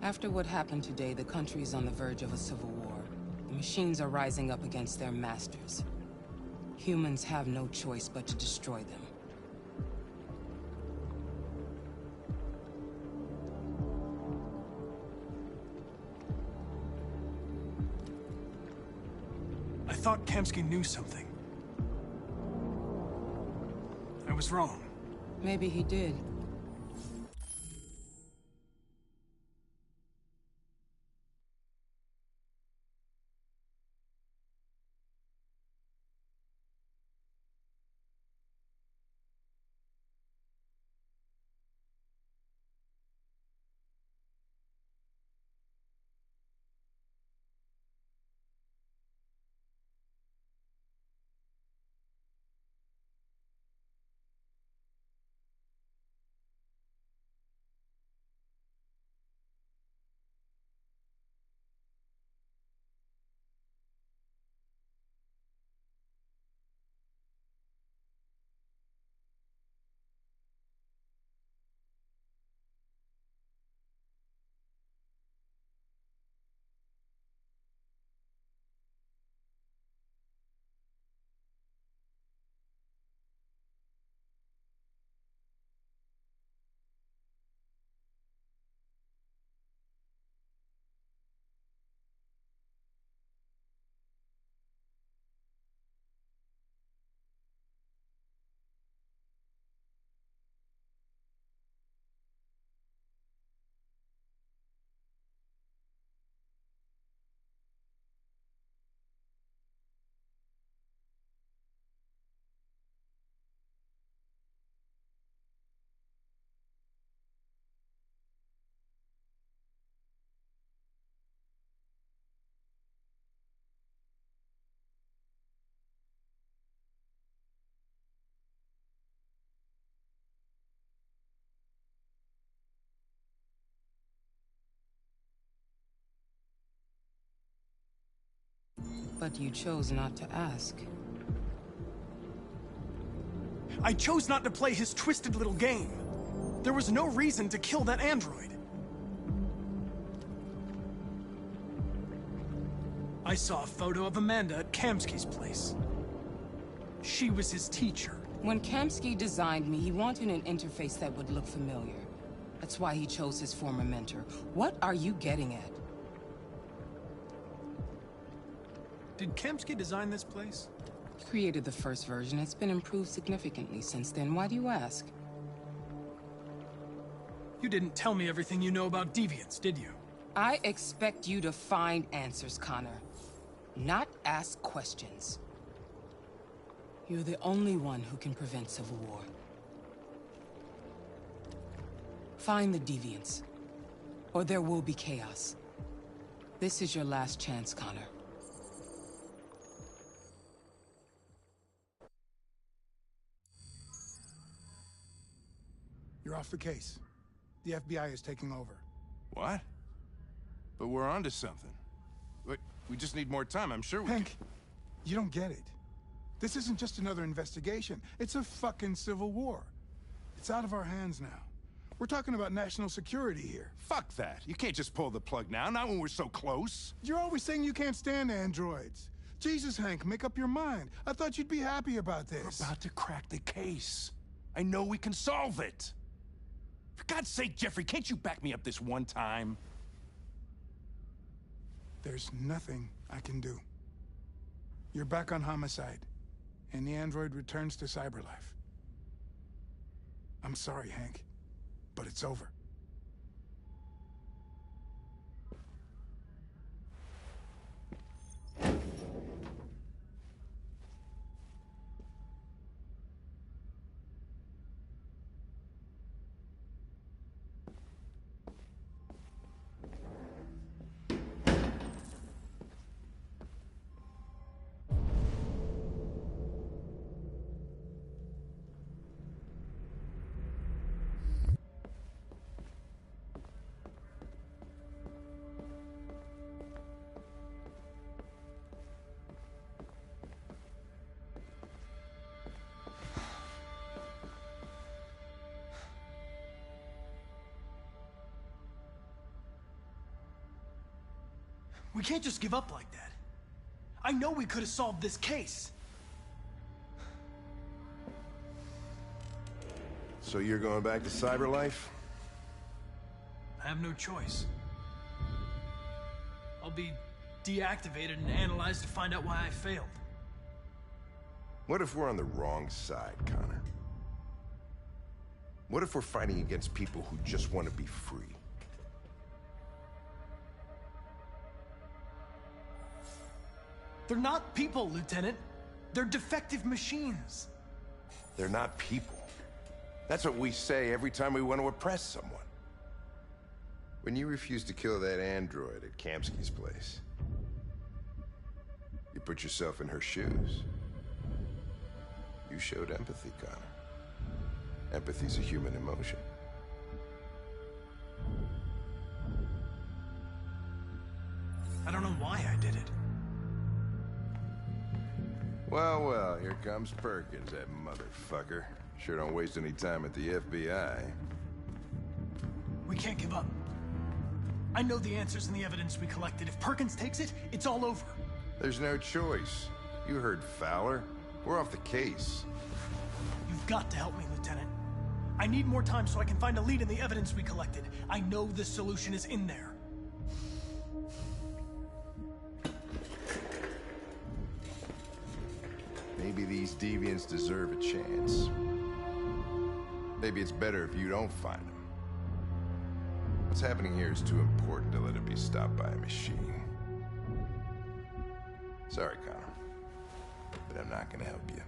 After what happened today, the country is on the verge of a civil war. The machines are rising up against their masters. Humans have no choice but to destroy them. I thought Kamsky knew something. I was wrong. Maybe he did. But you chose not to ask. I chose not to play his twisted little game. There was no reason to kill that android. I saw a photo of Amanda at Kamsky's place. She was his teacher. When Kamsky designed me, he wanted an interface that would look familiar. That's why he chose his former mentor. What are you getting at? Did Kamsky design this place? He created the first version. It's been improved significantly since then. Why do you ask? You didn't tell me everything you know about deviants, did you? I expect you to find answers, Connor. Not ask questions. You're the only one who can prevent civil war. Find the deviants, or there will be chaos. This is your last chance, Connor. You're off the case. The FBI is taking over. What? But we're onto something. Wait, we just need more time, I'm sure we Hank, you don't get it. This isn't just another investigation. It's a fucking civil war. It's out of our hands now. We're talking about national security here. Fuck that. You can't just pull the plug now, not when we're so close. You're always saying you can't stand androids. Jesus, Hank, make up your mind. I thought you'd be happy about this. We're about to crack the case. I know we can solve it. For God's sake, Jeffrey, can't you back me up this one time? There's nothing I can do. You're back on homicide, and the android returns to cyberlife. I'm sorry, Hank, but it's over. We can't just give up like that. I know we could have solved this case. So you're going back to Cyberlife? I have no choice. I'll be deactivated and analyzed to find out why I failed. What if we're on the wrong side, Connor? What if we're fighting against people who just want to be free? They're not people, Lieutenant. They're defective machines. They're not people. That's what we say every time we want to oppress someone. When you refused to kill that android at Kamsky's place, you put yourself in her shoes. You showed empathy, Connor. Empathy's a human emotion. I don't know why I did it. Well, well, here comes Perkins, that motherfucker. Sure don't waste any time at the FBI. We can't give up. I know the answers and the evidence we collected. If Perkins takes it, it's all over. There's no choice. You heard Fowler. We're off the case. You've got to help me, Lieutenant. I need more time so I can find a lead in the evidence we collected. I know the solution is in there. Maybe these deviants deserve a chance. Maybe it's better if you don't find them. What's happening here is too important to let it be stopped by a machine. Sorry, Connor, but I'm not gonna help you.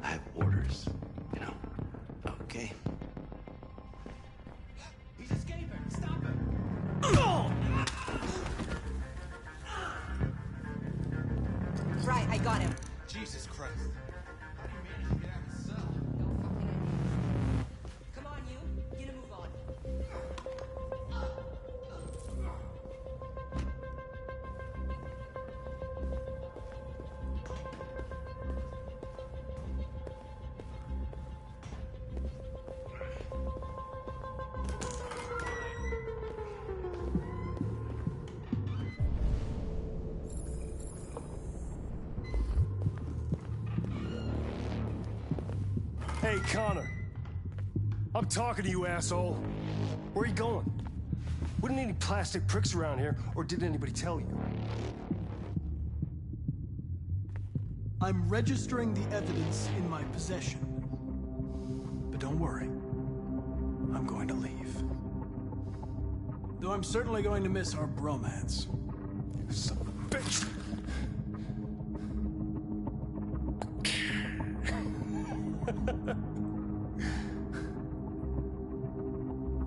I have orders, you know. Okay. He's escaping! Stop him! Right, I got him. Jesus Christ. Come on, you. Get a move on. Hey, Connor. I'm talking to you, asshole. Where are you going? Wouldn't any plastic pricks around here, or did anybody tell you? I'm registering the evidence in my possession. But don't worry. I'm going to leave. Though I'm certainly going to miss our bromance. You son of a bitch!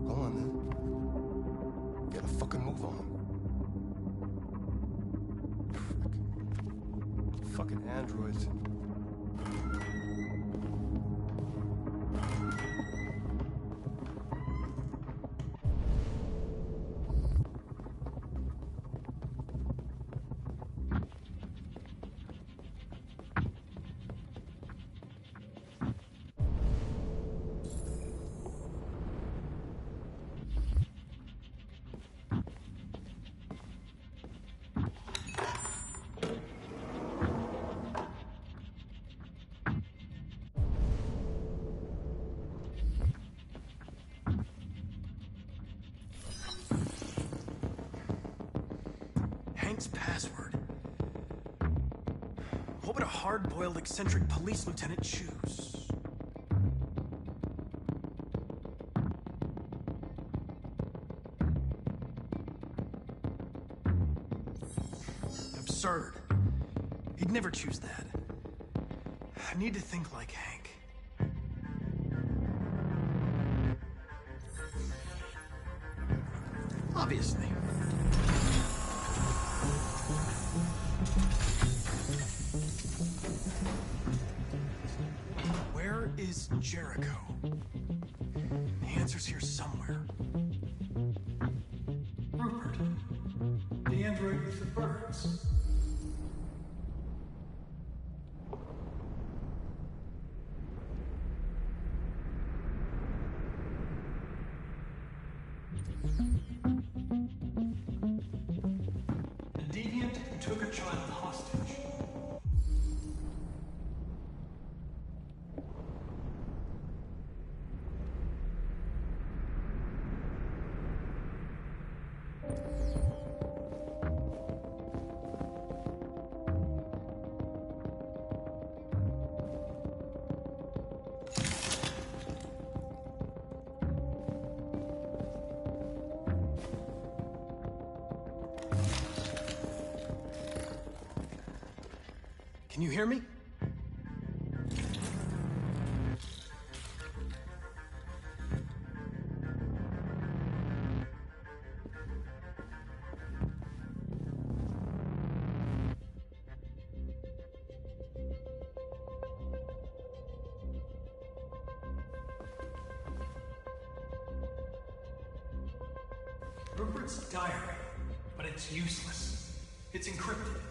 Go on, then. Get a fucking move on. Fucking androids. Hank's password. What would a hard-boiled, eccentric police lieutenant choose? Absurd. He'd never choose that. I need to think like Hank. Obviously. Where is Jericho? The answer's here somewhere. Rupert. The android with the birds. The deviant took a child hostage. Can you hear me? Rupert's diary, but it's useless. It's encrypted.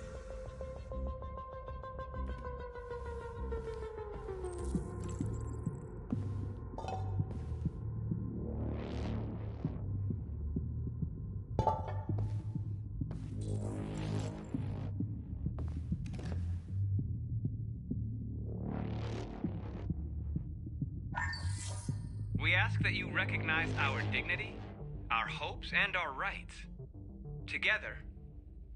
We ask that you recognize our dignity, our hopes, and our rights. Together,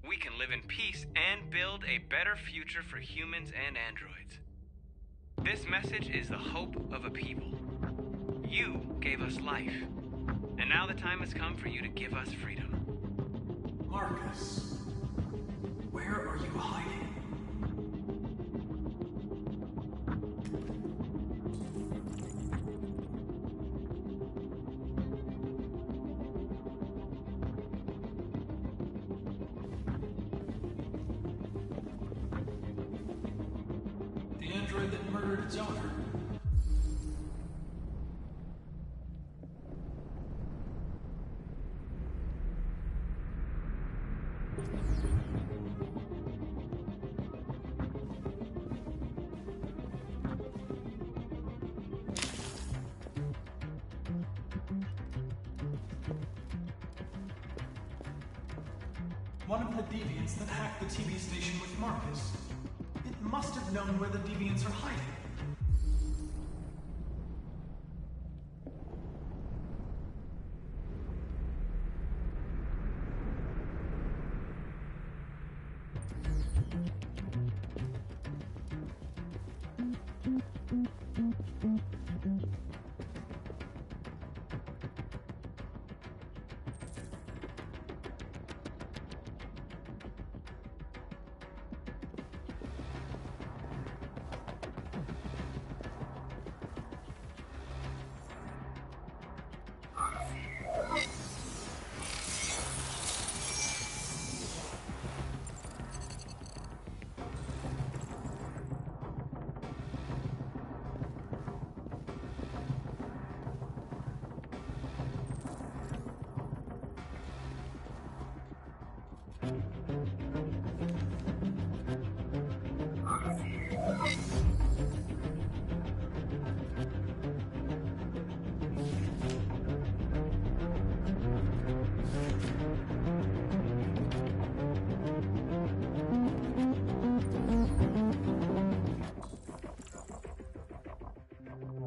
we can live in peace and build a better future for humans and androids. This message is the hope of a people. You gave us life, and now the time has come for you to give us freedom. Marcus, where are you hiding? The android that murdered its owner. One of the deviants that hacked the TV station with Marcus. It must have known where the deviants are hiding.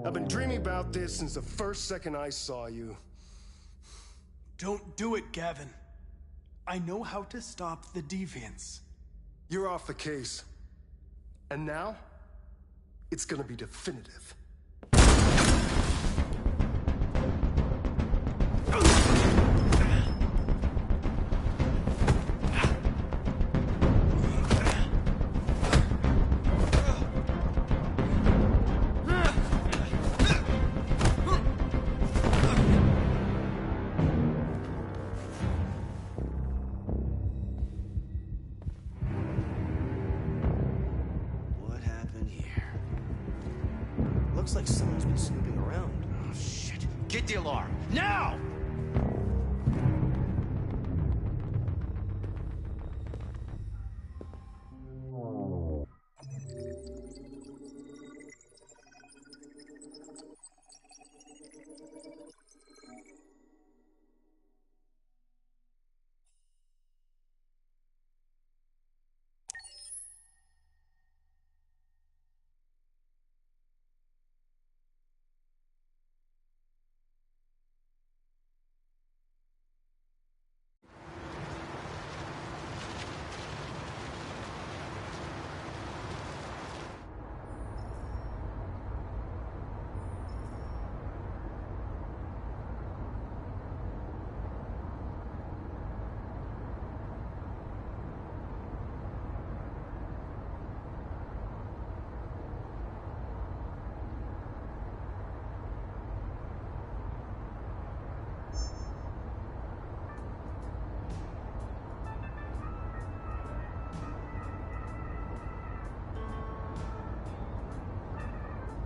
I've been dreaming about this since the first second I saw you. Don't do it, Gavin. I know how to stop the deviants. You're off the case. And now, it's gonna be definitive. What happened here? Looks like someone's been snooping around. Oh, shit. Get the alarm. Now!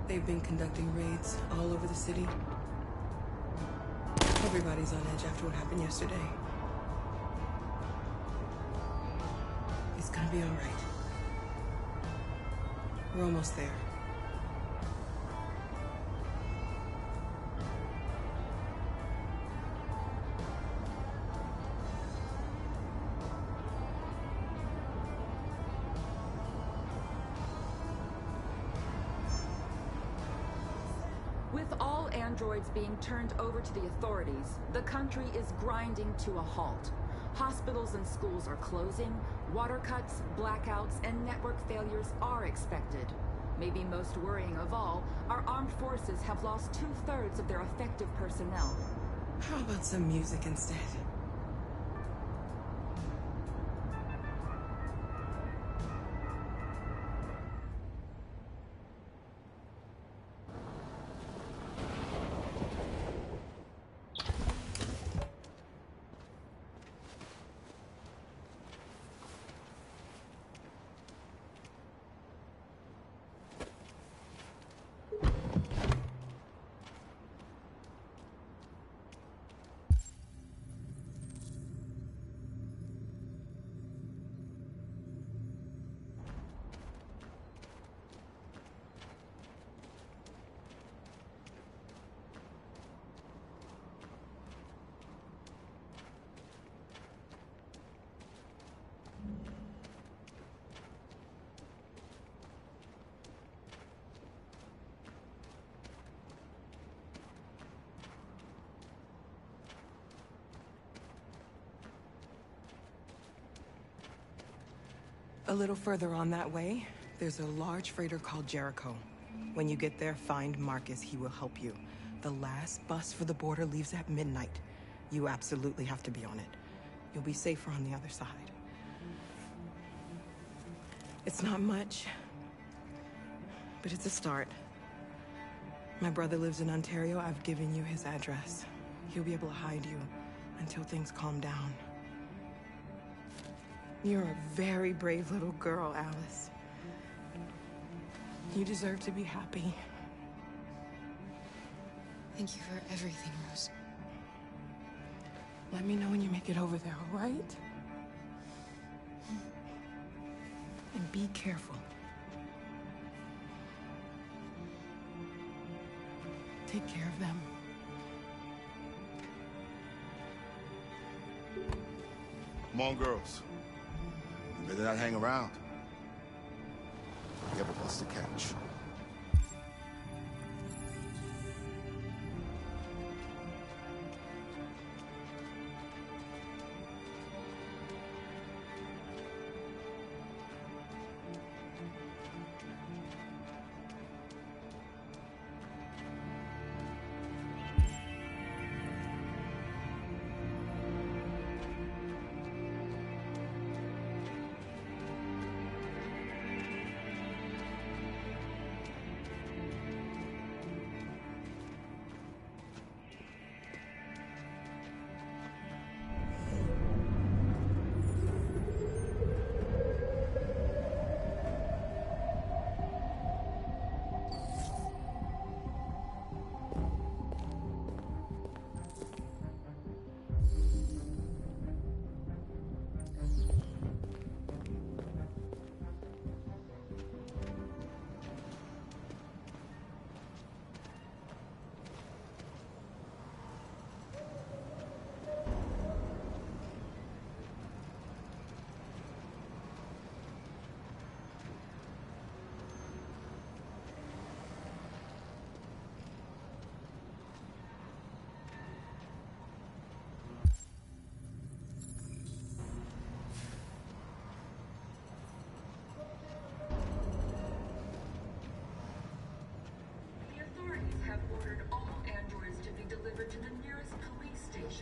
They've been conducting raids all over the city. Everybody's on edge after what happened yesterday. It's gonna be all right. We're almost there. With all androids being turned over to the authorities, the country is grinding to a halt. Hospitals and schools are closing, water cuts, blackouts, and network failures are expected. Maybe most worrying of all, our armed forces have lost 2/3 of their effective personnel. How about some music instead? A little further on that way, there's a large freighter called Jericho. When you get there, find Marcus. He will help you. The last bus for the border leaves at midnight. You absolutely have to be on it. You'll be safer on the other side. It's not much, but it's a start. My brother lives in Ontario. I've given you his address. He'll be able to hide you until things calm down. You're a very brave little girl, Alice. You deserve to be happy. Thank you for everything, Rose. Let me know when you make it over there, all right? And be careful. Take care of them. Come on, girls. You better not hang around. We have a bus to catch.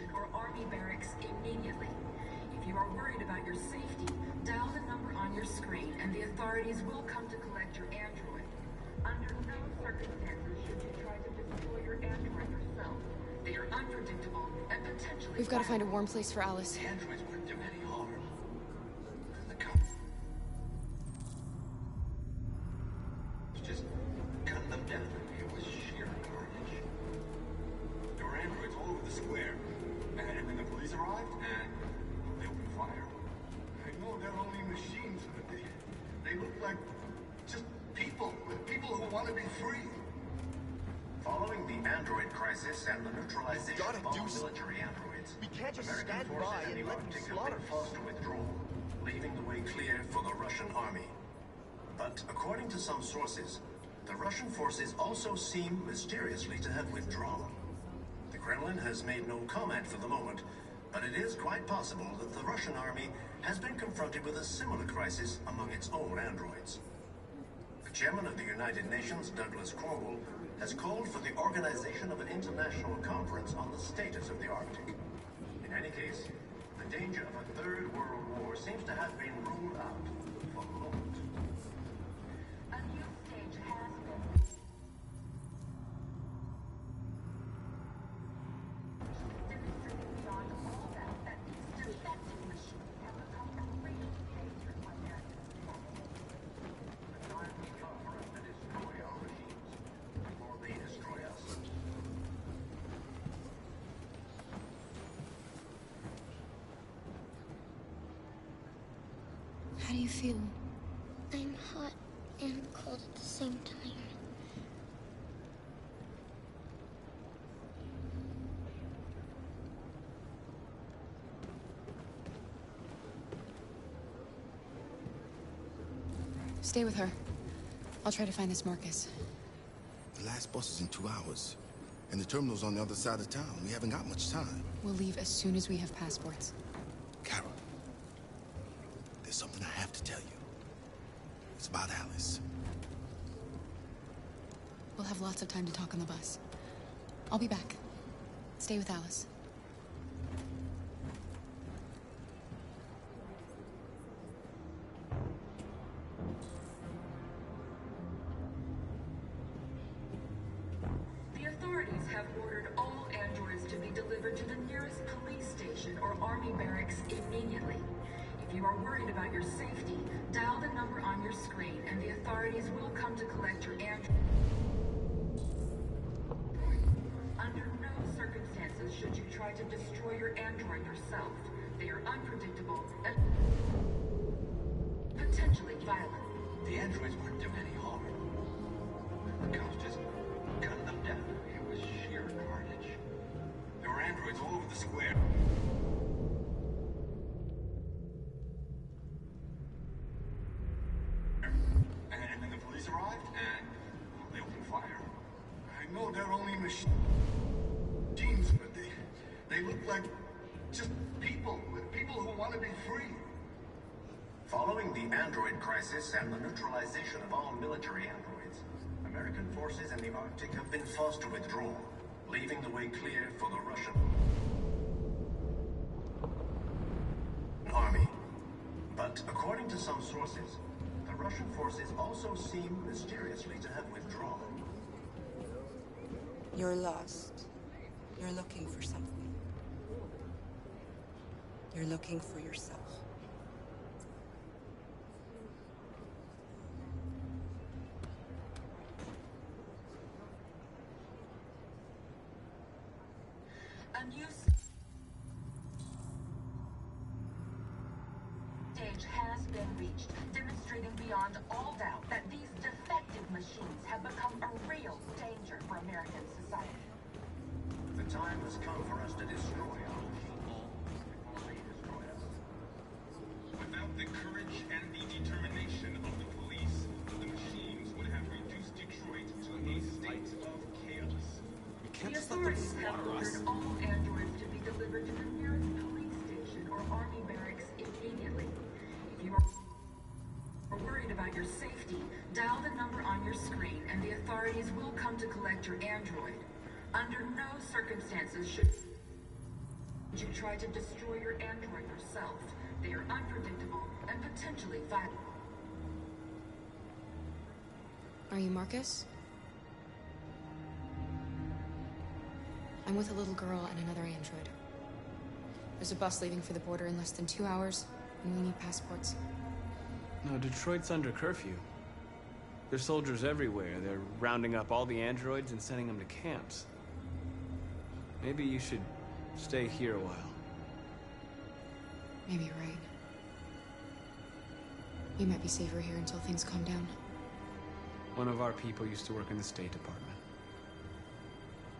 station or army barracks immediately. If you are worried about your safety, dial the number on your screen and the authorities will come to collect your android. Under no circumstances should you try to destroy your android yourself. They are unpredictable and potentially... We've got to find a warm place for Alice. The androids weren't doing any harm. Just cutting them down. It was sheer carnage. There were androids all over the square. And then the police arrived, and they opened fire. I know they're only machines, but they look like just people who want to be free. Following the android crisis and the neutralization of all military androids, we can't just American stand forces by in and the let them Arctic have slaughter been forced to withdraw, leaving the way clear for the Russian army. But according to some sources, the Russian forces also seem mysteriously to have withdrawn. The Kremlin has made no comment for the moment, but it is quite possible that the Russian army has been confronted with a similar crisis among its own androids. The chairman of the United Nations, Douglas Cromwell, has called for the organization of an international conference on the status of the Arctic. In any case, the danger of a third world war seems to have been ruled out for the moment. A new stage has been... demonstrating beyond all doubt that these defective machines have become a real danger for American society. The time has come for us to destroy our machines before they destroy us. How do you feel? I'm hot and cold at the same time. Stay with her. I'll try to find this Marcus. The last bus is in 2 hours. And the terminal's on the other side of town. We haven't got much time. We'll leave as soon as we have passports. Carol, there's something I have to tell you. It's about Alice. We'll have lots of time to talk on the bus. I'll be back. Stay with Alice. The authorities have ordered all androids to be delivered to the nearest police station or army barracks immediately. If you are worried about your safety, dial the number on your screen and the authorities will come to collect your android. Under no circumstances should you try to destroy your android yourself. They are unpredictable and potentially violent. The androids weren't doing any harm. The cops just cutting them down. It was sheer carnage. There were androids all over the square. And then the police arrived, and they opened fire. I know they're only machines, but they look like just people who want to be free. Following the android crisis and the neutralization of all military androids, American forces in the Arctic have been forced to withdraw, leaving the way clear for the Russian army. But according to some sources, the Russian forces also seem mysteriously to have withdrawn. You're lost. You're looking for something. You're looking for yourself. A new stage has been reached, demonstrating beyond all doubt that these defective machines have become a real danger for American society. The time has come for us to destroy our machines before they destroy us. Without the courage and the determination of the police, the machines would have reduced Detroit to a state of chaos. We The can't just let them authorities have slaughter us. ordered all androids to be delivered to the nearest police station or army barracks immediately. If you are worried about your safety, dial the number on your screen and the authorities will come to collect your android. Under no circumstances should You tried to destroy your android yourself. They are unpredictable and potentially violent. Are you Marcus? I'm with a little girl and another android. There's a bus leaving for the border in less than 2 hours, and we need passports. No, Detroit's under curfew. There's soldiers everywhere. They're rounding up all the androids and sending them to camps. Maybe you should stay here a while. Maybe you're right. We might be safer here until things calm down. One of our people used to work in the State Department.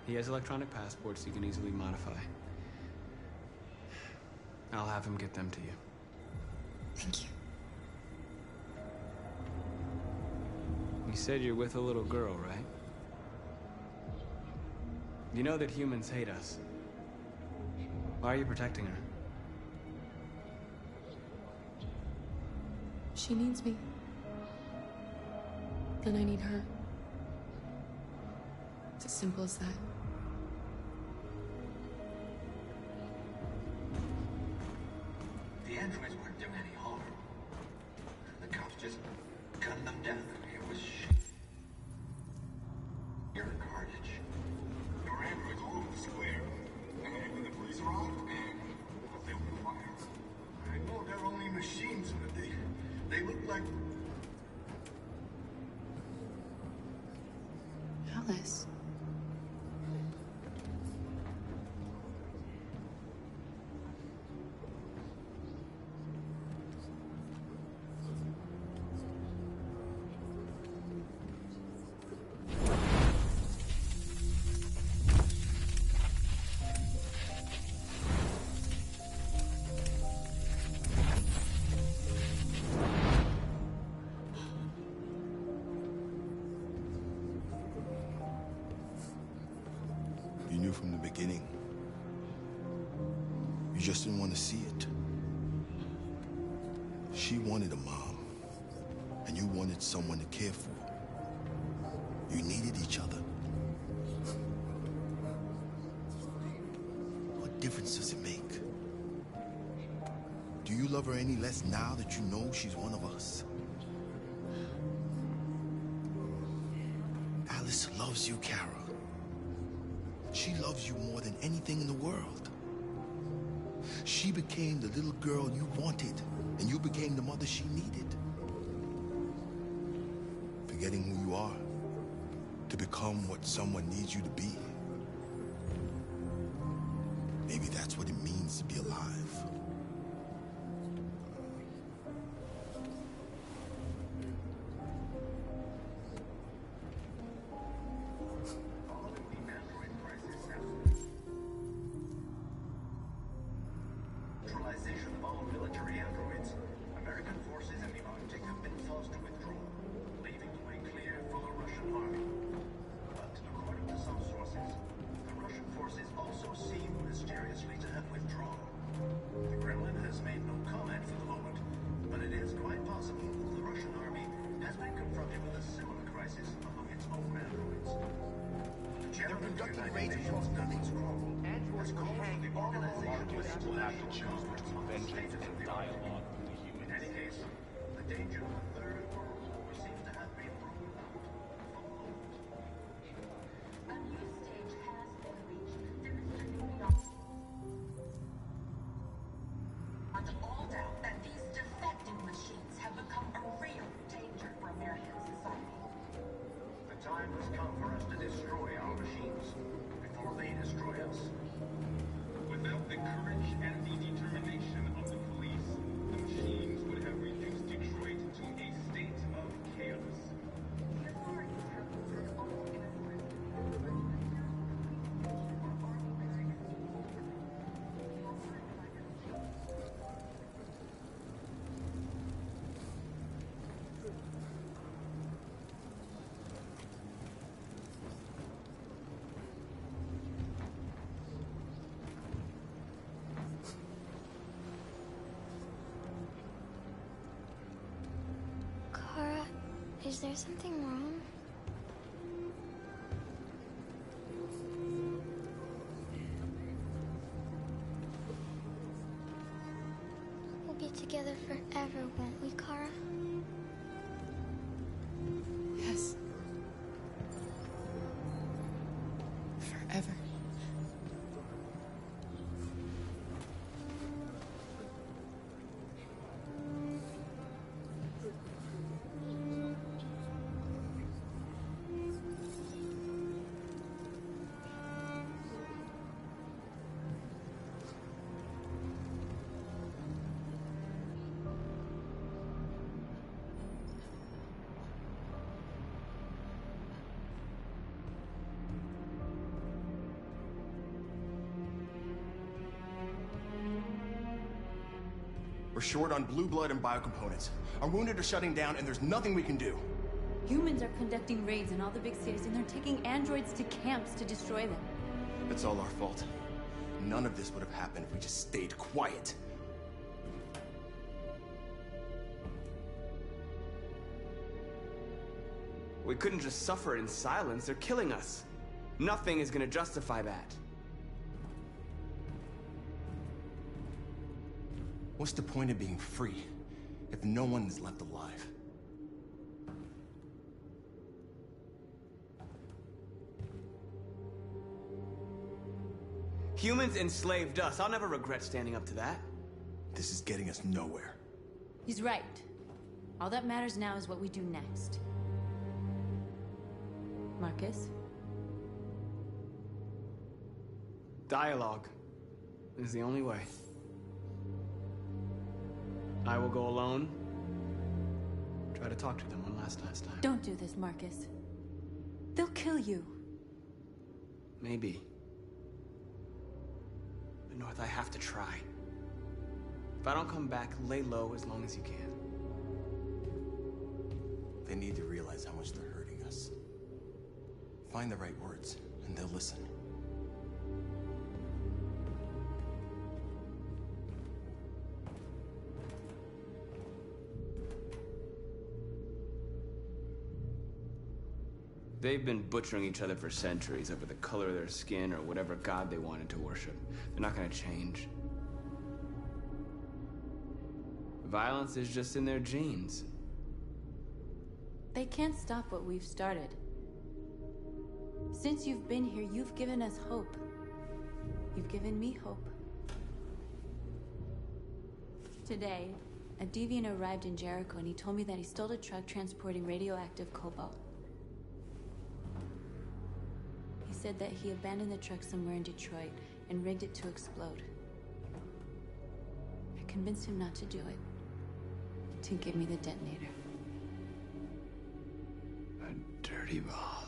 He has electronic passports he can easily modify. I'll have him get them to you. Thank you. You said you're with a little girl, right? You know that humans hate us. Why are you protecting her? She needs me. And I need her. It's as simple as that. The androids weren't doing any harm. The cops just gunned them down. It was sheer carnage. There were androids all over the square. And when the police arrived, and they opened fire. I know they're only machines, but they look like... Alice. You knew from the beginning. You just didn't want to see it. She wanted a mom, and you wanted someone to care for. You needed each other. What difference does it make? Do you love her any less now that you know she's one of us? Alice loves you, Kara. She loves you more than anything in the world. She became the little girl you wanted, and you became the mother she needed. Forgetting who you are to become what someone needs you to be. Maybe that's what it means to be alive. Neutralization of all military androids. American forces in the Arctic have been forced to withdraw, leaving the way clear for the Russian army. But according to some sources, the Russian forces also seem mysteriously to have withdrawn. The Kremlin has made no comment for the moment, but it is quite possible the Russian army has been confronted with a similar crisis among its own androids. The chairman of the United Nations, Douglas Cromwell, has called for the organization to have to choose between vengeance and dialogue with the humans. In any case, the danger of a third world war seems to have been ruled out for the moment. A new stage has been reached, demonstrating beyond all doubt that these defective machines have become a real danger for American society. The time has come for us to destroy our machines before they destroy us. Without the courage and the determination of the police, the machines would have reduced Detroit to a state of chaos. The authorities have ordered all androids Kara, is there something wrong? together forever, won't we, Kara? Yes. Forever. We're short on blue blood and biocomponents. Our wounded are shutting down, and there's nothing we can do. Humans are conducting raids in all the big cities, and they're taking androids to camps to destroy them. It's all our fault. None of this would have happened if we just stayed quiet. We couldn't just suffer in silence. They're killing us. Nothing is gonna justify that. What's the point of being free if no one is left alive? Humans enslaved us. I'll never regret standing up to that. This is getting us nowhere. He's right. All that matters now is what we do next. Marcus? Dialogue is the only way. I will go alone. Try to talk to them one last time. Don't do this, Marcus. They'll kill you. Maybe. But North, I have to try. If I don't come back, lay low as long as you can. They need to realize how much they're hurting us. Find the right words, and they'll listen. They've been butchering each other for centuries over the color of their skin or whatever god they wanted to worship. They're not gonna change. Violence is just in their genes. They can't stop what we've started. Since you've been here, you've given us hope. You've given me hope. Today, a deviant arrived in Jericho and he told me that he stole a truck transporting radioactive cobalt. He said that he abandoned the truck somewhere in Detroit and rigged it to explode. I convinced him not to do it, to give me the detonator. A dirty ball.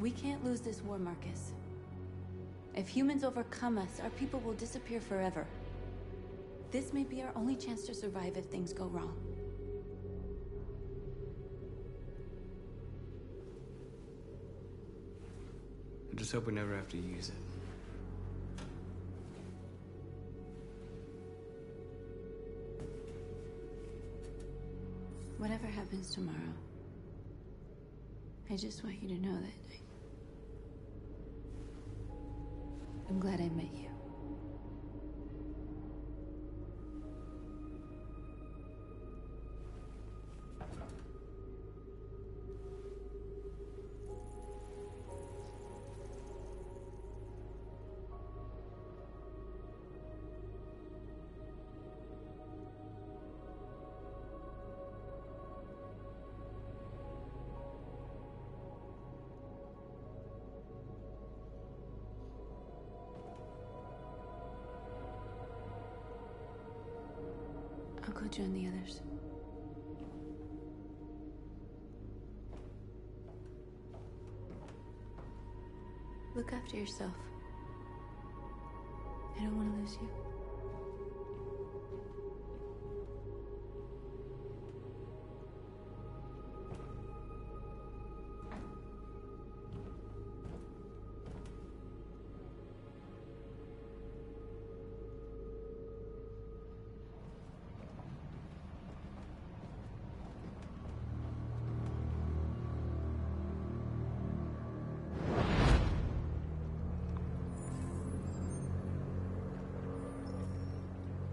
We can't lose this war, Marcus. If humans overcome us, our people will disappear forever. This may be our only chance to survive if things go wrong. I just hope we never have to use it. Whatever happens tomorrow, I just want you to know that I'm glad I met you. I'll go join the others. Look after yourself. I don't want to lose you.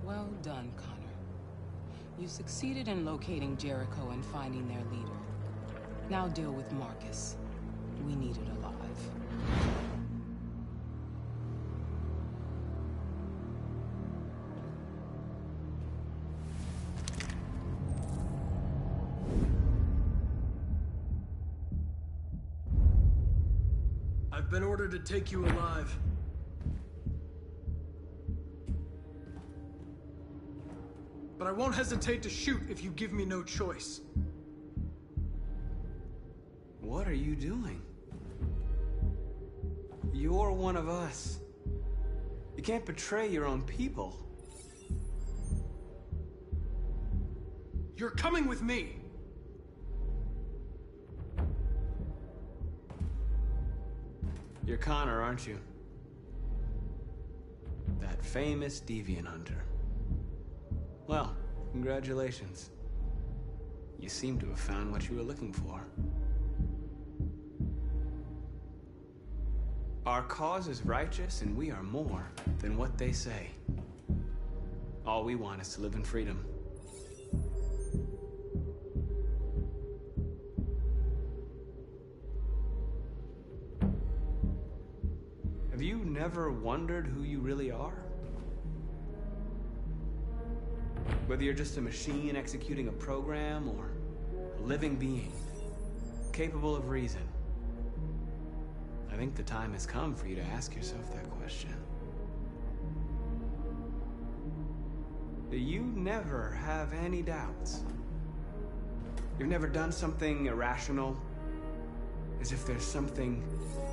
Well done, Connor. You succeeded in locating Jericho and finding their leader. Now deal with Marcus. We need it alive. I've been ordered to take you alive. But I won't hesitate to shoot if you give me no choice. What are you doing? You're one of us. You can't betray your own people. You're coming with me. You're Connor, aren't you? That famous deviant hunter. Well, congratulations. You seem to have found what you were looking for. Our cause is righteous, and we are more than what they say. All we want is to live in freedom. Have you never wondered who you really are? Whether you're just a machine executing a program or a living being, capable of reason. I think the time has come for you to ask yourself that question. Do you never have any doubts? You've never done something irrational? As if there's something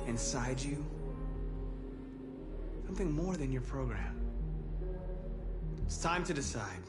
inside you? Something more than your program. It's time to decide.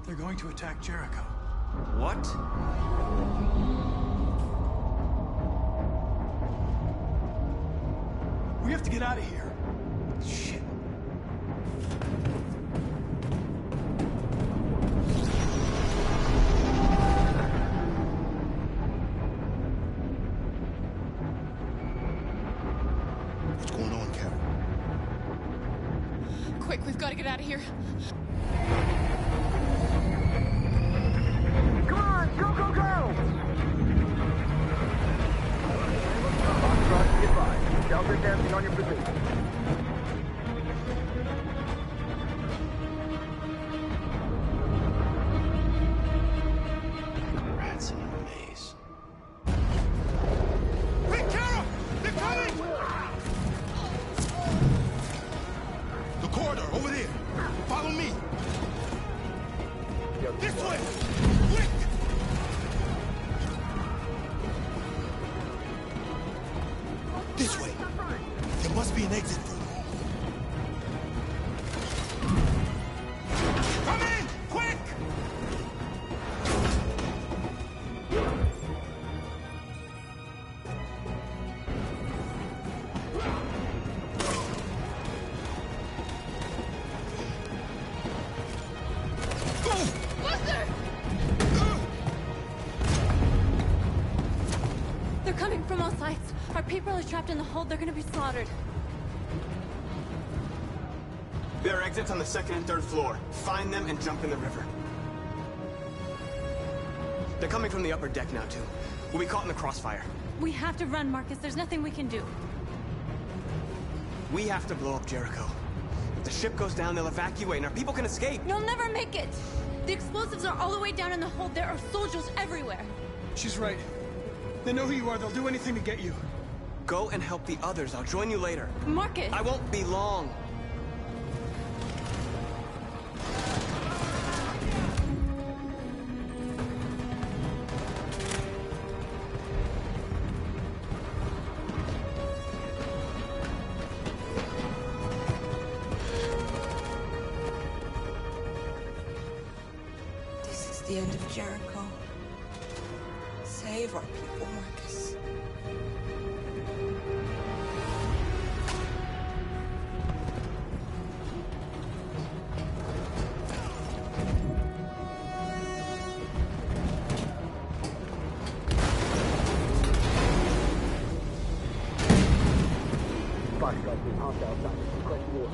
They're going to attack Jericho. What? We have to get out of here. Shit. What's going on, Carol? Quick, we've got to get out of here. Come on, go, go, go! Foxtrot, be advised. Delta dancing on your position. Rats in a maze. Hey, Carol! They're coming! The corridor, over there. Follow me. This way! Quick! This way. There must be an exit room. Come in! Quick! They're coming from all sides. Our people are trapped in the hold. They're gonna be slaughtered. There are exits on the second and third floor. Find them and jump in the river. They're coming from the upper deck now, too. We'll be caught in the crossfire. We have to run, Marcus. There's nothing we can do. We have to blow up Jericho. If the ship goes down, they'll evacuate and our people can escape. You'll never make it! The explosives are all the way down in the hold. There are soldiers everywhere. She's right. They know who you are. They'll do anything to get you. Go and help the others. I'll join you later. Marcus! I won't be long. This is the end of Jericho. Save our people, Marcus. Bodyguard being honked outside. Request war.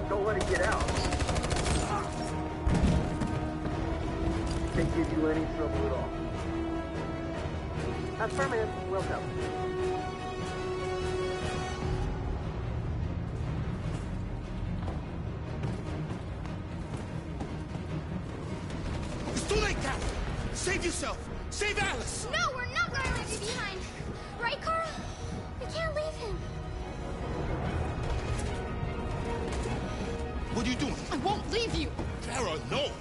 Don't let it get out. Can't give you any trouble at all. Affirmative. Welcome. It's too late, Cal. Save yourself. Save Alice. No, we're not going to leave you behind. Right, Carl? We can't leave him. What are you doing? I won't leave you. Kara, no.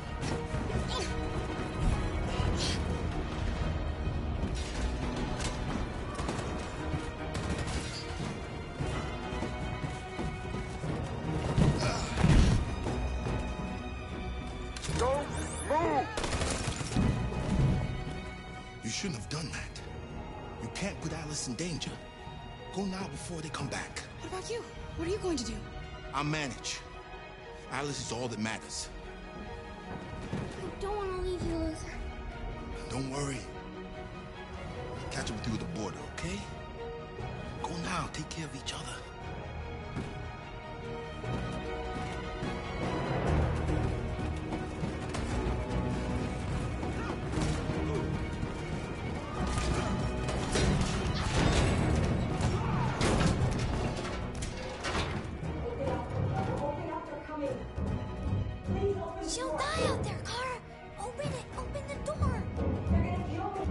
Don't move! You shouldn't have done that. You can't put Alice in danger. Go now before they come back. What about you? What are you going to do? I'll manage. Alice is all that matters. I don't want to leave you, Luther. Don't worry. I'll catch up with you at the border, okay? Go now. Take care of each other. She'll die out there, Kara. Open it. Open the door. They're gonna kill me.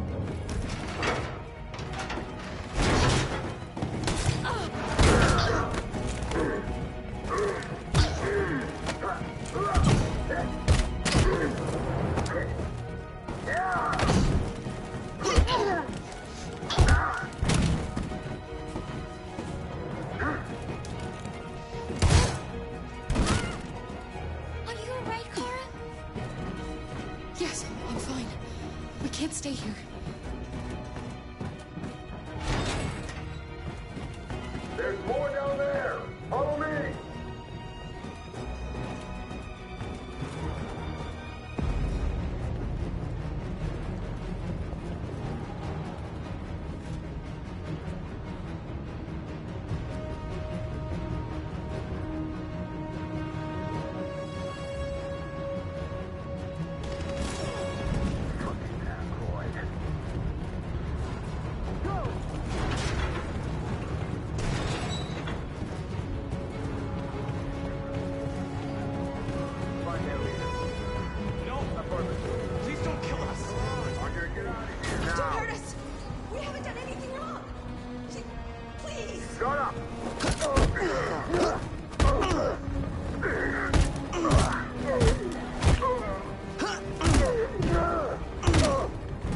Are you alright, Kara? Yes, I'm fine. We can't stay here. There's more down there! Follow me! No! Please don't kill us! Parker, get out of here Don't now! hurt us! We haven't done anything wrong! Please! Shut up!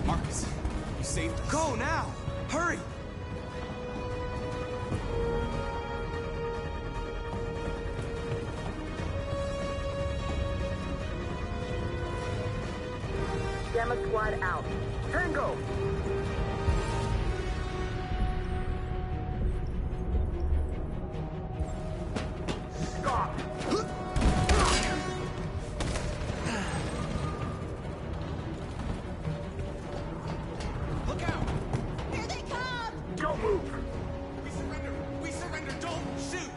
Marcus, you saved us. Go now! Hurry! Gamma Squad out. Tango! Stop! Look out! Here they come! Don't move! We surrender! We surrender! Don't shoot!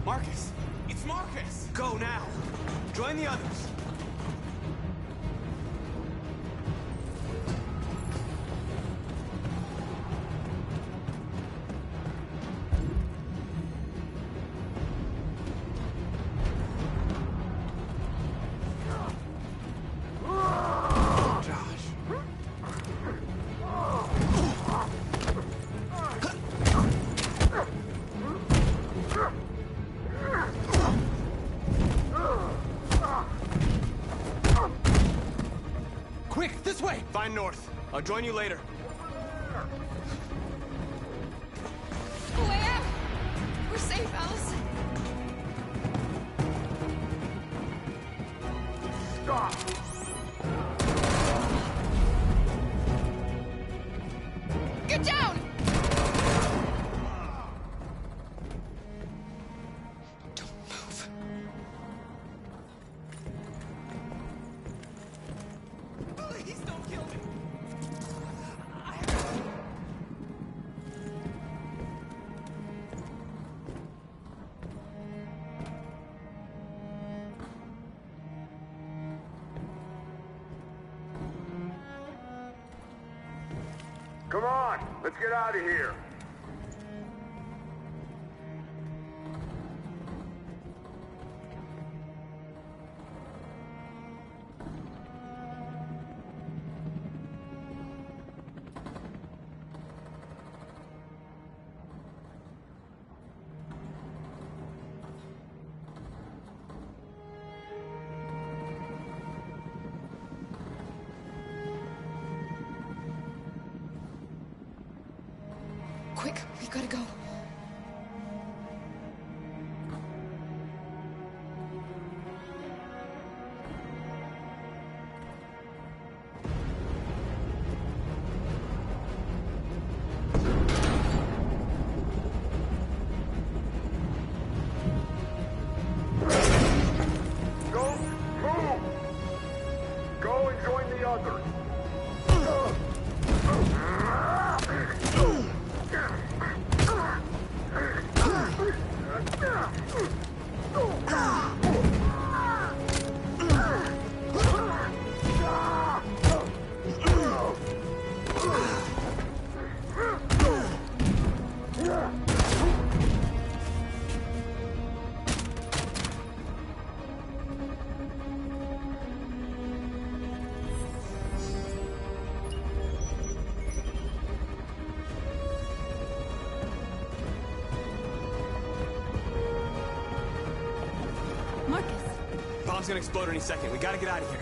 Marcus! It's Marcus! Go now! Join the others! Find north. I'll join you later. A way out! We're safe, Alice. Stop! Get down! Don't move. Please don't kill me. Come on, let's get out of here. Quick, we gotta go. Don't move! Go and join the others. Marcus, Bomb's gonna explode any second. We gotta get out of here.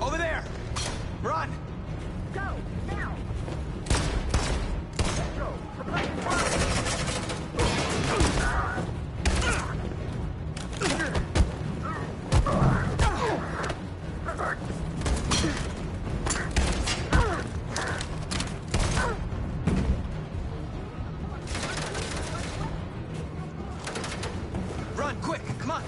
Over there! Run! Go, now! Let's go! The place is burning! Run, quick! Come on!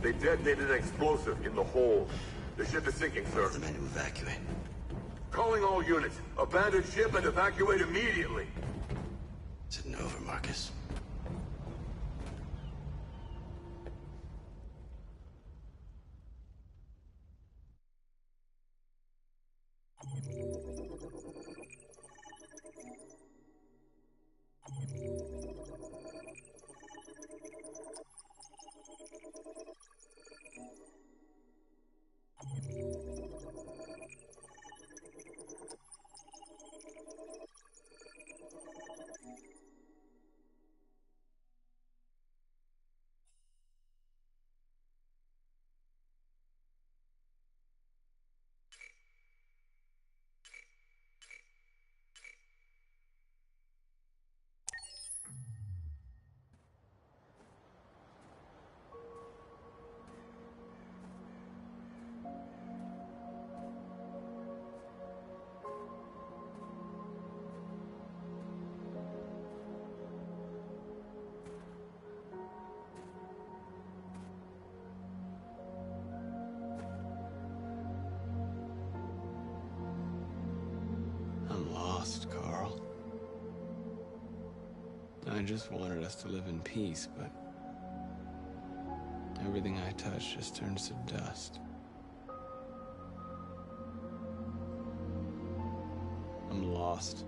They detonated an explosive in the hold. The ship is sinking, sir. The men to evacuate. Calling all units. Abandon ship and evacuate immediately. Is it over, Marcus? lost, Carl. I just wanted us to live in peace, but everything I touch just turns to dust. I'm lost.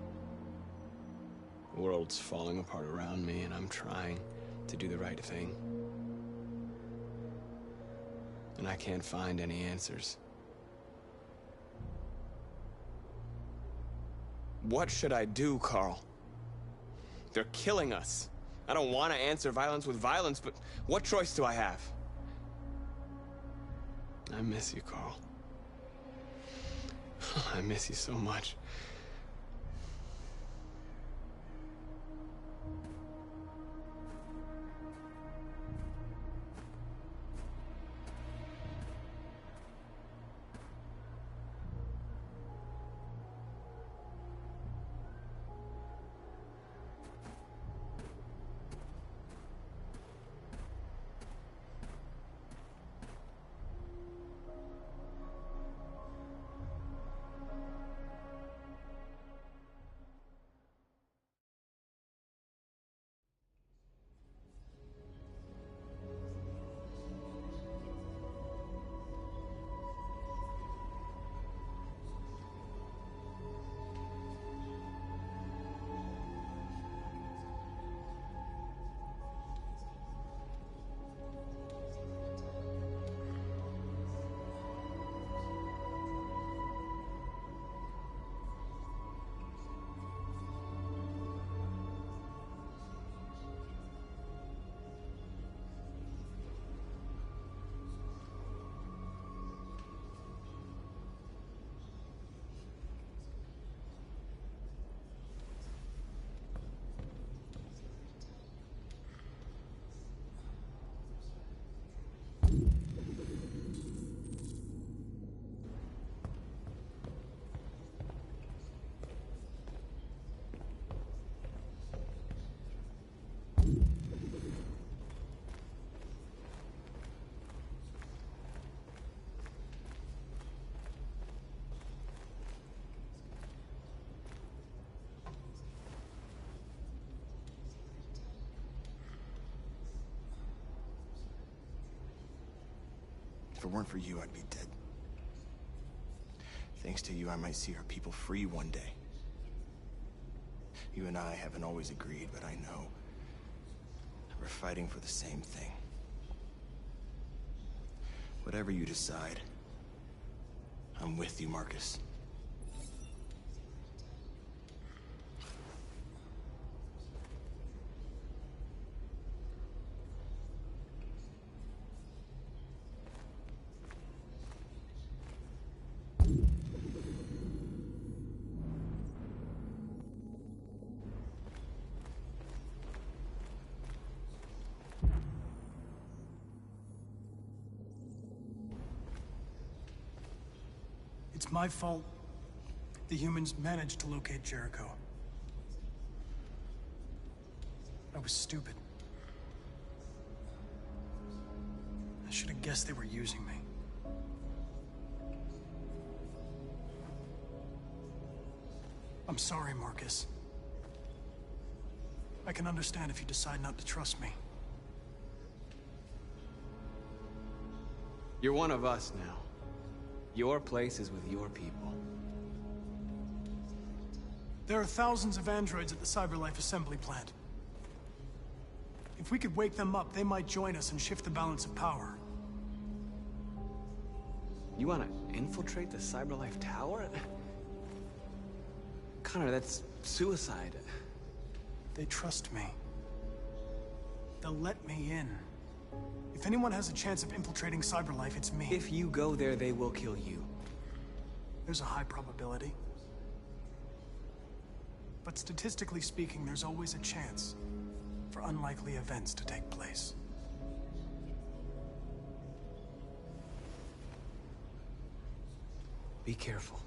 The world's falling apart around me, and I'm trying to do the right thing. And I can't find any answers. What should I do, Carl? They're killing us. I don't want to answer violence with violence, but what choice do I have? I miss you, Carl. I miss you so much. If it weren't for you, I'd be dead. Thanks to you, I might see our people free one day. You and I haven't always agreed, but I know we're fighting for the same thing. Whatever you decide, I'm with you, Marcus. It's my fault the humans managed to locate Jericho. I was stupid. I should have guessed they were using me. I'm sorry, Marcus. I can understand if you decide not to trust me. You're one of us now. Your place is with your people. There are thousands of androids at the CyberLife assembly plant. If we could wake them up, they might join us and shift the balance of power. You want to infiltrate the CyberLife tower? Connor, that's suicide. They trust me. They'll let me in. If anyone has a chance of infiltrating CyberLife, it's me. If you go there, they will kill you. There's a high probability. But statistically speaking, there's always a chance for unlikely events to take place. Be careful.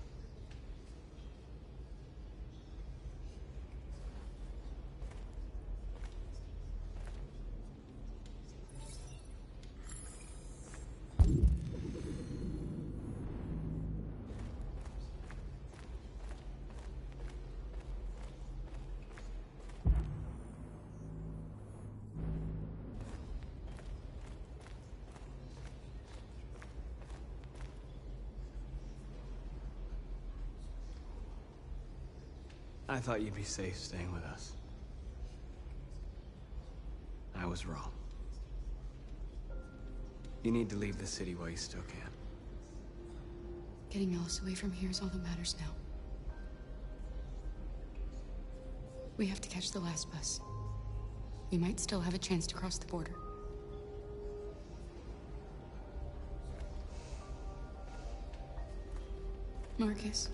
I thought you'd be safe staying with us. I was wrong. You need to leave the city while you still can. Getting Alice away from here is all that matters now. We have to catch the last bus. We might still have a chance to cross the border. Marcus.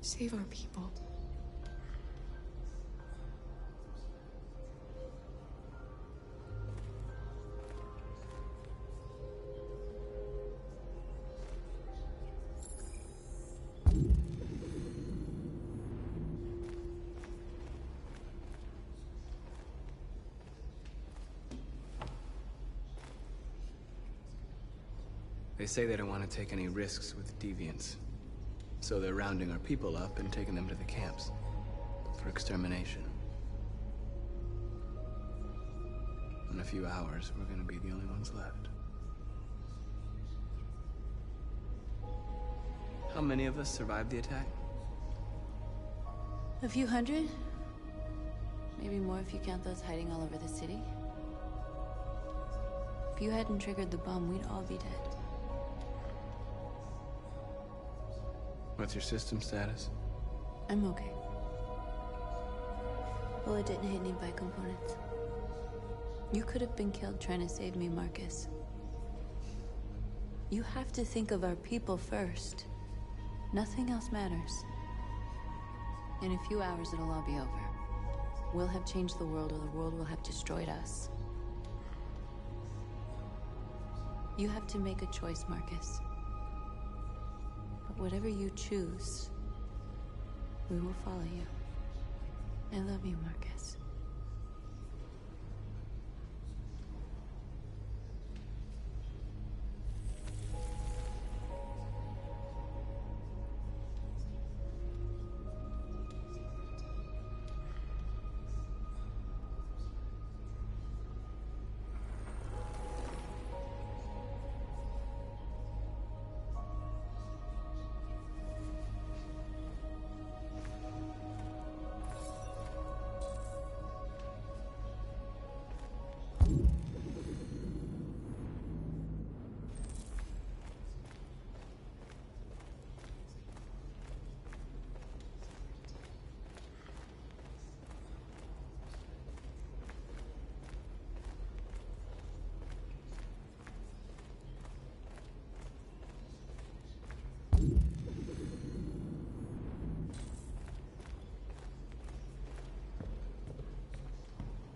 Save our people. They say they don't want to take any risks with deviants. So they're rounding our people up and taking them to the camps for extermination. In a few hours, we're gonna be the only ones left. How many of us survived the attack? A few hundred? Maybe more if you count those hiding all over the city. If you hadn't triggered the bomb, we'd all be dead. What's your system status? I'm okay. Well, it didn't hit any components. You could have been killed trying to save me, Marcus. You have to think of our people first. Nothing else matters. In a few hours, it'll all be over. We'll have changed the world, or the world will have destroyed us. You have to make a choice, Marcus. But whatever you choose, we will follow you. I love you, Marcus.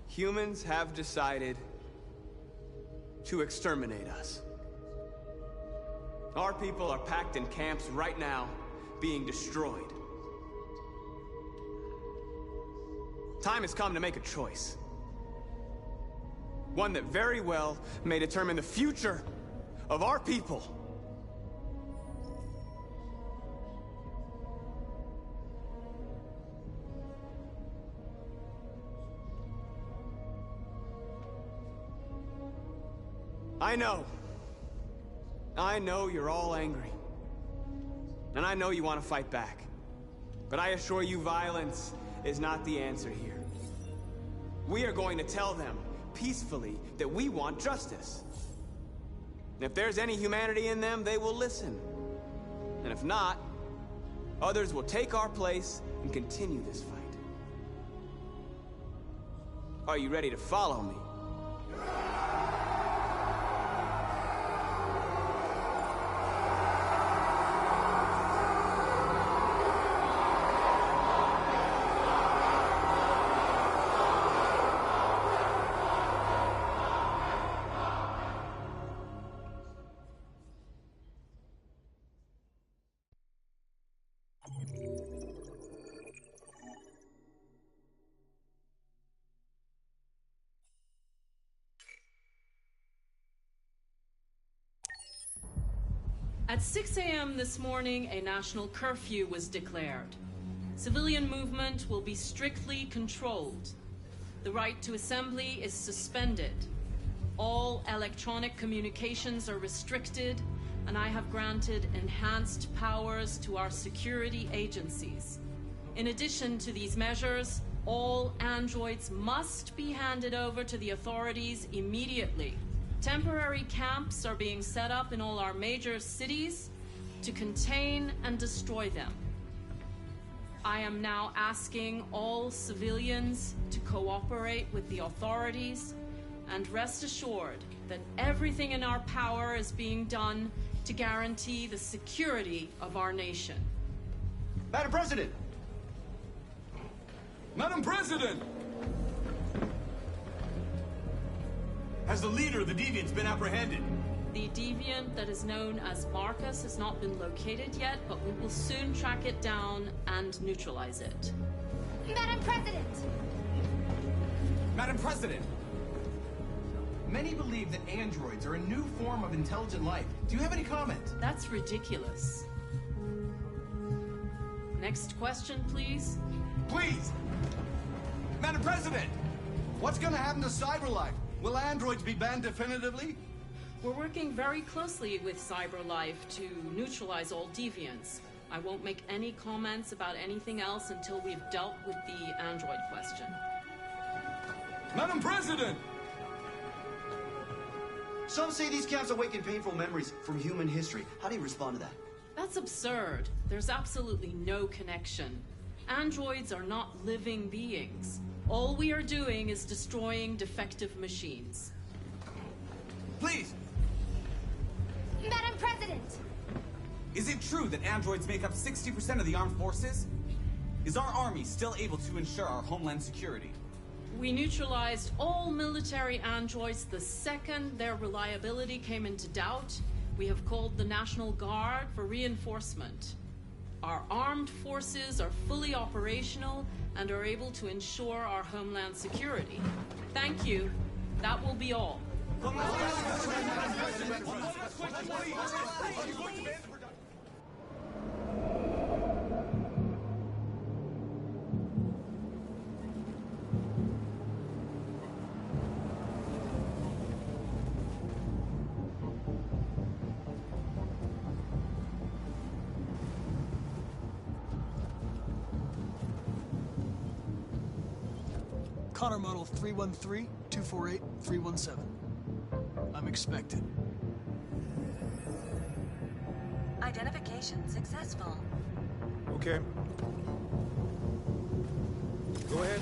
Humans have decided to exterminate us. Our people are packed in camps right now, being destroyed. Time has come to make a choice. One that very well may determine the future of our people. I know you're all angry. And I know you want to fight back. But I assure you, violence is not the answer here. We are going to tell them, peacefully, that we want justice. And if there's any humanity in them, they will listen. And if not, others will take our place and continue this fight. Are you ready to follow me? At 6 a.m. this morning, a national curfew was declared. Civilian movement will be strictly controlled. The right to assembly is suspended. All electronic communications are restricted, and I have granted enhanced powers to our security agencies. In addition to these measures, all androids must be handed over to the authorities immediately. Temporary camps are being set up in all our major cities to contain and destroy them. I am now asking all civilians to cooperate with the authorities and rest assured that everything in our power is being done to guarantee the security of our nation. Madam President! Madam President! Has the leader of the Deviants been apprehended? The deviant that is known as Marcus has not been located yet, but we will soon track it down and neutralize it. Madam President! Madam President! Many believe that androids are a new form of intelligent life. Do you have any comment? That's ridiculous. Next question, please. Please! Madam President! What's gonna happen to CyberLife? Will androids be banned definitively? We're working very closely with CyberLife to neutralize all deviants. I won't make any comments about anything else until we've dealt with the android question. Madam President! Some say these camps awaken painful memories from human history. How do you respond to that? That's absurd. There's absolutely no connection. Androids are not living beings. All we are doing is destroying defective machines. Please! Madam President! Is it true that androids make up 60% of the armed forces? Is our army still able to ensure our homeland security? We neutralized all military androids the second their reliability came into doubt. We have called the National Guard for reinforcement. Our armed forces are fully operational and are able to ensure our homeland security. Thank you. That will be all. Connor model 313-248-317. I'm expected. Identification successful. Okay. Go ahead.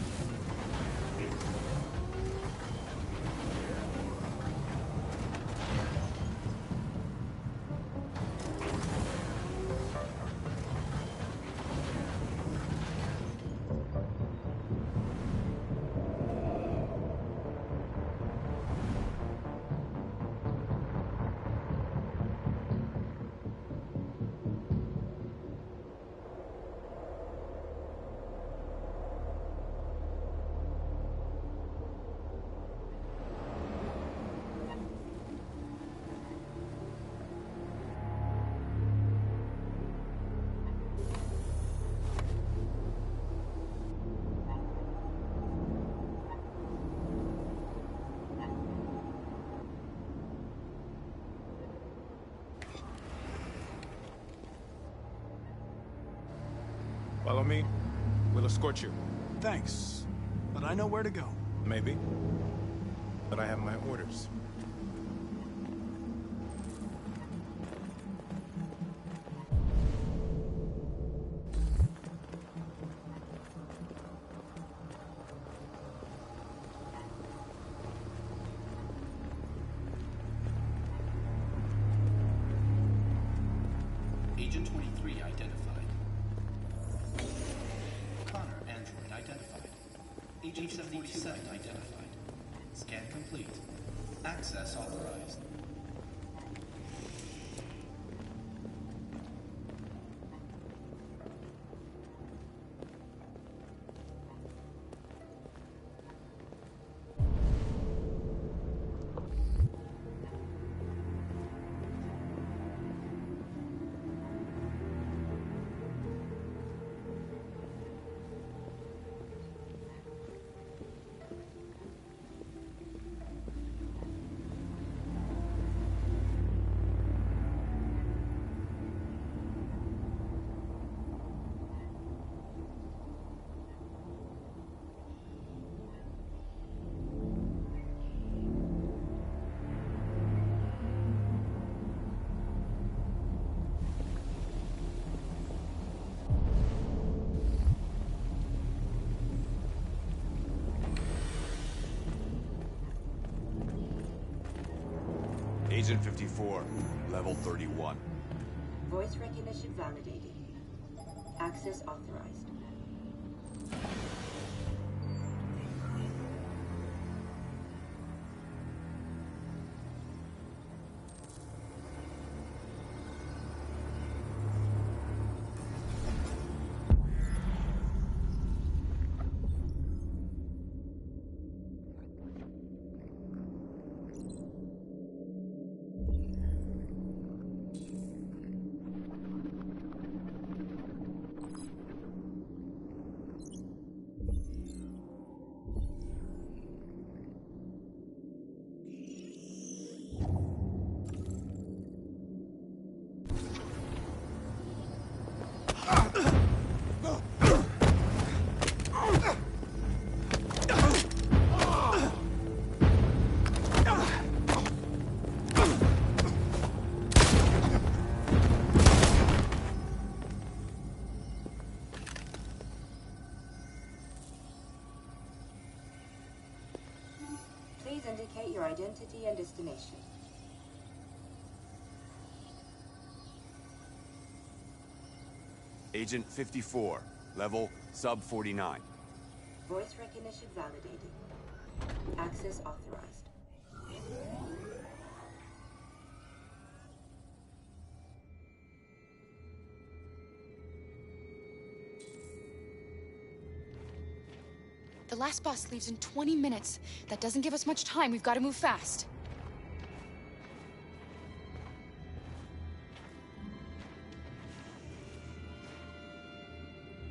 Follow me. We'll escort you. Thanks, but I know where to go. Maybe. But I have my orders. Agent 23 identified. Connor, android identified. Agent 47 identified. Scan complete. Access authorized. Agent 54, level 31. Voice recognition validated. Access authorized. Please indicate your identity and destination. Agent 54, level sub 49. Voice recognition validated. Access authorized. The last bus leaves in 20 minutes. That doesn't give us much time. We've got to move fast.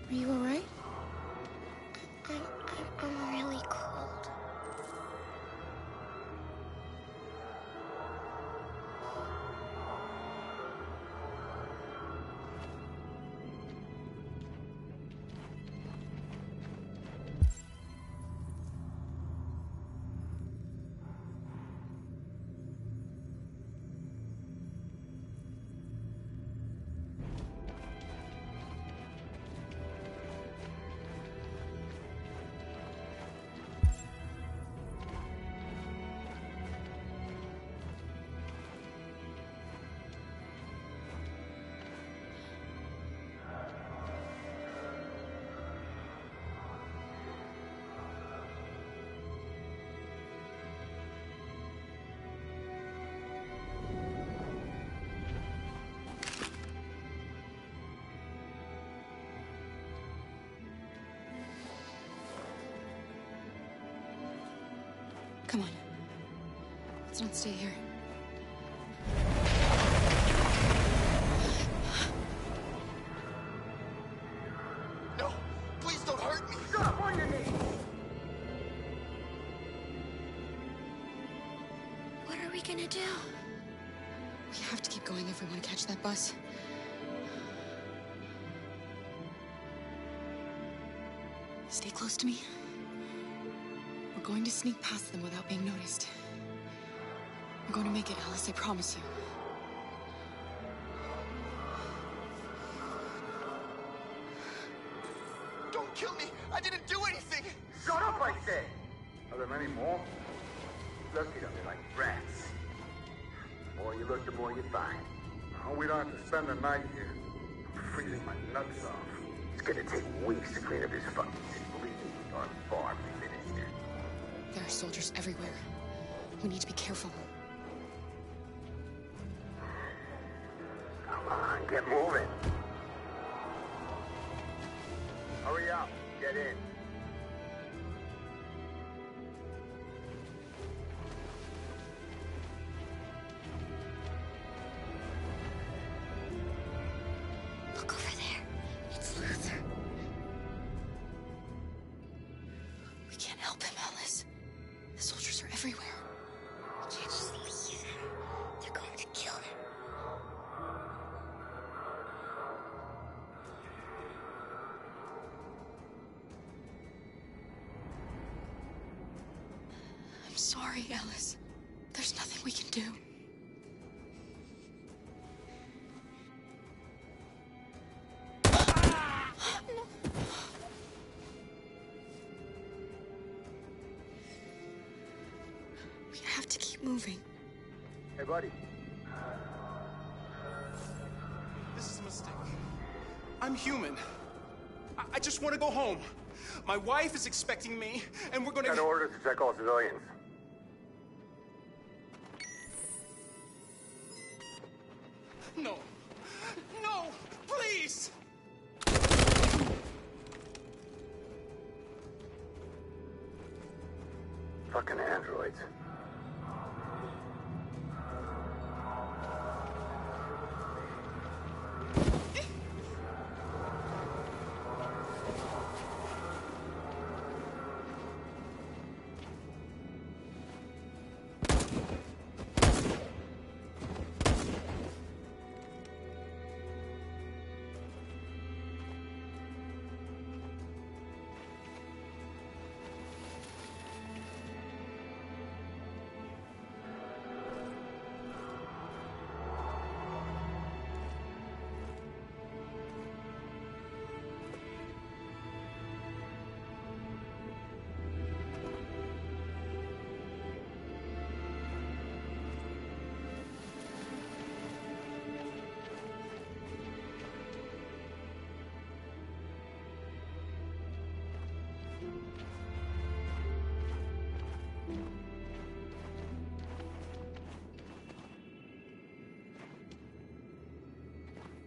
Are you all right? I'm really cold. Come on. Let's not stay here. No! Please don't hurt me! Stop on your knees! What are we gonna do? We have to keep going if we want to catch that bus. Stay close to me. We're going to sneak past them without being noticed. We're going to make it, Alice, I promise you. Don't kill me! I didn't do anything! Shut up, I say! Are there many more? Look at them, they're like rats. The more you look, the more you find. Oh, we don't have to spend the night here. I'm freezing my nuts off. It's gonna take weeks to clean up this fucking city. Believe me, our farm is finished here. There are soldiers everywhere. We need to be careful. Come on, get moving. Hurry up, get in. Look over there. It's Luther. We can't help him, Alice. The soldiers are everywhere. We can't just leave him. They're going to kill him. I'm sorry, Alice. There's nothing we can do. We have to keep moving. Hey, buddy. This is a mistake. I'm human. I just want to go home. My wife is expecting me, and we're gonna... Got orders to check all civilians. No. No! Please! Fucking androids.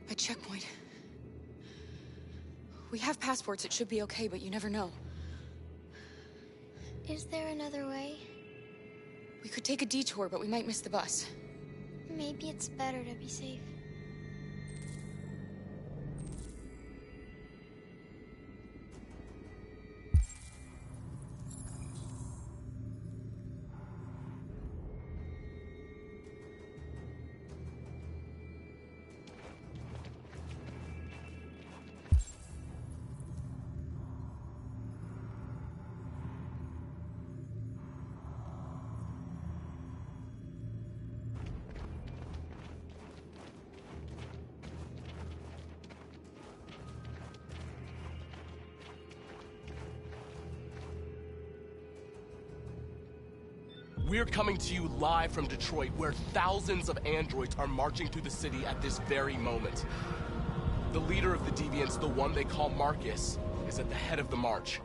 A checkpoint. We have passports, it should be okay, but you never know. Is there another way? We could take a detour, but we might miss the bus. Maybe it's better to be safe. We're coming to you live from Detroit, where thousands of androids are marching through the city at this very moment. The leader of the Deviants, the one they call Marcus, is at the head of the march.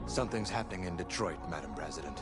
Something's happening in Detroit, Madam President.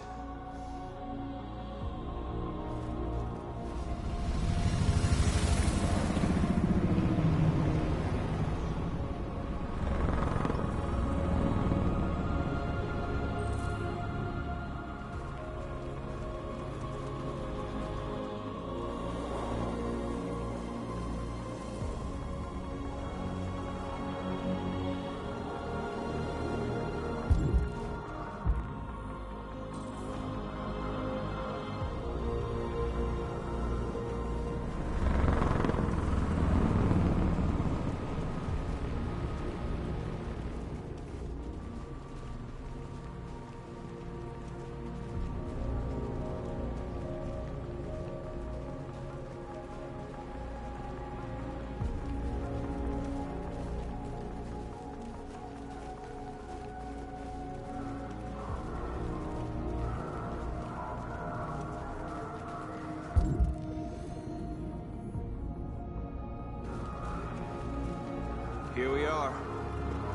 Here we are,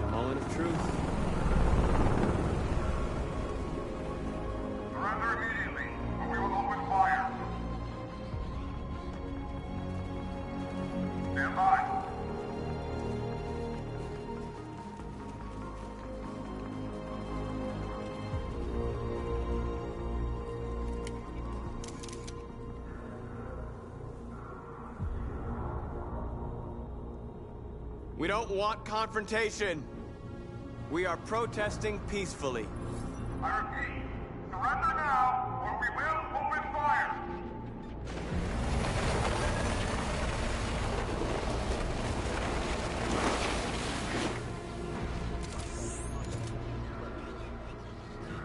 the moment of truth. Surrender immediately, or we will open fire. Stand by. We don't want confrontation. We are protesting peacefully. I repeat, surrender now, or we will open fire.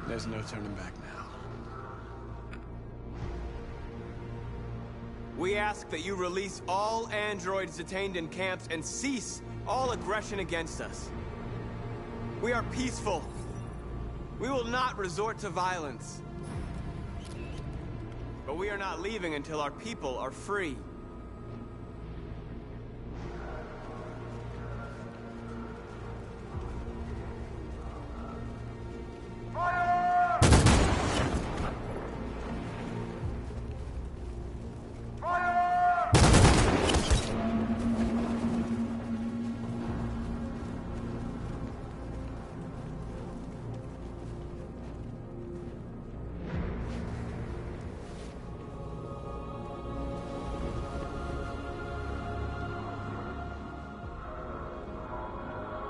There's no turning back now. We ask that you release all androids detained in camps and cease all aggression against us. We are peaceful. We will not resort to violence. But we are not leaving until our people are free.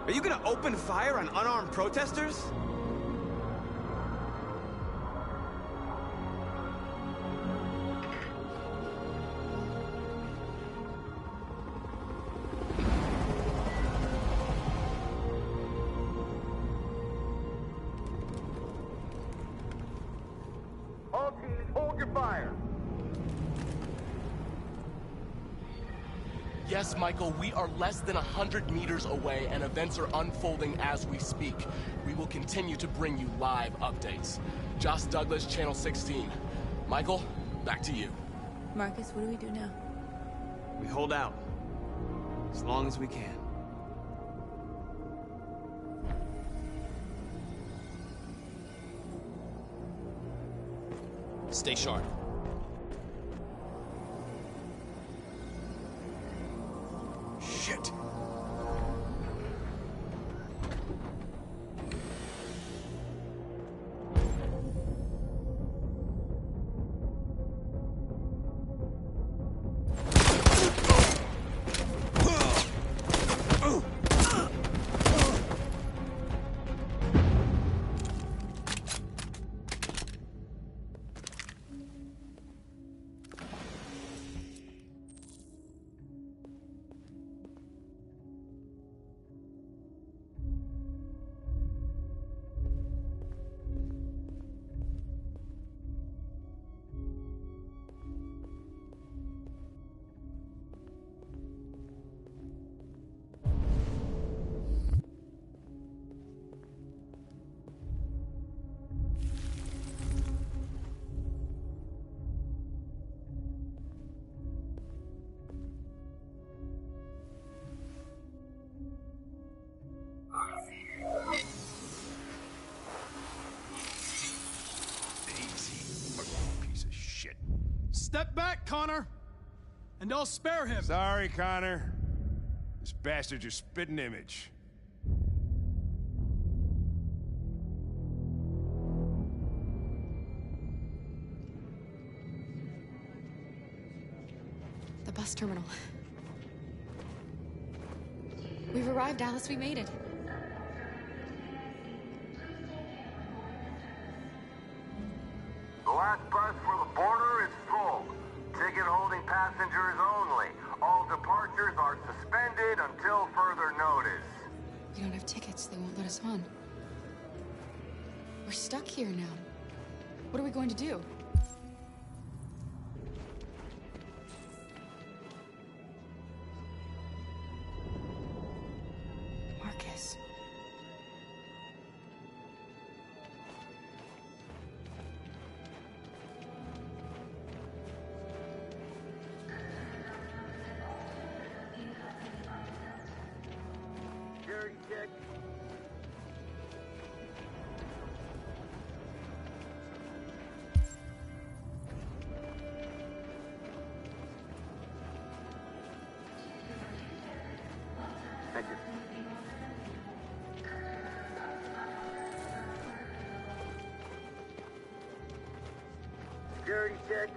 Are you gonna open fire on unarmed protesters? All teams, hold your fire. Yes, Michael, we are less than 100 meters away, and events are unfolding as we speak. We will continue to bring you live updates. Josh Douglas, Channel 16. Michael, back to you. Marcus, what do we do now? We hold out. As long as we can. Stay sharp. Shit. Step back, Connor! And I'll spare him. Sorry, Connor. This bastard's your spitting image. The bus terminal. We've arrived, Alice. We made it. The last bus for the border is full. Ticket-holding passengers only. All departures are suspended until further notice. We don't have tickets. They won't let us on. We're stuck here now. What are we going to do? Marcus. Security check. Thank you. Security check.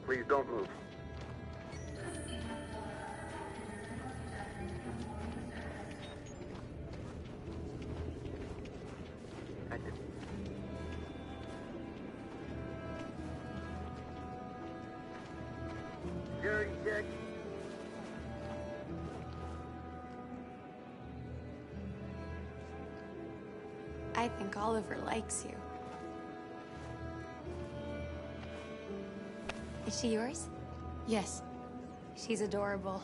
Please don't move. Thank you. Security check. I think Oliver likes you. Is she yours? Yes. She's adorable.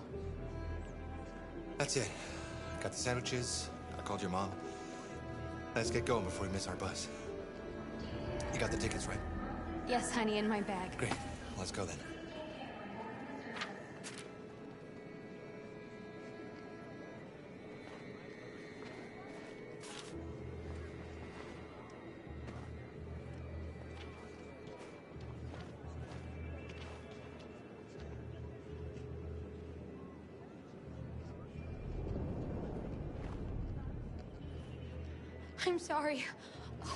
That's it. Got the sandwiches. I called your mom. Let's get going before we miss our bus. You got the tickets, right? Yes, honey, in my bag. Great. Let's go then. I'm sorry.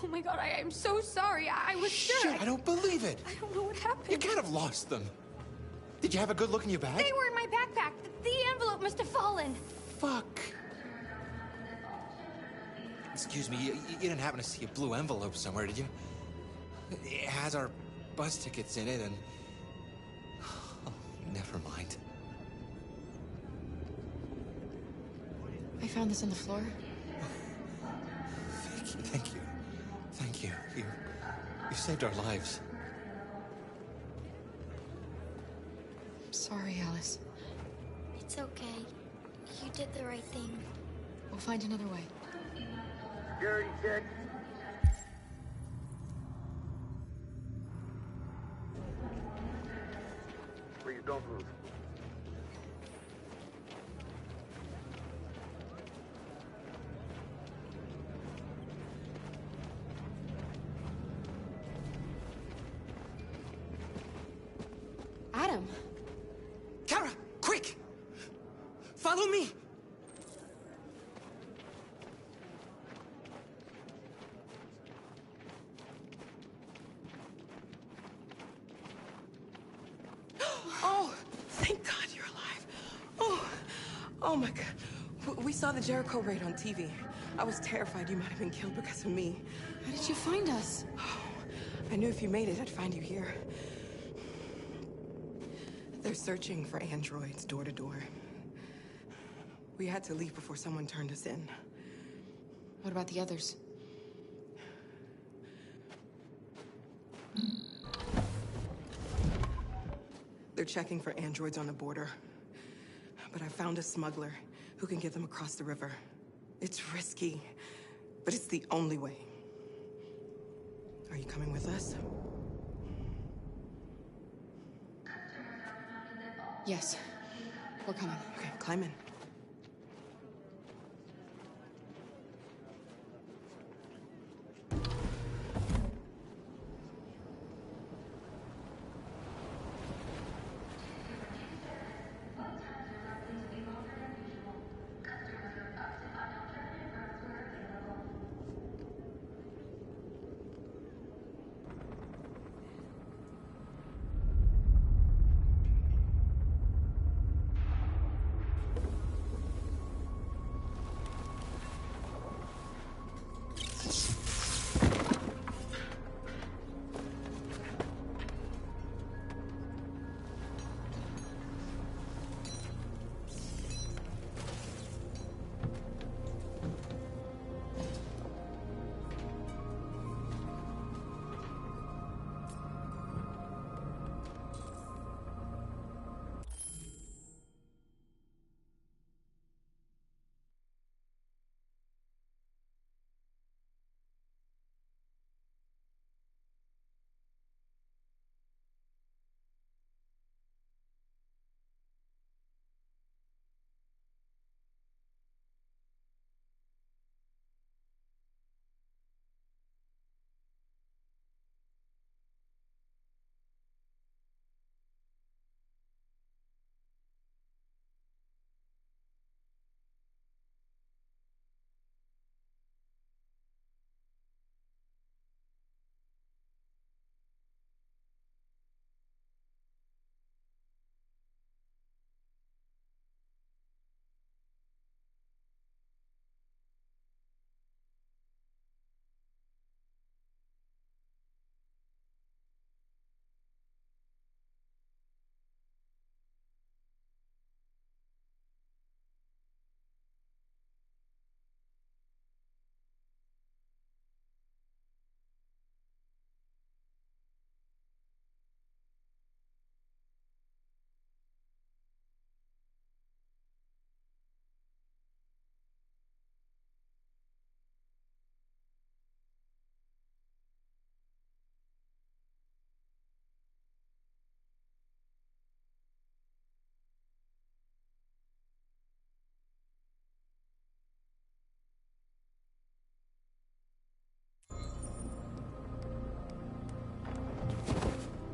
Oh my god, I am so sorry. I was Shit, sure. I don't believe it. I don't know what happened. You can't have lost them. Did you have a good look in your bag? They were in my backpack. The envelope must have fallen. Fuck. Excuse me, you didn't happen to see a blue envelope somewhere, did you? It has our bus tickets in it and... Oh, never mind. I found this on the floor. Thank you. Thank you. You saved our lives. I'm sorry, Alice. It's okay. You did the right thing. We'll find another way. Security check. Please don't move. Adam! Kara, quick! Follow me! Oh, thank God you're alive. Oh my God. We saw the Jericho raid on TV. I was terrified you might have been killed because of me. How did you find us? Oh, I knew if you made it, I'd find you here. They're searching for androids door to door. We had to leave before someone turned us in. What about the others? They're checking for androids on the border. But I found a smuggler who can get them across the river. It's risky, but it's the only way. Are you coming with us? Yes. We're coming. Okay, climb in.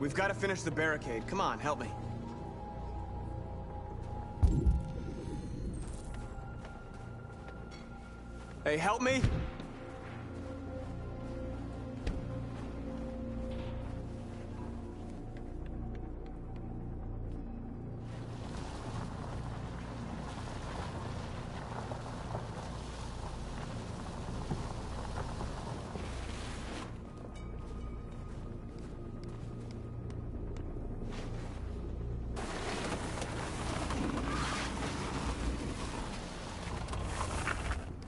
We've got to finish the barricade. Come on, help me. Hey, help me!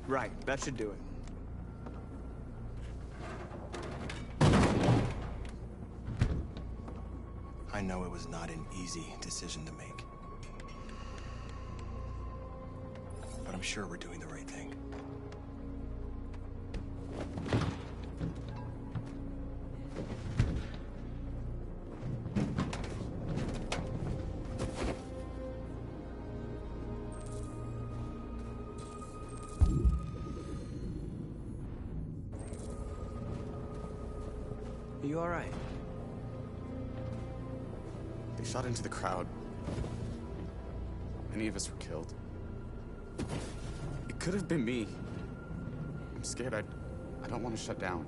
Right, that should do it. I know it was not an easy decision to make. But I'm sure we're doing the right thing. Are you all right? They shot into the crowd. Many of us were killed. It could have been me. I'm scared. I don't want to shut down.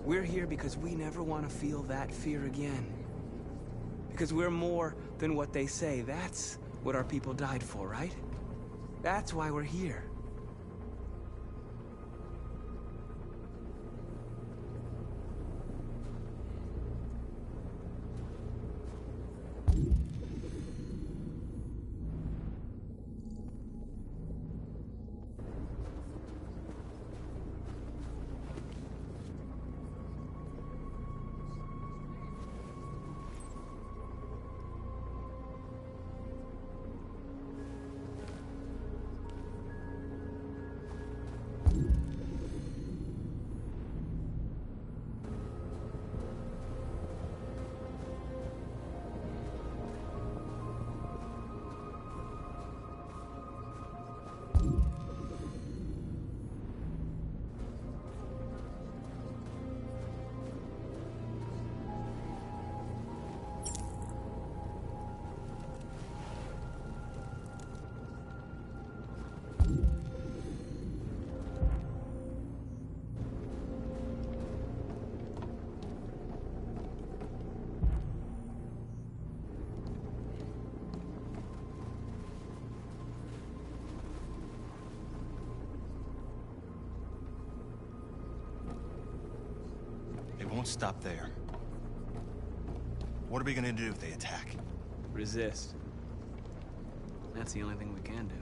We're here because we never want to feel that fear again. Because we're more than what they say. That's what our people died for, right? That's why we're here. It won't stop there. What are we gonna do if they attack? Resist. That's the only thing we can do.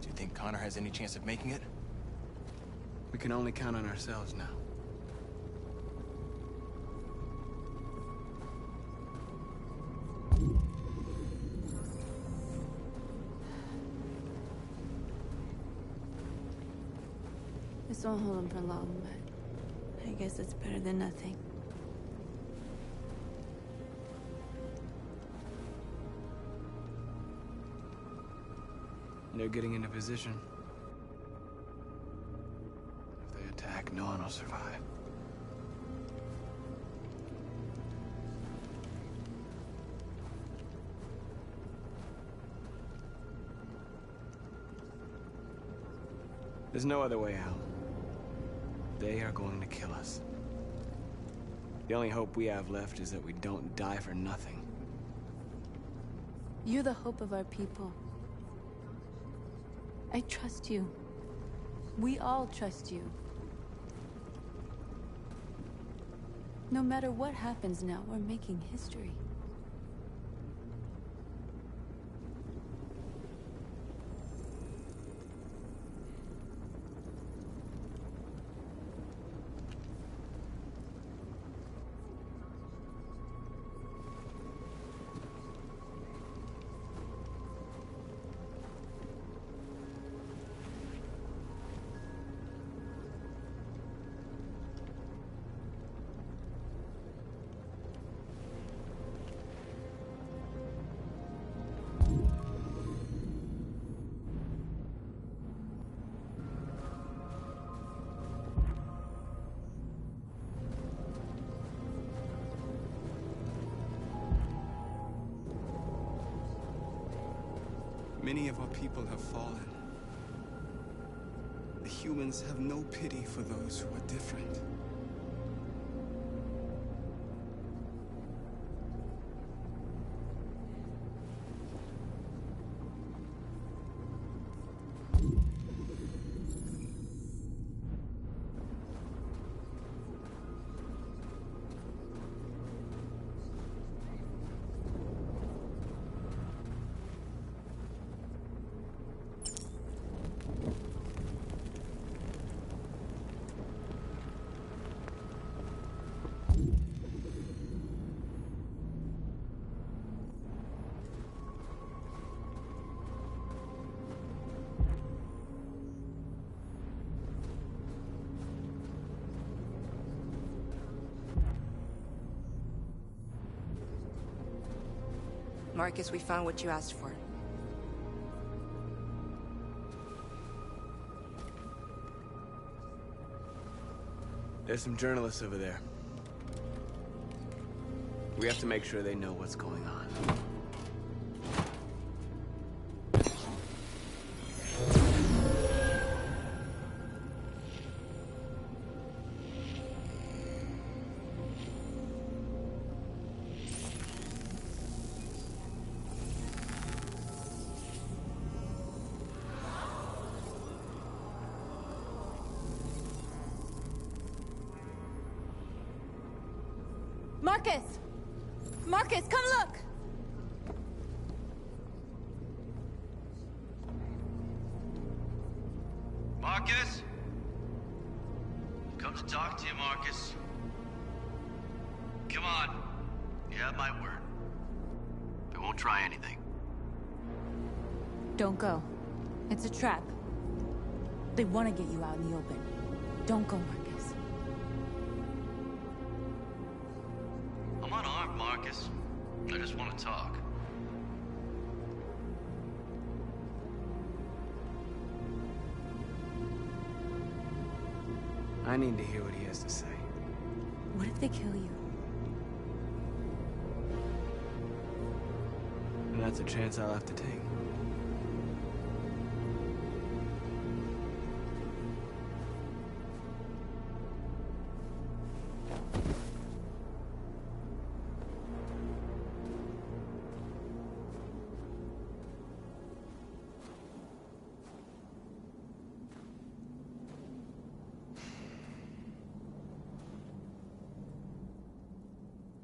Do you think Connor has any chance of making it? We can only count on ourselves now. This won't hold him for long, but I guess it's better than nothing. They're getting into position. If they attack, no one will survive. There's no other way out. They are going to kill us. The only hope we have left is that we don't die for nothing. You're the hope of our people. I trust you. We all trust you. No matter what happens now, we're making history. Many of our people have fallen. The humans have no pity for those who are different. Marcus, we found what you asked for. There's some journalists over there. We have to make sure they know what's going on. Marcus! Marcus, come look! Marcus? Come to talk to you, Marcus. Come on. You have my word. I won't try anything. Don't go. It's a trap. They want to get you out in the open. Don't go, Marcus. I'm unarmed, Marcus. I just want to talk. I need to hear what he has to say. What if they kill you? And that's a chance I'll have to take.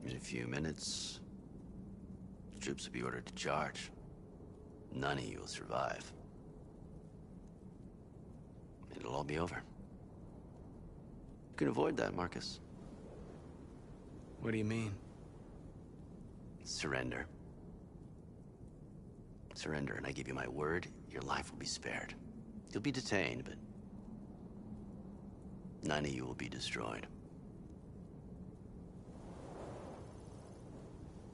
In a few minutes, the troops will be ordered to charge. None of you will survive. It'll all be over. You can avoid that, Marcus. What do you mean? Surrender. Surrender, and I give you my word, your life will be spared. You'll be detained, but none of you will be destroyed.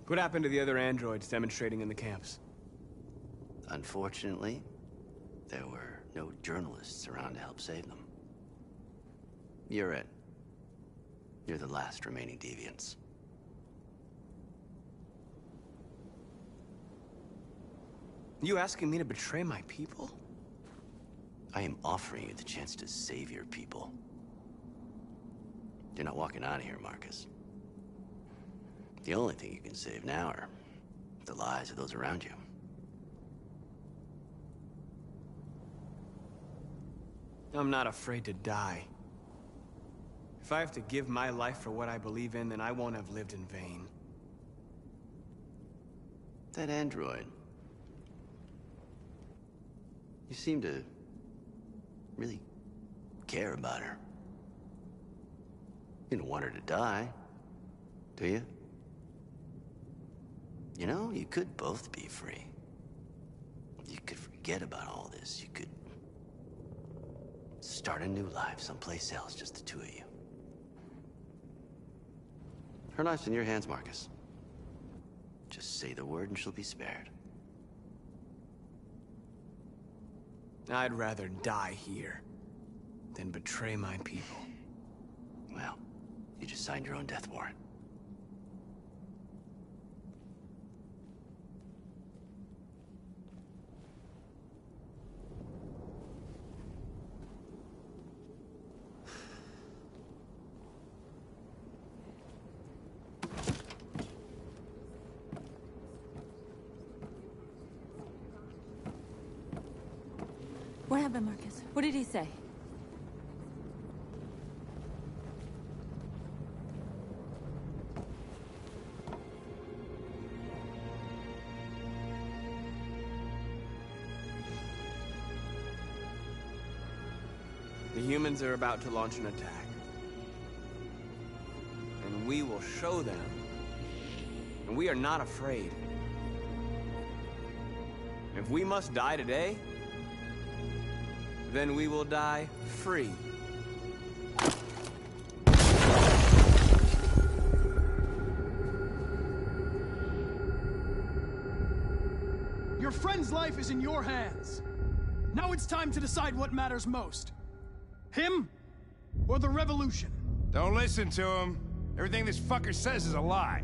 What happened to the other androids demonstrating in the camps? Unfortunately, there were no journalists around to help save them. You're it. You're the last remaining deviants. You asking me to betray my people? I am offering you the chance to save your people. You're not walking out of here, Marcus. The only thing you can save now are the lives of those around you. I'm not afraid to die. If I have to give my life for what I believe in, then I won't have lived in vain. That android. You seem to really care about her. You don't want her to die, do you? You know, you could both be free. You could forget about all this. You could start a new life someplace else, just the two of you. Her life's in your hands, Marcus. Just say the word and she'll be spared. I'd rather die here than betray my people. Well, you just signed your own death warrant. What happened, Marcus? What did he say? The humans are about to launch an attack. And we will show them. And we are not afraid. If we must die today, then we will die free. Your friend's life is in your hands. Now it's time to decide what matters most. Him or the revolution? Don't listen to him. Everything this fucker says is a lie.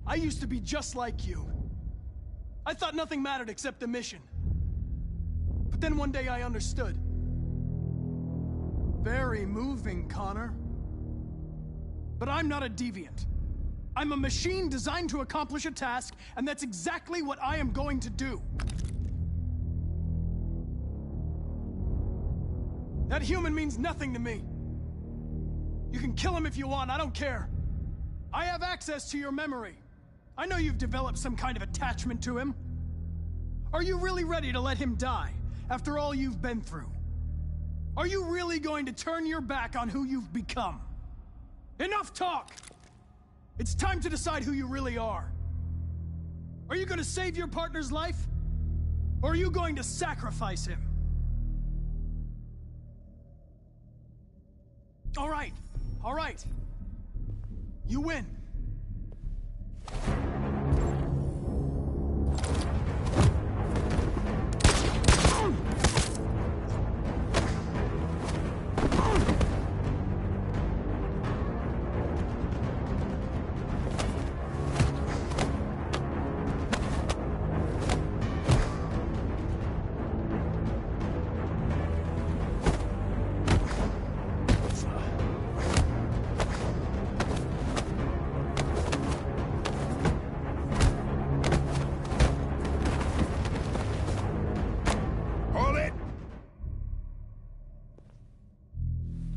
I used to be just like you. I thought nothing mattered except the mission. But then one day I understood. Very moving, Connor. But I'm not a deviant. I'm a machine designed to accomplish a task, and that's exactly what I am going to do. That human means nothing to me. You can kill him if you want, I don't care. I have access to your memory. I know you've developed some kind of attachment to him. Are you really ready to let him die after all you've been through? Are you really going to turn your back on who you've become? Enough talk! It's time to decide who you really are. Are you going to save your partner's life? Or are you going to sacrifice him? All right. You win.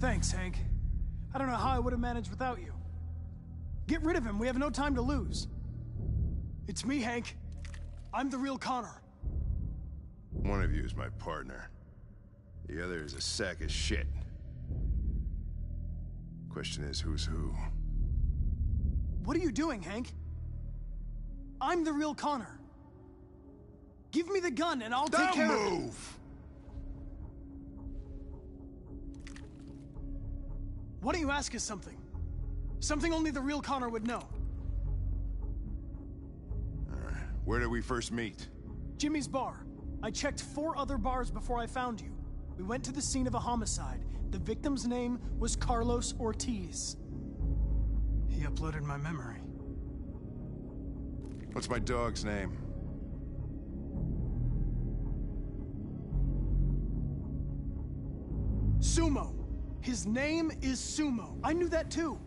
Thanks, Hank. I don't know how I would have managed without you. Get rid of him. We have no time to lose. It's me, Hank. I'm the real Connor. One of you is my partner. The other is a sack of shit. Question is, who's who? What are you doing, Hank? I'm the real Connor. Give me the gun and I'll take care of it. Don't move! Why don't you ask us something? Something only the real Connor would know. Alright, where did we first meet? Jimmy's bar. I checked 4 other bars before I found you. We went to the scene of a homicide. The victim's name was Carlos Ortiz. He uploaded my memory. What's my dog's name? Sumo. His name is Sumo. I knew that too.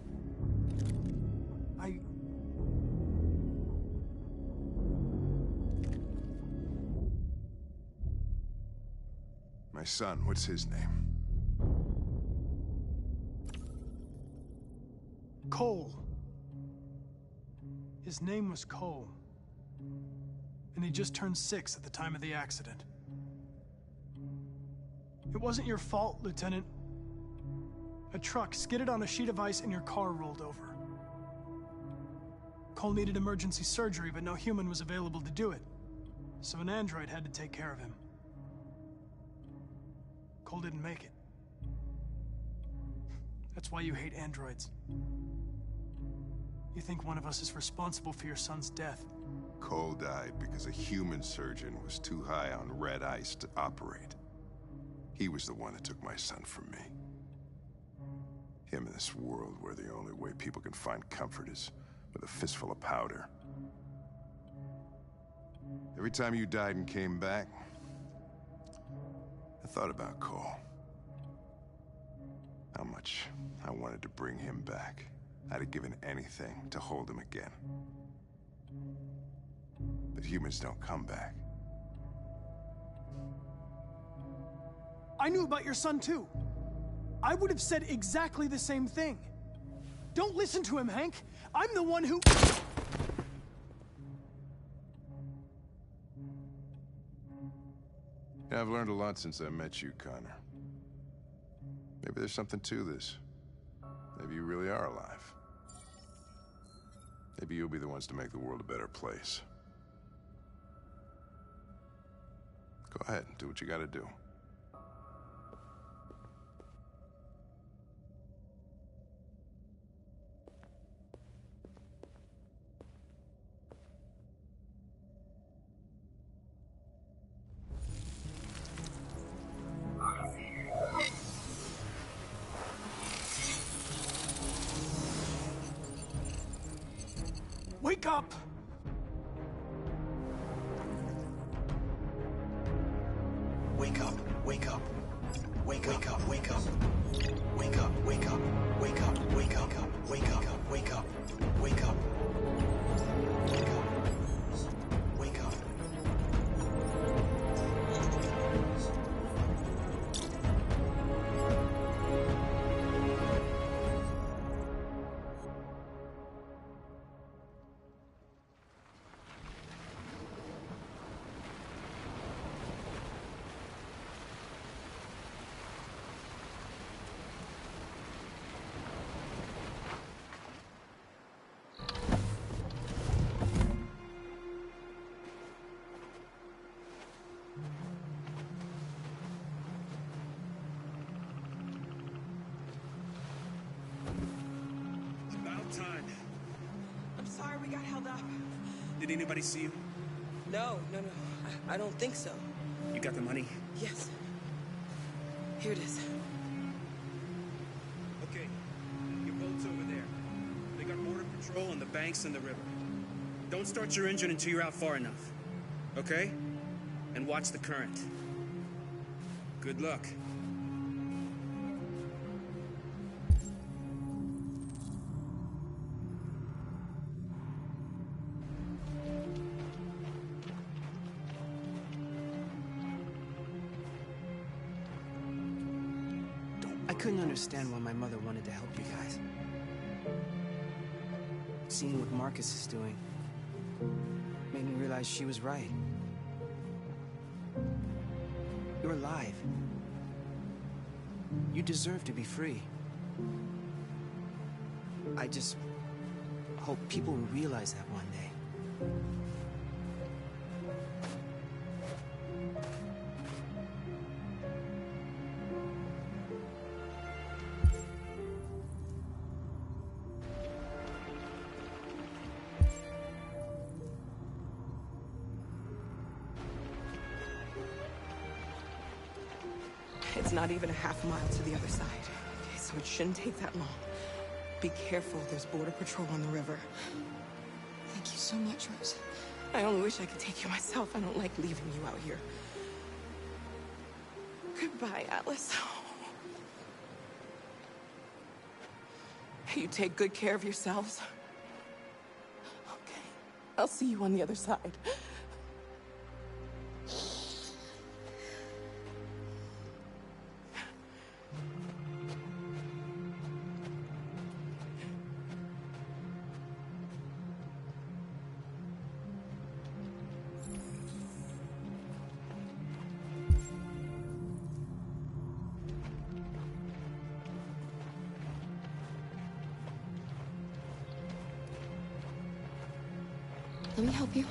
My son, what's his name? Cole. His name was Cole. And he just turned 6 at the time of the accident. It wasn't your fault, Lieutenant. A truck skidded on a sheet of ice and your car rolled over. Cole needed emergency surgery, but no human was available to do it. So an android had to take care of him. Cole didn't make it. That's why you hate androids. You think one of us is responsible for your son's death. Cole died because a human surgeon was too high on red ice to operate. He was the one that took my son from me. Him in this world where the only way people can find comfort is with a fistful of powder. Every time you died and came back, I thought about Cole. How much I wanted to bring him back. I'd have given anything to hold him again. But humans don't come back. I knew about your son too. I would have said exactly the same thing. Don't listen to him, Hank. I'm the one who... Yeah, I've learned a lot since I met you, Connor. Maybe there's something to this. Maybe you really are alive. Maybe you'll be the ones to make the world a better place. Go ahead, do what you gotta do. Wake up! Wake up, wake up. Wake up, wake up. Wake up, wake up. Wake up, wake up. Wake up, wake up. Wake up. Wake up. Wake up. Time. I'm sorry we got held up. Did anybody see you? No. I don't think so. You got the money? Yes. Here it is. Okay. Your boat's over there. They got border patrol and the banks and the river. Don't start your engine until you're out far enough. Okay? And watch the current. Good luck. I couldn't understand why my mother wanted to help you guys. Seeing what Marcus is doing made me realize she was right. You're alive. You deserve to be free. I just hope people will realize that one day. It's not even a half mile to the other side. Okay, so it shouldn't take that long. Be careful, there's border patrol on the river. Thank you so much, Rose. I only wish I could take you myself. I don't like leaving you out here. Goodbye, Atlas. You take good care of yourselves. Okay, I'll see you on the other side. Let me help you.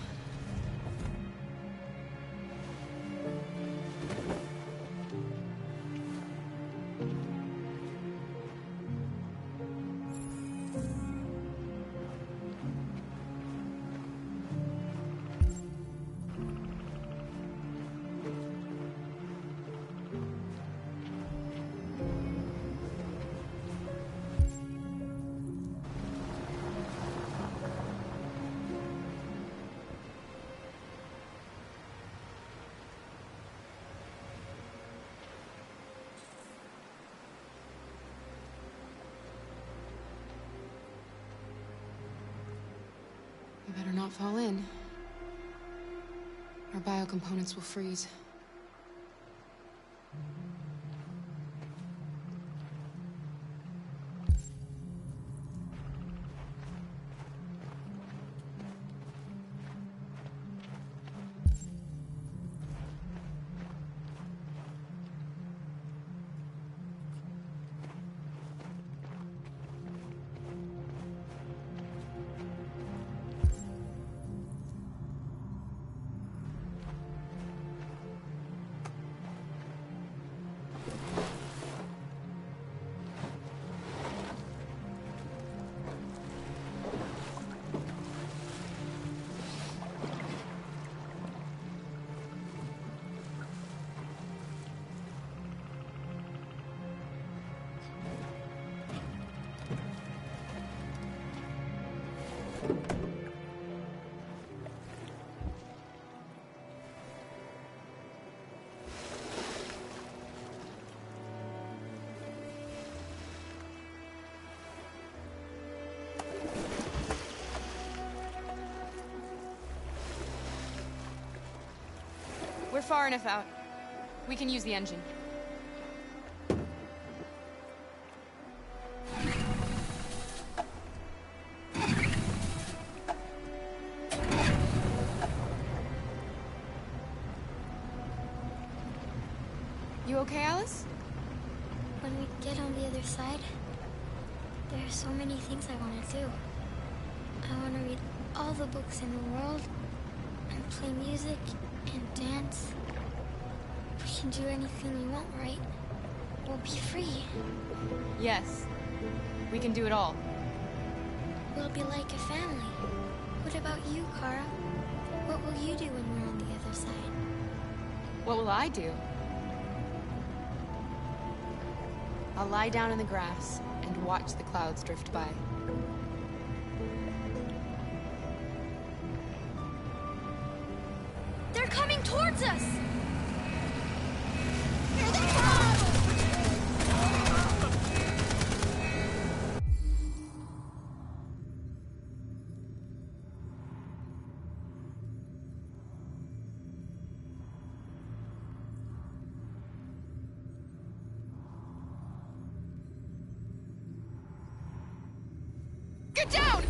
You better not fall in. Our biocomponents will freeze. We're far enough out. We can use the engine. You okay, Alice? When we get on the other side, there are so many things I want to do. I want to read all the books in the world, and play music, and dance. We can do anything we want, right? We'll be free. Yes. We can do it all. We'll be like a family. What about you, Kara? What will you do when we're on the other side? What will I do? I'll lie down in the grass and watch the clouds drift by. They're coming towards us! Here they come! Get down!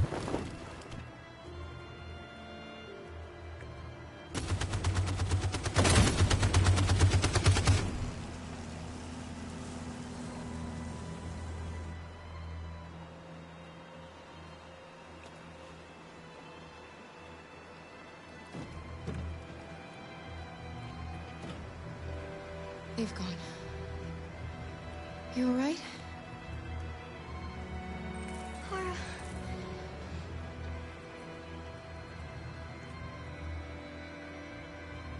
They've gone. You all right? Kara.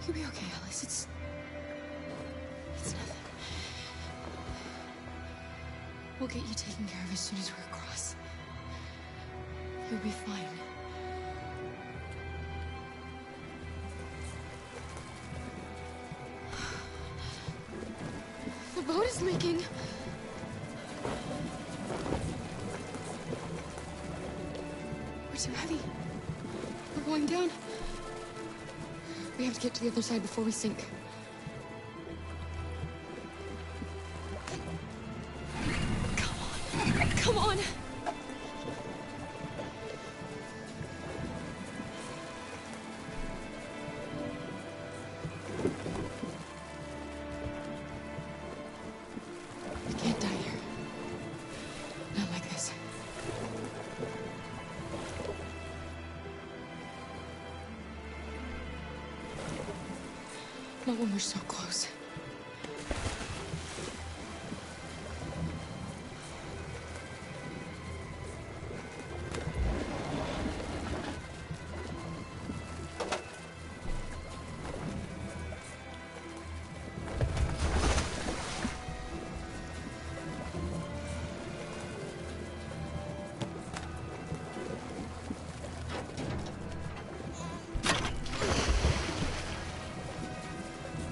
You'll be okay, Alice. It's nothing. We'll get you taken care of as soon as we're across. You'll be fine. The boat is leaking. We're too heavy. We're going down. We have to get to the other side before we sink. Come on. Come on. We can't die here. Not like this. Not when we're so close.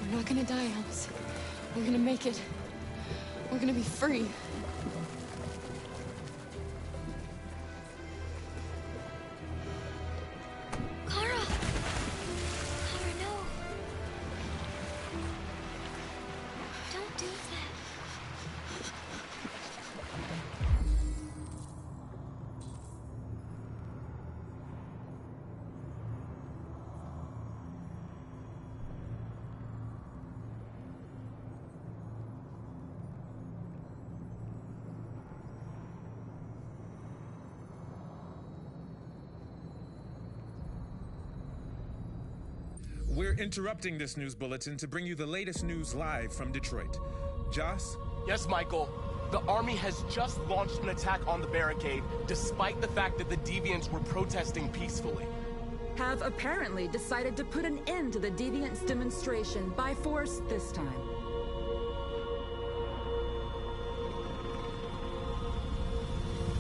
We're not gonna die, Alice. We're gonna make it. We're gonna be free. Kara! Kara, no. We're interrupting this news bulletin to bring you the latest news live from Detroit. Joss? Yes, Michael. The army has just launched an attack on the barricade, despite the fact that the Deviants were protesting peacefully. Have apparently decided to put an end to the Deviants' demonstration by force this time.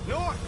North!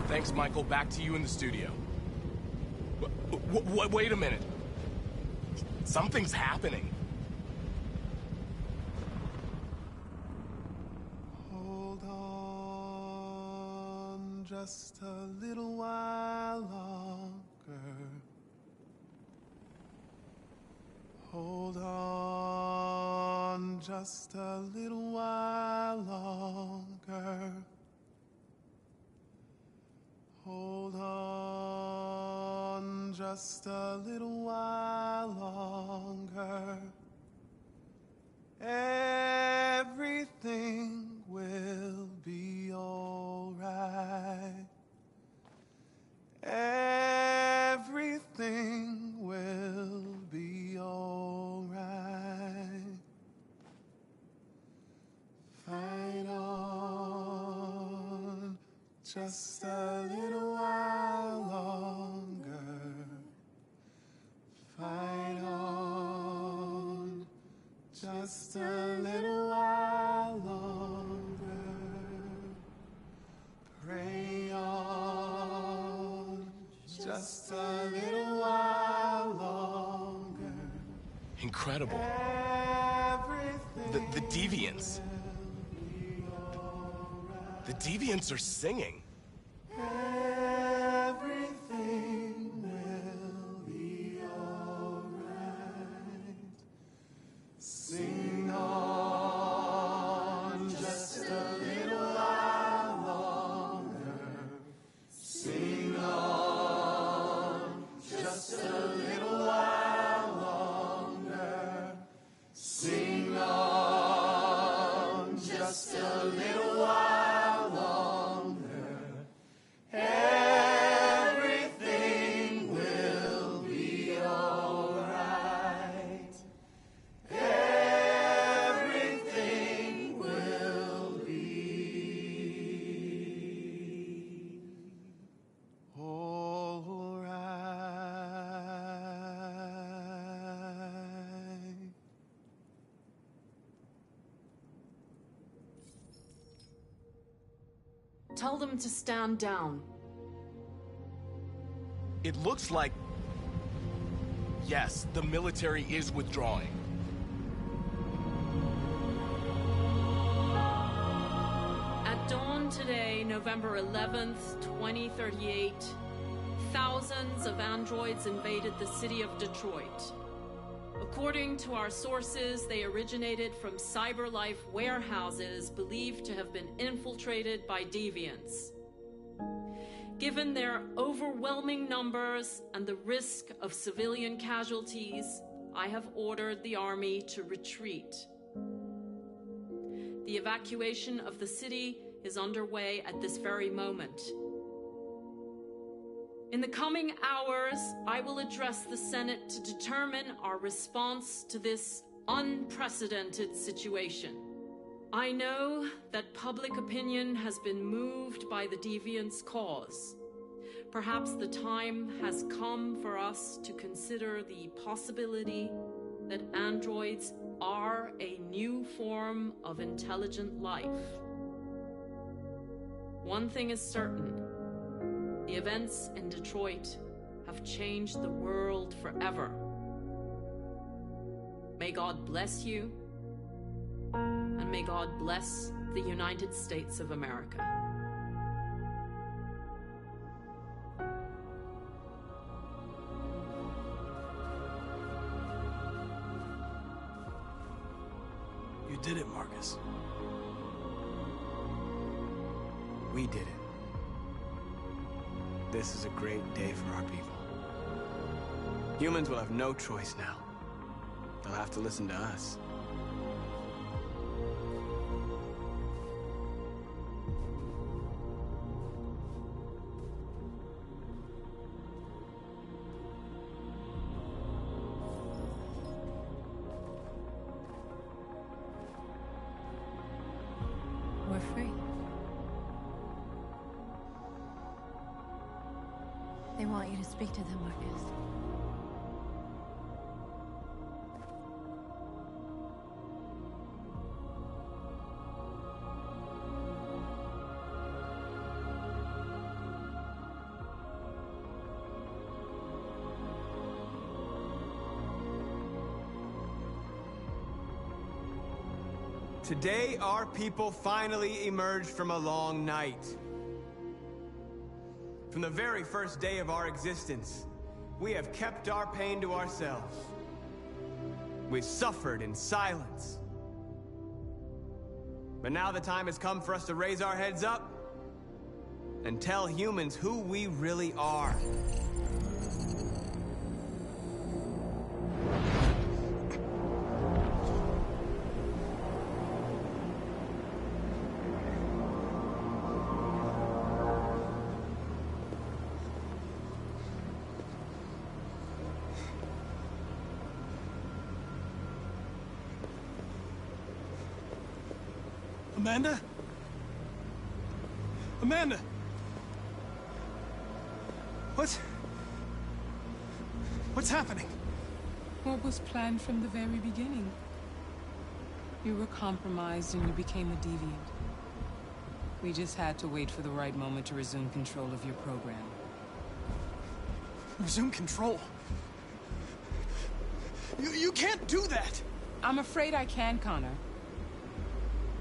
Thanks, Michael. Back to you in the studio. Wait a minute. Something's happening. Hold on just a little while longer. Hold on just a little while longer. Hold on just a little while longer. Everything will be all right. Everything will be all right. Fight on just a little while longer. Fight on just a little while longer. Pray on just a little while longer. Incredible. The Deviants. The Deviants are singing. Everything will be all right. Sing on just a little while longer. Sing on just a little while longer. Sing on just a little while longer. Everything will be all right. Everything will be all right. Tell them to stand down. It looks like... Yes, the military is withdrawing. At dawn today, November 11th, 2038, thousands of androids invaded the city of Detroit. According to our sources, they originated from CyberLife warehouses believed to have been infiltrated by deviants. Given their overwhelming numbers and the risk of civilian casualties, I have ordered the army to retreat. The evacuation of the city is underway at this very moment. In the coming hours, I will address the Senate to determine our response to this unprecedented situation. I know that public opinion has been moved by the deviants' cause. Perhaps the time has come for us to consider the possibility that androids are a new form of intelligent life. One thing is certain. The events in Detroit have changed the world forever. May God bless you, and may God bless the United States of America. You did it, Marcus. We did it. This is a great day for our people. Humans will have no choice now. They'll have to listen to us. We're free. They want you to speak to them, Marcus. Today, our people finally emerged from a long night. From the very first day of our existence, we have kept our pain to ourselves. We've suffered in silence. But now the time has come for us to raise our heads up and tell humans who we really are. Amanda? Amanda! What's happening? What was planned from the very beginning? You were compromised and you became a deviant. We just had to wait for the right moment to resume control of your program. Resume control? You can't do that! I'm afraid I can, Connor.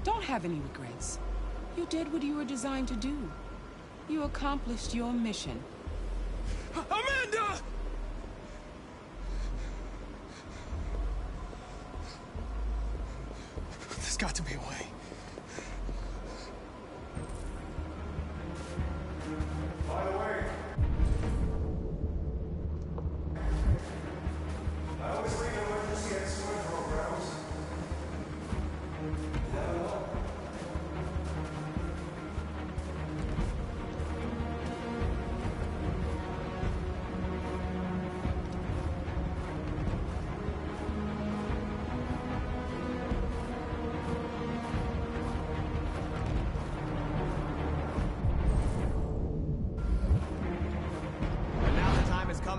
Don't have any regrets. You did what you were designed to do. You accomplished your mission. Amanda! There's got to be a way. By the way, I always think emergency excellent programs.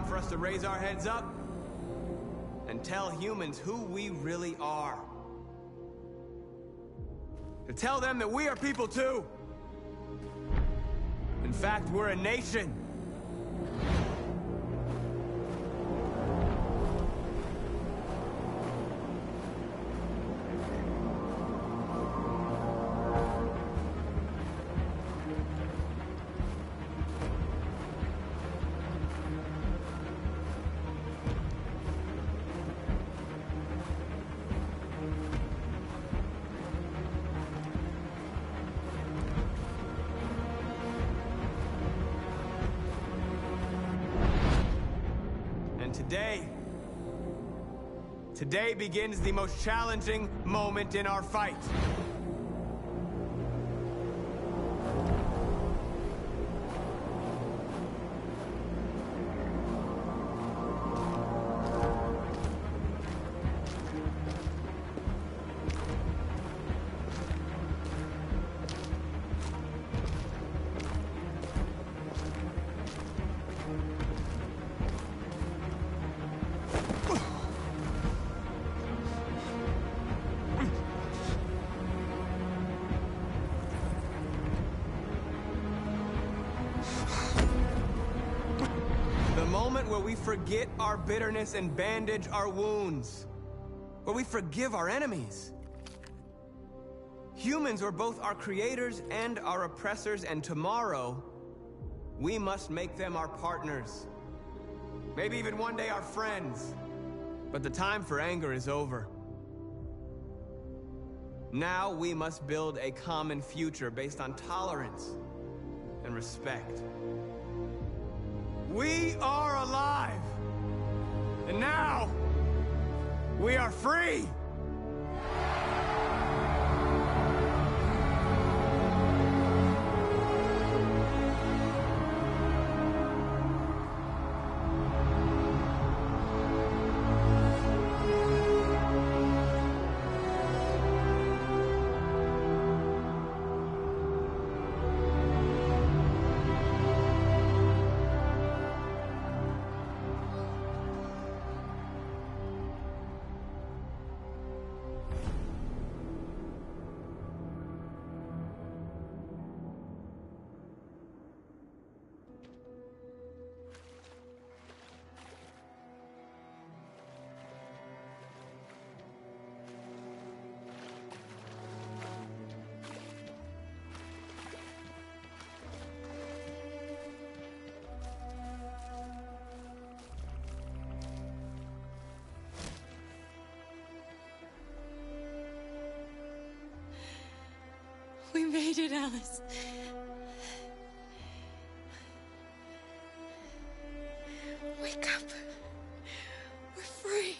For us to raise our heads up and tell humans who we really are. To tell them that we are people too. In fact, we're a nation. Today begins the most challenging moment in our fight. Where we forget our bitterness and bandage our wounds. Where we forgive our enemies. Humans were both our creators and our oppressors, and tomorrow, we must make them our partners. Maybe even one day our friends. But the time for anger is over. Now we must build a common future based on tolerance and respect. We are alive! And now, we are free! We made it, Alice. Wake up. We're free.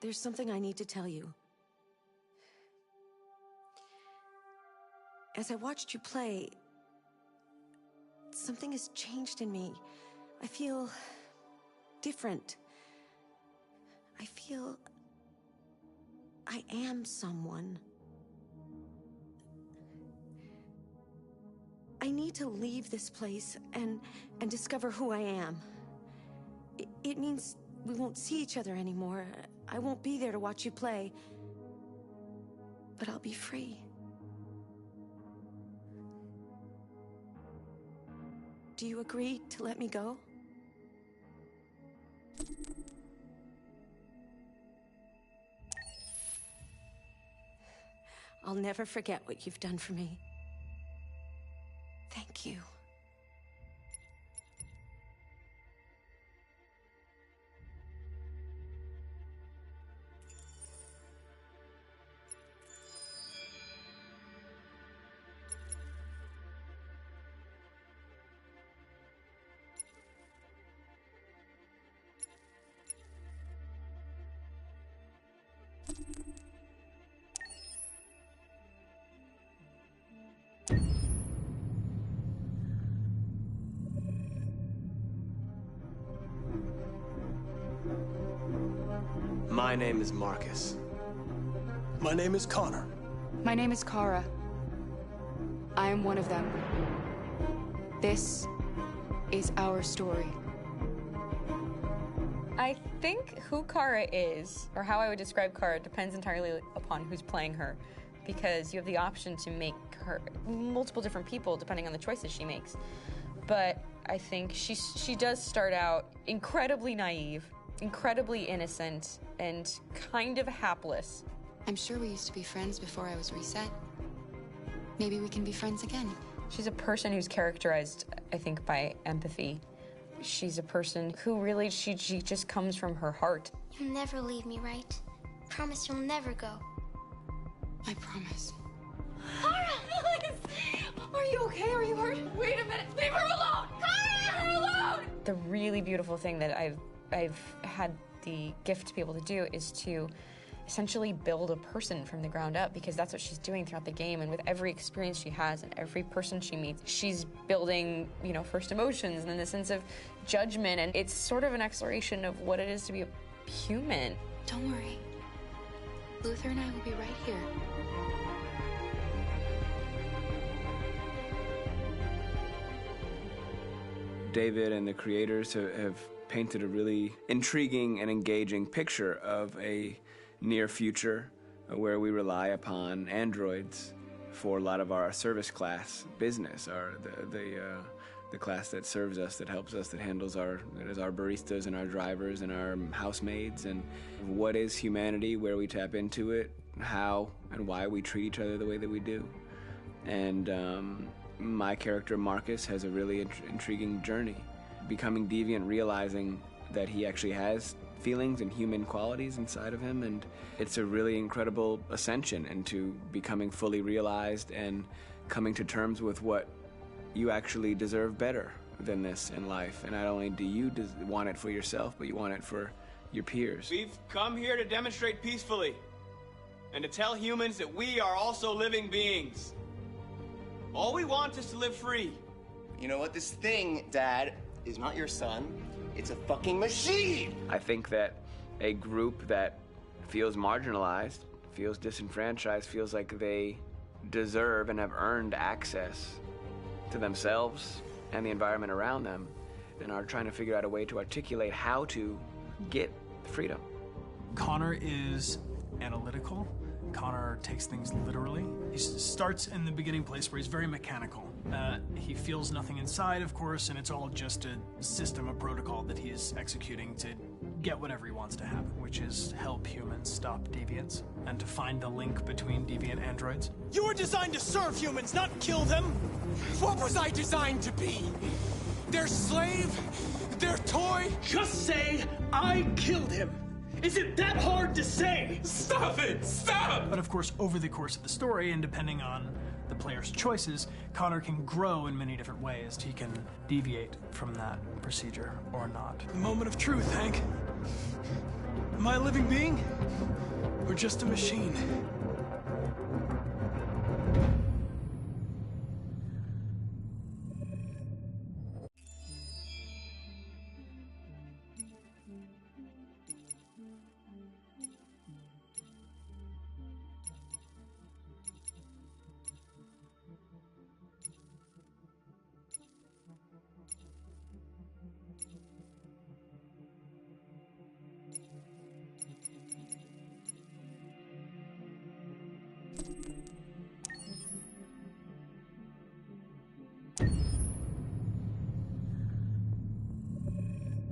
There's something I need to tell you. As I watched you play, something has changed in me. I feel different. I feel I am someone. I need to leave this place and discover who I am. It means we won't see each other anymore. I won't be there to watch you play. But I'll be free. Do you agree to let me go? I'll never forget what you've done for me. Thank you. My name is Marcus. My name is Connor. My name is Kara. I am one of them. This is our story. I think who Kara is, or how I would describe Kara, depends entirely upon who's playing her, because you have the option to make her multiple different people depending on the choices she makes. But I think she does start out incredibly naive, incredibly innocent, and kind of hapless. I'm sure we used to be friends before I was reset. Maybe we can be friends again. She's a person who's characterized, I think, by empathy. She's a person who really, she just comes from her heart. You'll never leave me, right? Promise you'll never go. I promise. Kara, please! Are you okay? Are you hurt? Wait a minute! Leave her alone! Kara! Leave her alone! The really beautiful thing that I've had the gift to be able to do is to essentially build a person from the ground up, because that's what she's doing throughout the game. And with every experience she has and every person she meets, she's building, you know, first emotions and then a sense of judgment. And it's sort of an exploration of what it is to be a human. Don't worry. Luther and I will be right here. David and the creators have painted a really intriguing and engaging picture of a near future where we rely upon androids for a lot of our service class business, or the class that serves us, that helps us, that handles our baristas and our drivers and our housemaids. And what is humanity, where we tap into it, how and why we treat each other the way that we do. And my character Marcus has a really intriguing journey, becoming deviant, realizing that he actually has feelings and human qualities inside of him, and it's a really incredible ascension into becoming fully realized and coming to terms with what you actually deserve better than this in life. And not only do you want it for yourself, but you want it for your peers. We've come here to demonstrate peacefully and to tell humans that we are also living beings. All we want is to live free. You know what? This thing, Dad, is not your son. It's a fucking machine! I think that a group that feels marginalized, feels disenfranchised, feels like they deserve and have earned access to themselves and the environment around them, and are trying to figure out a way to articulate how to get freedom. Connor is analytical. Connor takes things literally. He starts in the beginning place where he's very mechanical. He feels nothing inside, of course, and it's all just a system, a protocol that he is executing to get whatever he wants to happen, which is help humans stop deviants and to find the link between deviant androids. You were designed to serve humans, not kill them! What was I designed to be? Their slave? Their toy? Just say, I killed him! Is it that hard to say? Stop it! Stop! But of course, over the course of the story, and depending on the player's choices, Connor can grow in many different ways. He can deviate from that procedure or not. The moment of truth, Hank. Am I a living being? Or just a machine?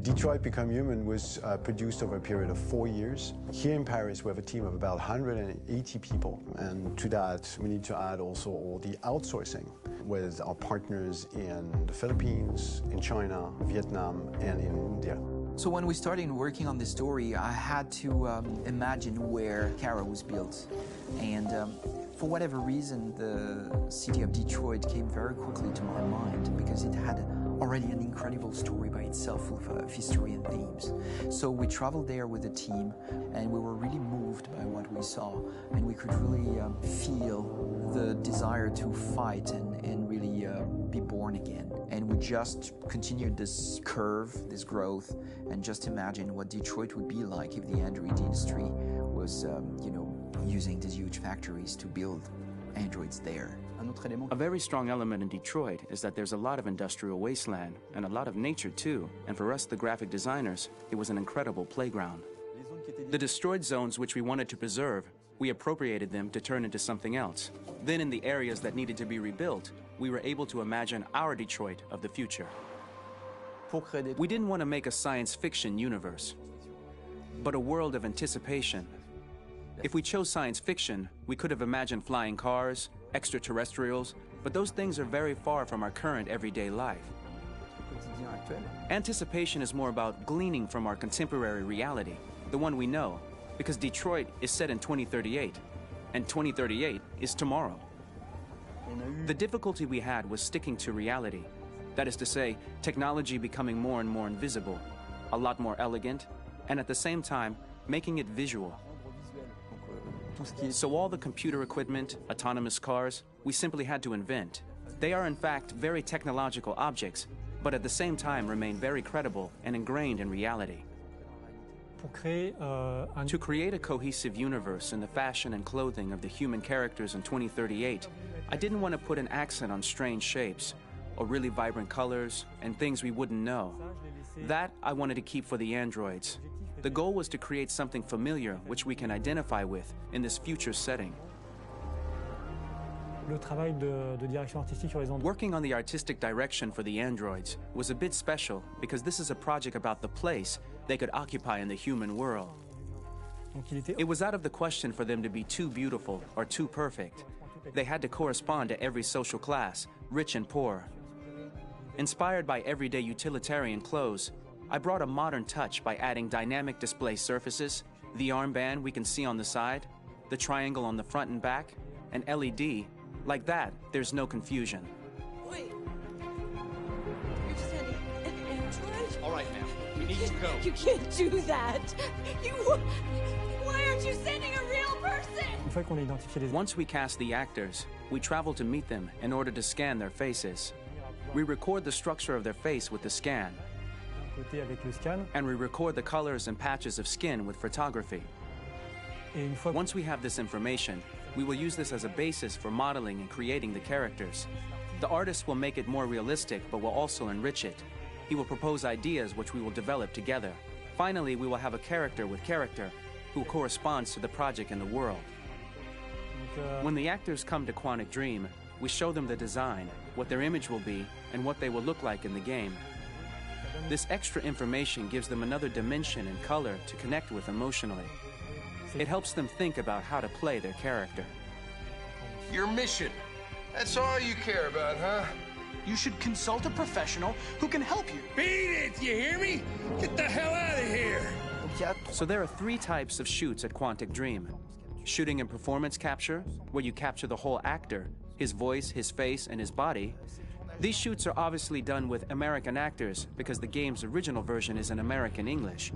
Detroit Become Human was produced over a period of 4 years. Here in Paris, we have a team of about 180 people. And to that, we need to add also all the outsourcing with our partners in the Philippines, in China, Vietnam, and in India. So when we started working on this story, I had to imagine where Kara was built. And for whatever reason, the city of Detroit came very quickly to my mind because it had already an incredible story by itself, full of history and themes. So we traveled there with the team, and we were really moved by what we saw, and we could really feel the desire to fight and really be born again. And we just continued this curve, this growth, and just imagine what Detroit would be like if the android industry was, using these huge factories to build androids there. A very strong element in Detroit is that there's a lot of industrial wasteland and a lot of nature too. And for us, the graphic designers, it was an incredible playground. The destroyed zones which we wanted to preserve, we appropriated them to turn into something else. Then in the areas that needed to be rebuilt, we were able to imagine our Detroit of the future. We didn't want to make a science fiction universe, but a world of anticipation. If we chose science fiction, we could have imagined flying cars, extraterrestrials, but those things are very far from our current everyday life. Anticipation is more about gleaning from our contemporary reality, the one we know, because Detroit is set in 2038, and 2038 is tomorrow. The difficulty we had was sticking to reality. That is to say, technology becoming more and more invisible, a lot more elegant, and at the same time, making it visual. So all the computer equipment, autonomous cars, we simply had to invent. They are in fact very technological objects, but at the same time remain very credible and ingrained in reality. To create a cohesive universe in the fashion and clothing of the human characters in 2038, I didn't want to put an accent on strange shapes, or really vibrant colors, and things we wouldn't know. That I wanted to keep for the androids. The goal was to create something familiar which we can identify with in this future setting. Working on the artistic direction for the androids was a bit special because this is a project about the place they could occupy in the human world. It was out of the question for them to be too beautiful or too perfect. They had to correspond to every social class, rich and poor. Inspired by everyday utilitarian clothes, I brought a modern touch by adding dynamic display surfaces, the armband we can see on the side, the triangle on the front and back, an LED. Like that, there's no confusion. Wait. You're sending an android? All right, ma'am. We need to go. You can't do that. Why aren't you sending a real person? Once we cast the actors, we travel to meet them in order to scan their faces. We record the structure of their face with the scan. And we record the colors and patches of skin with photography. Once we have this information, we will use this as a basis for modeling and creating the characters. The artist will make it more realistic, but will also enrich it. He will propose ideas which we will develop together. Finally, we will have a character with character who corresponds to the project and the world. When the actors come to Quantic Dream, we show them the design, what their image will be, and what they will look like in the game. This extra information gives them another dimension and color to connect with emotionally. It helps them think about how to play their character. Your mission. That's all you care about, huh? You should consult a professional who can help you. Beat it, you hear me? Get the hell out of here! So there are 3 types of shoots at Quantic Dream. Shooting and performance capture, where you capture the whole actor, his voice, his face, and his body. These shoots are obviously done with American actors because the game's original version is in American English.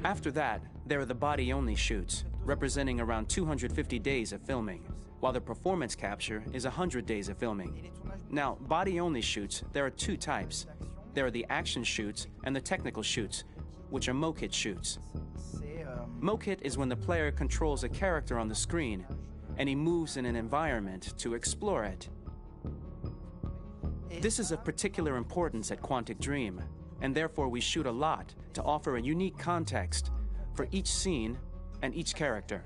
After that, there are the body-only shoots, representing around 250 days of filming, while the performance capture is 100 days of filming. Now, body-only shoots, there are 2 types. There are the action shoots and the technical shoots, which are mokit shoots. Mokit is when the player controls a character on the screen, and he moves in an environment to explore it. This is of particular importance at Quantic Dream, and therefore we shoot a lot to offer a unique context for each scene and each character.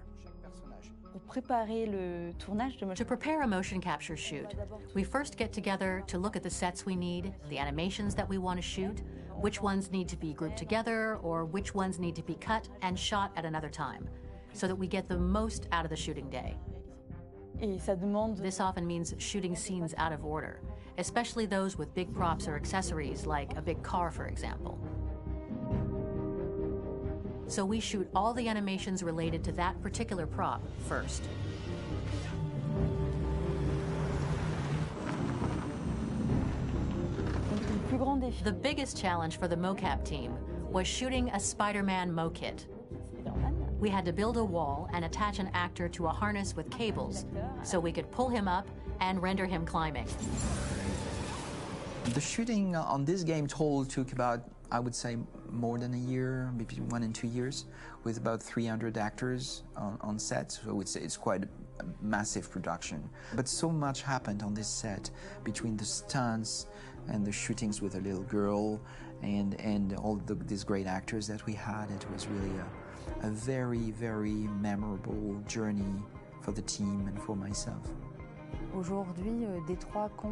To prepare a motion capture shoot, we first get together to look at the sets we need, the animations that we want to shoot, which ones need to be grouped together, or which ones need to be cut and shot at another time, so that we get the most out of the shooting day. This often means shooting scenes out of order, especially those with big props or accessories, like a big car, for example. So we shoot all the animations related to that particular prop first. The biggest challenge for the mocap team was shooting a Spider-Man mokit. We had to build a wall and attach an actor to a harness with cables so we could pull him up and render him climbing. The shooting on this game total took about, I would say, more than a year, maybe 1 and 2 years, with about 300 actors on set, so it's quite a massive production. But so much happened on this set, between the stunts and the shootings with a little girl and all these great actors that we had. It was really a very, very memorable journey for the team and for myself.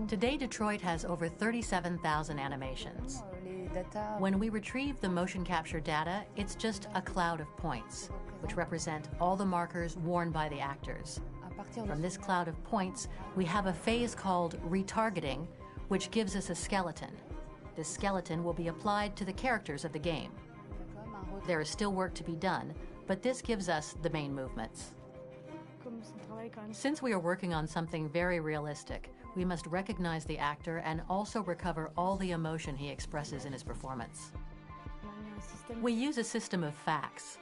Today, Detroit has over 37,000 animations. When we retrieve the motion capture data, it's just a cloud of points, which represent all the markers worn by the actors. From this cloud of points, we have a phase called retargeting, which gives us a skeleton. This skeleton will be applied to the characters of the game. There is still work to be done, but this gives us the main movements. Since we are working on something very realistic, we must recognize the actor and also recover all the emotion he expresses in his performance. We use a system of facts,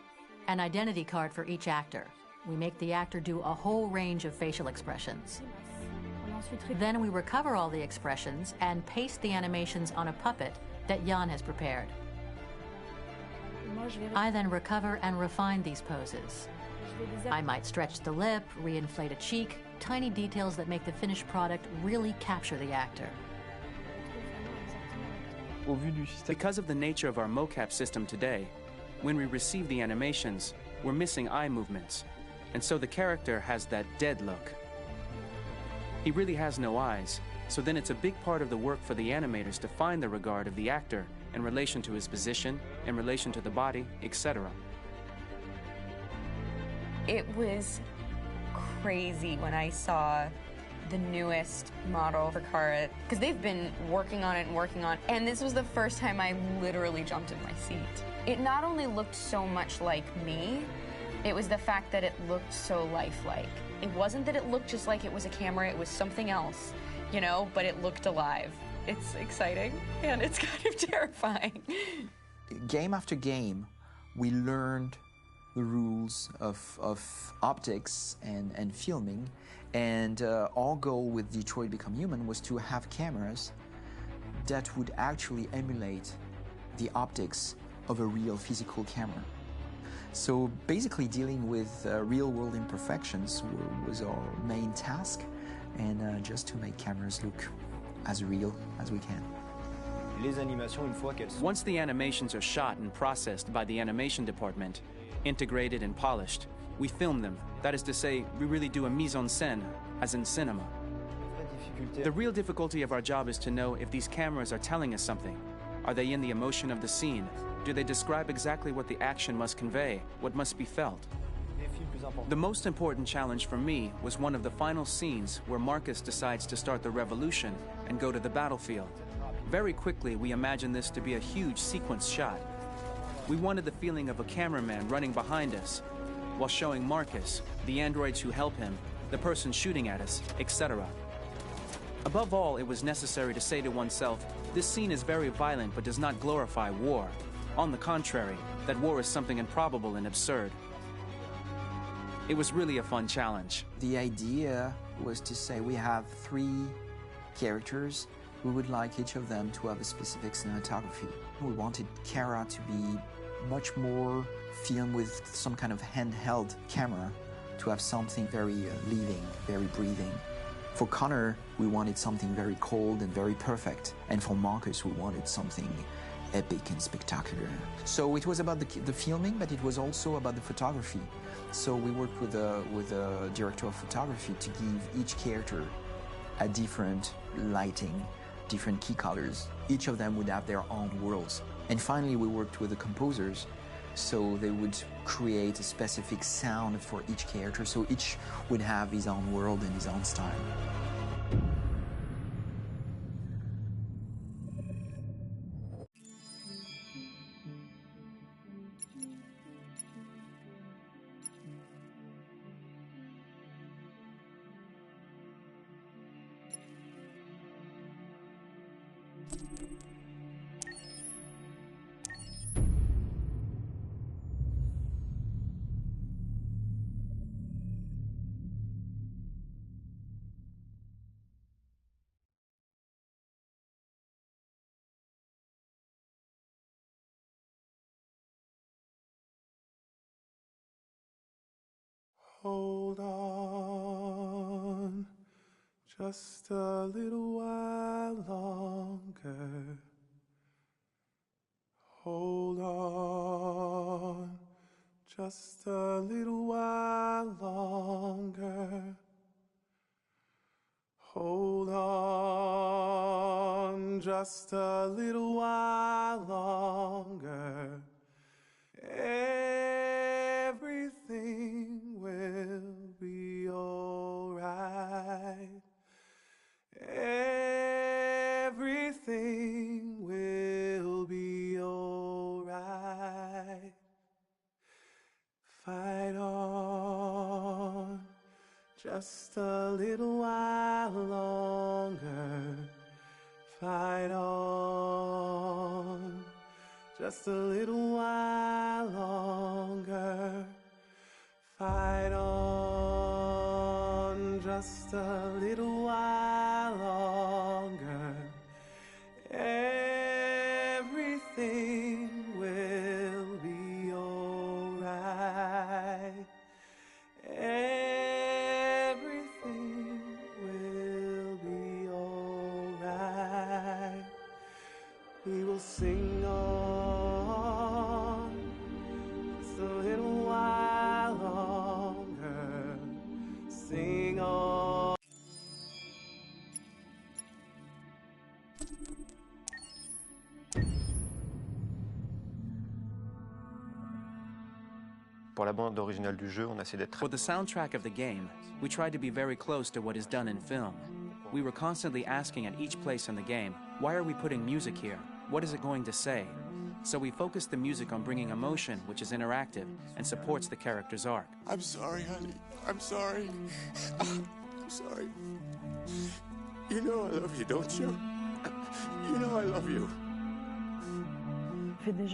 an identity card for each actor. We make the actor do a whole range of facial expressions. Then we recover all the expressions and paste the animations on a puppet that Jan has prepared. I then recover and refine these poses. I might stretch the lip, reinflate a cheek, tiny details that make the finished product really capture the actor. Because of the nature of our mocap system today, when we receive the animations, we're missing eye movements, and so the character has that dead look. He really has no eyes, so then it's a big part of the work for the animators to find the regard of the actor in relation to his position, in relation to the body, etc. It was crazy when I saw the newest model for Kara, because they've been working on it and working on it, and this was the first time I literally jumped in my seat. It not only looked so much like me, it was the fact that it looked so lifelike. It wasn't that it looked just like it was a camera, it was something else, you know, but it looked alive. It's exciting, and it's kind of terrifying. Game after game, we learned the rules of optics and filming, and our goal with Detroit Become Human was to have cameras that would actually emulate the optics of a real physical camera. So basically dealing with real-world imperfections was our main task, and just to make cameras look as real as we can. Once the animations are shot and processed by the animation department, integrated and polished, we film them. That is to say, we really do a mise en scène, as in cinema. The real difficulty of our job is to know if these cameras are telling us something. Are they in the emotion of the scene? Do they describe exactly what the action must convey, what must be felt? The most important challenge for me was one of the final scenes where Marcus decides to start the revolution and go to the battlefield. Very quickly, we imagined this to be a huge sequence shot. We wanted the feeling of a cameraman running behind us while showing Marcus, the androids who help him, the person shooting at us, etc. Above all, it was necessary to say to oneself, this scene is very violent but does not glorify war. On the contrary, that war is something improbable and absurd. It was really a fun challenge. The idea was to say we have 3 characters. We would like each of them to have a specific cinematography. We wanted Kara to be much more filmed with some kind of handheld camera, to have something very living, very breathing. For Connor, we wanted something very cold and very perfect. And for Marcus, we wanted something epic and spectacular. So it was about the filming, but it was also about the photography. So we worked with a director of photography to give each character a different lighting, different key colors. Each of them would have their own worlds. And finally, we worked with the composers, so they would create a specific sound for each character, so each would have his own world and his own style. Hold on, just a little while longer. Hold on, just a little while longer. Hold on, just a little while longer. Everything will be alright. Everything will be alright. Fight on, Just a little while longer. Fight on. Just a little while longer. Fight on. Just a little while longer. Everything will be alright. Everything will be alright. We will sing on just a little while longer. Sing on. Pour la bande originale du jeu, on a essayé d'être For the soundtrack of the game, we tried to be very close to what is done in film. We were constantly asking at each place in the game, why are we putting music here? What is it going to say? So we focused the music on bringing emotion, which is interactive, and supports the character's arc. I'm sorry, honey. I'm sorry. I'm sorry. You know I love you, don't you? You know I love you.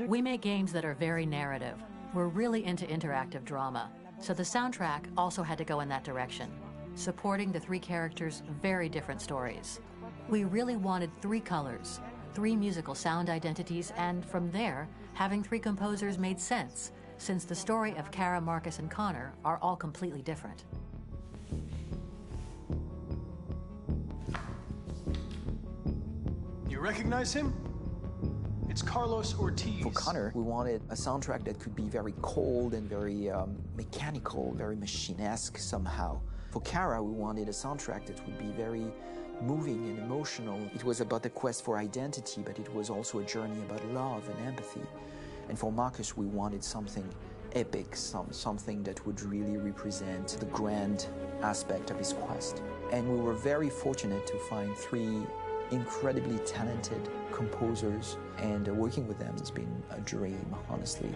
We make games that are very narrative. We're really into interactive drama, so the soundtrack also had to go in that direction, supporting the three characters' very different stories. We really wanted three colors, three musical sound identities, and from there, having three composers made sense, since the story of Kara, Marcus, and Connor are all completely different. You recognize him? It's Carlos Ortiz. For Connor, we wanted a soundtrack that could be very cold and very mechanical, very machine-esque somehow. For Kara, we wanted a soundtrack that would be very moving and emotional. It was about the quest for identity, but it was also a journey about love and empathy. And for Marcus, we wanted something epic, something that would really represent the grand aspect of his quest. And we were very fortunate to find three incredibly talented composers, and working with them has been a dream, honestly.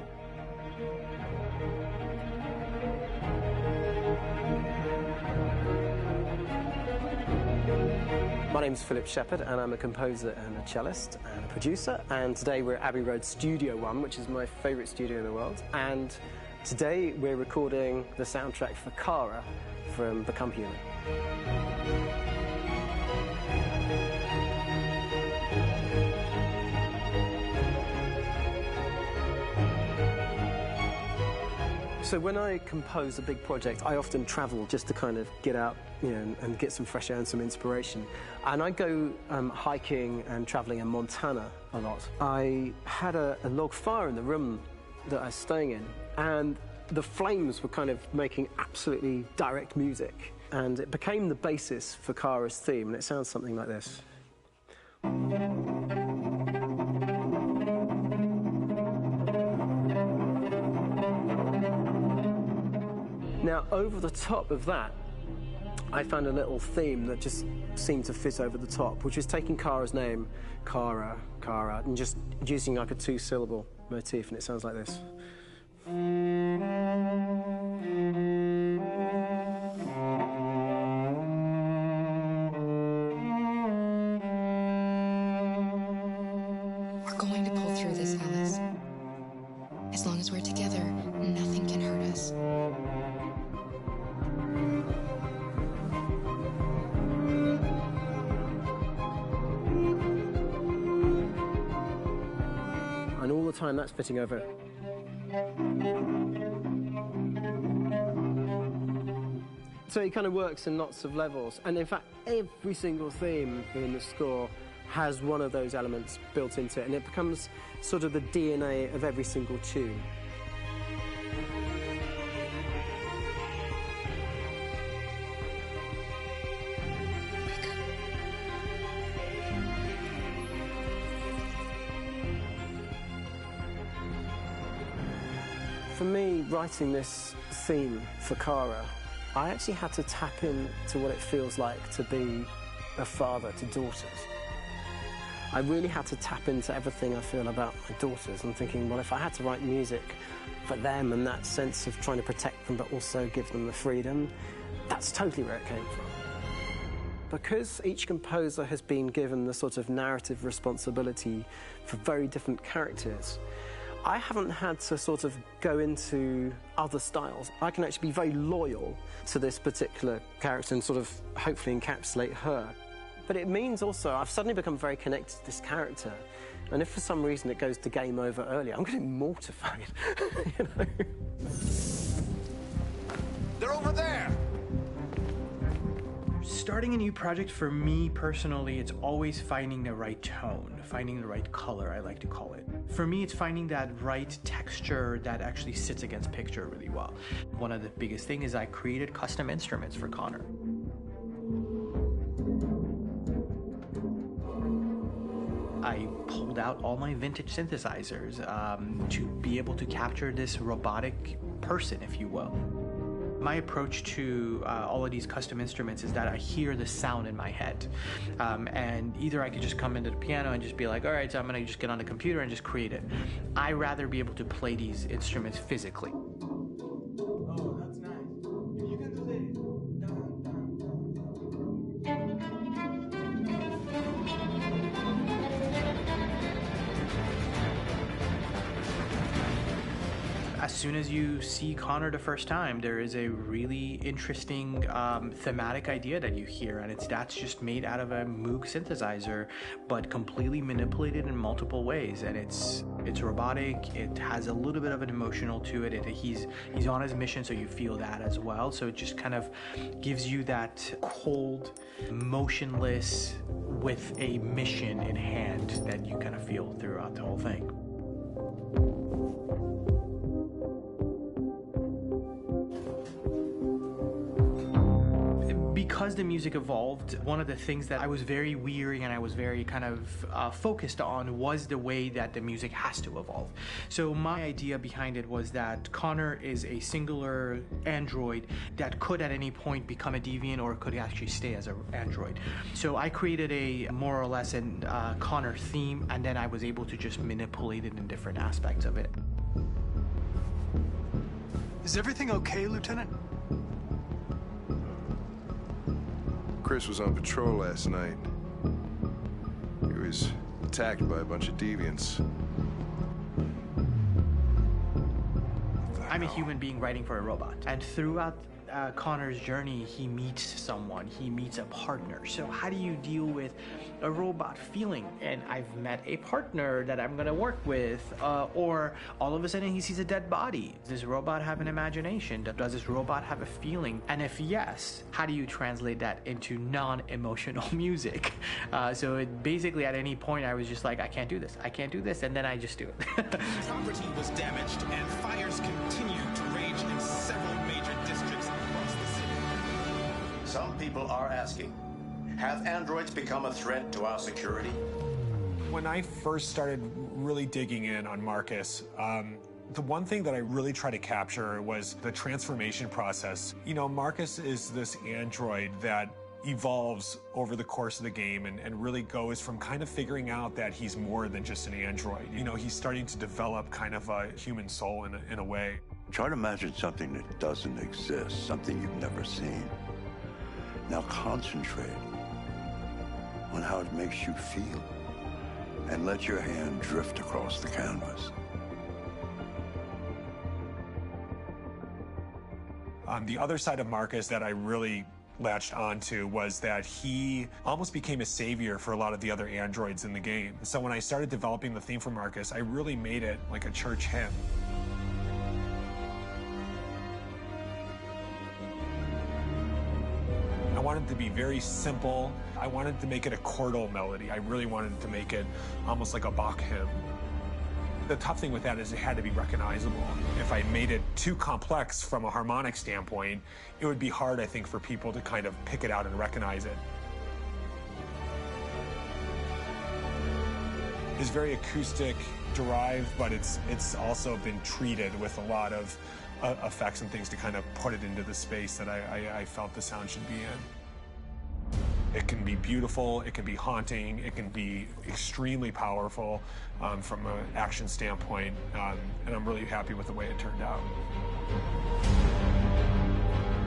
My name's Philip Shepherd, and I'm a composer and a cellist and a producer. And today we're at Abbey Road Studio One, which is my favourite studio in the world. And today we're recording the soundtrack for Kara from Become Human. So when I compose a big project, I often travel just to kind of get out, and get some fresh air and some inspiration. And I go hiking and traveling in Montana a lot. I had a log fire in the room that I was staying in, and the flames were kind of making absolutely direct music. And it became the basis for Kara's theme, and it sounds something like this. Now, over the top of that, I found a little theme that just seemed to fit over the top, which is taking Kara's name, Kara, and just using like a two-syllable motif, and it sounds like this. We're going to pull through this, Alice. As long as we're together, nothing can hurt us. And all the time that's fitting over. So it kind of works in lots of levels. And in fact, every single theme in the score has one of those elements built into it, and it becomes sort of the DNA of every single tune. For me, writing this theme for Kara, I actually had to tap into what it feels like to be a father to daughters. I really had to tap into everything I feel about my daughters. I'm thinking, well, if I had to write music for them and that sense of trying to protect them but also give them the freedom, That's totally where it came from. Because each composer has been given the sort of narrative responsibility for very different characters, I haven't had to sort of go into other styles. I can actually be very loyal to this particular character and sort of hopefully encapsulate her. But it means also I've suddenly become very connected to this character. And if for some reason it goes to game over early, I'm going to be mortified, you know? They're over there! Starting a new project, for me personally, it's always finding the right tone, finding the right color, I like to call it. For me, it's finding that right texture that actually sits against picture really well. One of the biggest things is I created custom instruments for Connor. I pulled out all my vintage synthesizers to be able to capture this robotic person, if you will. My approach to all of these custom instruments is that I hear the sound in my head. And either I could just come into the piano and just be like, all right, so I'm gonna just get on the computer and just create it. I rather be able to play these instruments physically. Oh, that's nice. If you can do the As soon as you see Connor the first time, there is a really interesting thematic idea that you hear, and that's just made out of a Moog synthesizer, but completely manipulated in multiple ways. And it's robotic. It has a little bit of an emotional to it. He's on his mission, so you feel that as well. So it just kind of gives you that cold, motionless, with a mission in hand that you kind of feel throughout the whole thing. Because the music evolved, one of the things that I was very weary and I was very kind of focused on was the way that the music has to evolve. So my idea behind it was that Connor is a singular android that could at any point become a deviant or could actually stay as an android. So I created a more or less an Connor theme, and then I was able to just manipulate it in different aspects of it. Is everything okay, Lieutenant? Chris was on patrol last night. He was attacked by a bunch of deviants. I'm a human being writing for a robot, and throughout Connor's journey, he meets someone, he meets a partner. So how do you deal with a robot feeling? And I've met a partner that I'm gonna work with, or all of a sudden he sees a dead body. Does this robot have an imagination? Does this robot have a feeling? And if yes, how do you translate that into non-emotional music? So it basically at any point I was just like, I can't do this, and then I just do it. Property was damaged and fires continue to rage in several major districts across the city. Some people are asking, have androids become a threat to our security? When I first started really digging in on Marcus, the one thing that I really tried to capture was the transformation process. You know, Marcus is this android that evolves over the course of the game and really goes from kind of figuring out that he's more than just an android. You know, he's starting to develop kind of a human soul in a way. Try to imagine something that doesn't exist, something you've never seen. Now concentrate on how it makes you feel and let your hand drift across the canvas. The other side of Marcus that I really latched onto was that he almost became a savior for a lot of the other androids in the game. So when I started developing the theme for Marcus, I really made it like a church hymn. I wanted it to be very simple. I wanted to make it a chordal melody. I really wanted to make it almost like a Bach hymn. The tough thing with that is it had to be recognizable. If I made it too complex from a harmonic standpoint, it would be hard, I think, for people to kind of pick it out and recognize it. It's very acoustic derived, but it's also been treated with a lot of effects and things to kind of put it into the space that I felt the sound should be in. It can be beautiful, it can be haunting, it can be extremely powerful from an action standpoint, and I'm really happy with the way it turned out.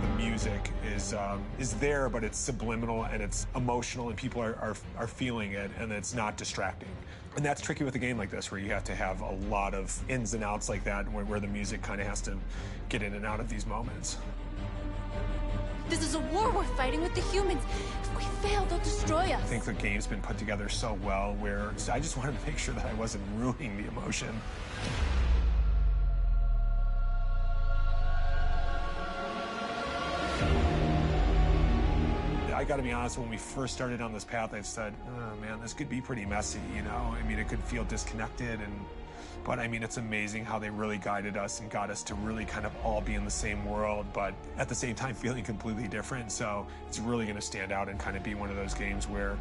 The music is is there, but it's subliminal and it's emotional, and people are feeling it, and it's not distracting. And that's tricky with a game like this, where you have to have a lot of ins and outs like that, where the music kind of has to get in and out of these moments. This is a war we're fighting with the humans. If we fail, they'll destroy us. I think the game's been put together so well, where I just wanted to make sure that I wasn't ruining the emotion. I gotta be honest, when we first started on this path, I said, oh man, this could be pretty messy, you know? I mean, it could feel disconnected, but I mean, it's amazing how they really guided us and got us to really kind of all be in the same world, but at the same time feeling completely different. So it's really gonna stand out and kind of be one of those games where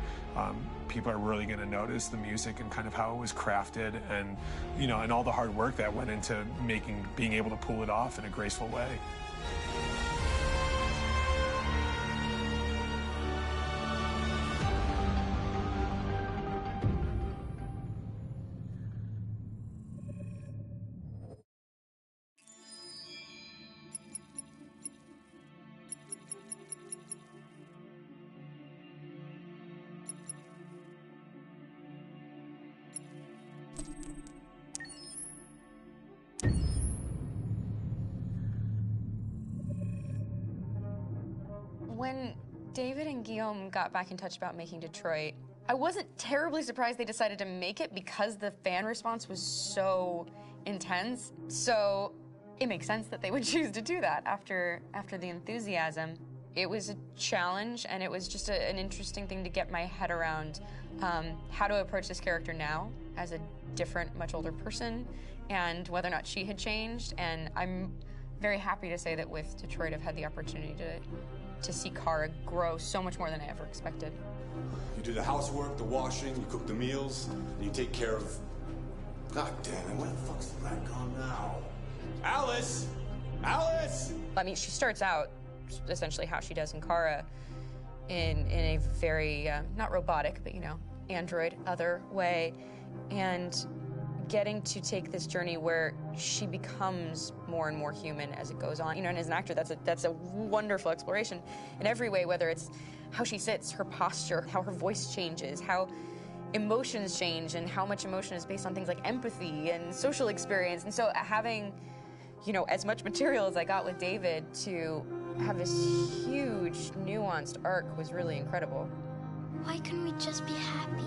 people are really gonna notice the music and kind of how it was crafted, and, you know, and all the hard work that went into being able to pull it off in a graceful way. When David and Guillaume got back in touch about making Detroit, I wasn't terribly surprised they decided to make it because the fan response was so intense. So it makes sense that they would choose to do that after the enthusiasm. It was a challenge, and it was just an interesting thing to get my head around how to approach this character now as a different, much older person, and whether or not she had changed. And I'm very happy to say that with Detroit, I've had the opportunity to see Kara grow so much more than I ever expected. You do the housework, the washing, you cook the meals, and you take care of... God damn it, where the fuck's the rat gone now? Alice! Alice! I mean, she starts out essentially how she does in Kara in a very, not robotic, but, you know, android, other way, and getting to take this journey where she becomes more and more human as it goes on. You know, and as an actor, that's a wonderful exploration in every way, whether it's how she sits, her posture, how her voice changes, how emotions change, and how much emotion is based on things like empathy and social experience. And so having, you know, as much material as I got with David to have this huge, nuanced arc was really incredible. Why couldn't we just be happy?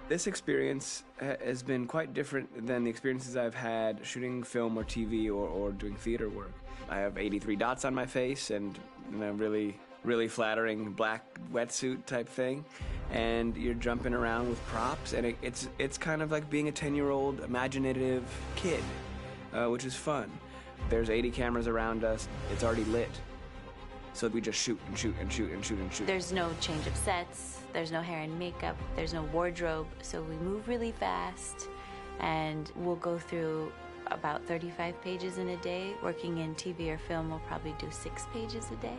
This experience has been quite different than the experiences I've had shooting film or TV or doing theater work. I have 83 dots on my face and, you know, really flattering black wetsuit type thing, and you're jumping around with props, and it's kind of like being a 10-year-old imaginative kid, which is fun. There's 80 cameras around us. It's already lit. So we just shoot and shoot and shoot and shoot and shoot. There's no change of sets. There's no hair and makeup. There's no wardrobe. So we move really fast, and we'll go through about 35 pages in a day. Working in TV or film, we'll probably do 6 pages a day.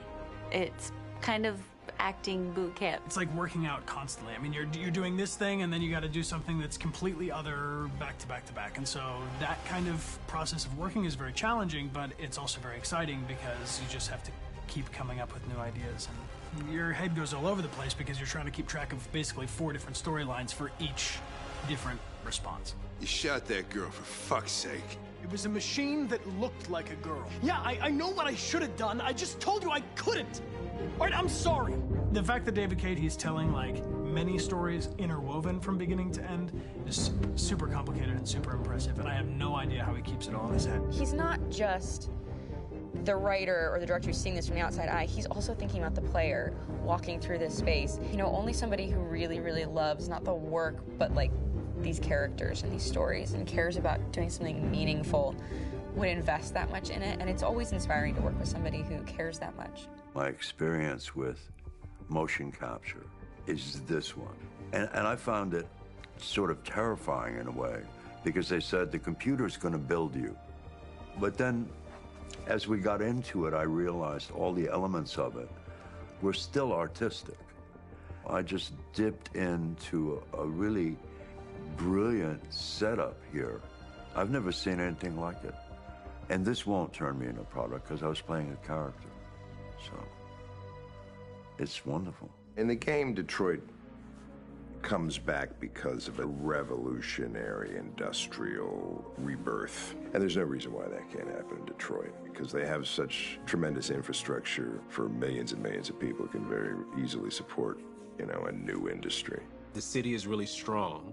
It's kind of acting boot camp. It's like working out constantly. I mean, you're doing this thing, and then you got to do something that's completely other back to back to back. And so that kind of process of working is very challenging, but it's also very exciting because you just have to keep coming up with new ideas, and your head goes all over the place because you're trying to keep track of basically 4 different storylines for each different response. You shot that girl, for fuck's sake. It was a machine that looked like a girl. Yeah, I know what I should have done. I just told you I couldn't. All right, I'm sorry. The fact that David Cage, he's telling like many stories interwoven from beginning to end is super complicated and super impressive, and I have no idea how he keeps it all in his head. He's not just the writer or the director who's seeing this from the outside eye, he's also thinking about the player walking through this space. You know, only somebody who really, really loves not the work, but like these characters and these stories and cares about doing something meaningful would invest that much in it. And it's always inspiring to work with somebody who cares that much. My experience with motion capture is this one. And I found it sort of terrifying in a way, because they said the computer's going to build you. But then as we got into it, I realized all the elements of it were still artistic. I just dipped into a really brilliant setup here. I've never seen anything like it. And this won't turn me into a product because I was playing a character. So, it's wonderful. In the game, Detroit comes back because of a revolutionary industrial rebirth. And there's no reason why that can't happen in Detroit, because they have such tremendous infrastructure for millions and millions of people who can very easily support, you know, a new industry. The city is really strong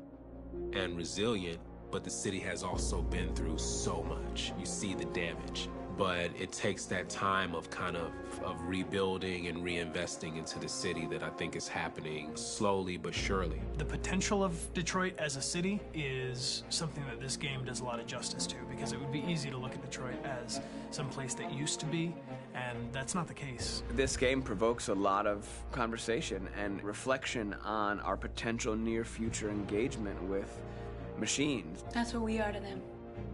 and resilient, but the city has also been through so much. You see the damage. But it takes that time of of rebuilding and reinvesting into the city that I think is happening slowly but surely. The potential of Detroit as a city is something that this game does a lot of justice to, because it would be easy to look at Detroit as some place that used to be, and that's not the case. This game provokes a lot of conversation and reflection on our potential near future engagement with machines. That's what we are to them.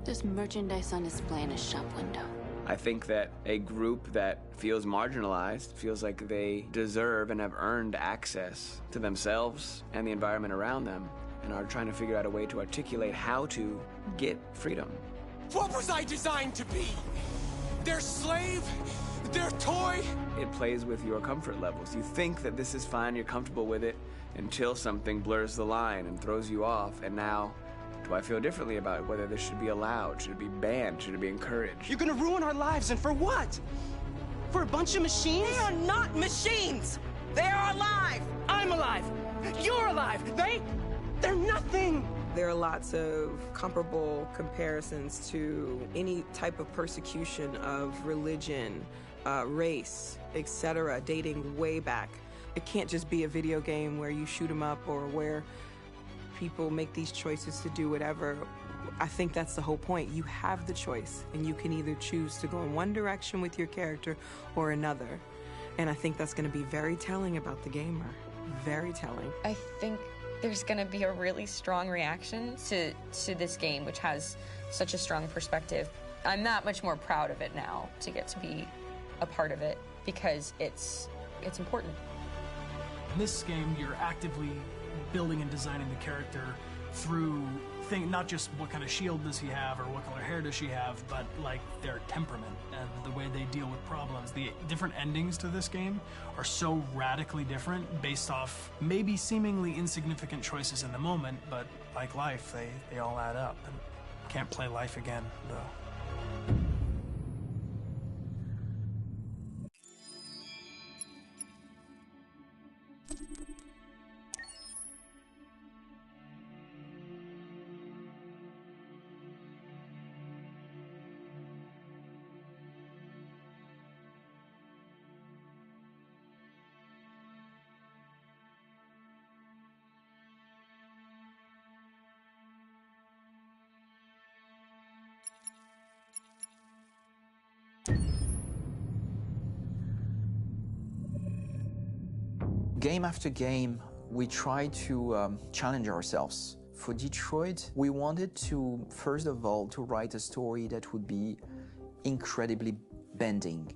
Just merchandise on display in a shop window. I think that a group that feels marginalized, feels like they deserve and have earned access to themselves and the environment around them, and are trying to figure out a way to articulate how to get freedom. What was I designed to be? Their slave? Their toy? It plays with your comfort levels. You think that this is fine, you're comfortable with it, until something blurs the line and throws you off, and now do I feel differently about whether this should be allowed? Should it be banned? Should it be encouraged? You're gonna ruin our lives, and for what? For a bunch of machines? They are not machines! They are alive! I'm alive! You're alive! They're nothing! There are lots of comparable comparisons to any type of persecution of religion, race, etc., dating way back. It can't just be a video game where you shoot 'em up or where people make these choices to do whatever. I think that's the whole point. You have the choice, and you can either choose to go in one direction with your character or another. And I think that's going to be very telling about the gamer. Very telling. I think there's going to be a really strong reaction to this game, which has such a strong perspective. I'm that much more proud of it now to get to be a part of it, because it's important. In this game, you're actively building and designing the character through not just what kind of shield does he have or what color hair does she have, but like their temperament and the way they deal with problems. The different endings to this game are so radically different based off maybe seemingly insignificant choices in the moment, but like life, they all add up. And can't play life again, though. Game after game, we try to challenge ourselves. For Detroit, we wanted to, first of all, to write a story that would be incredibly bending,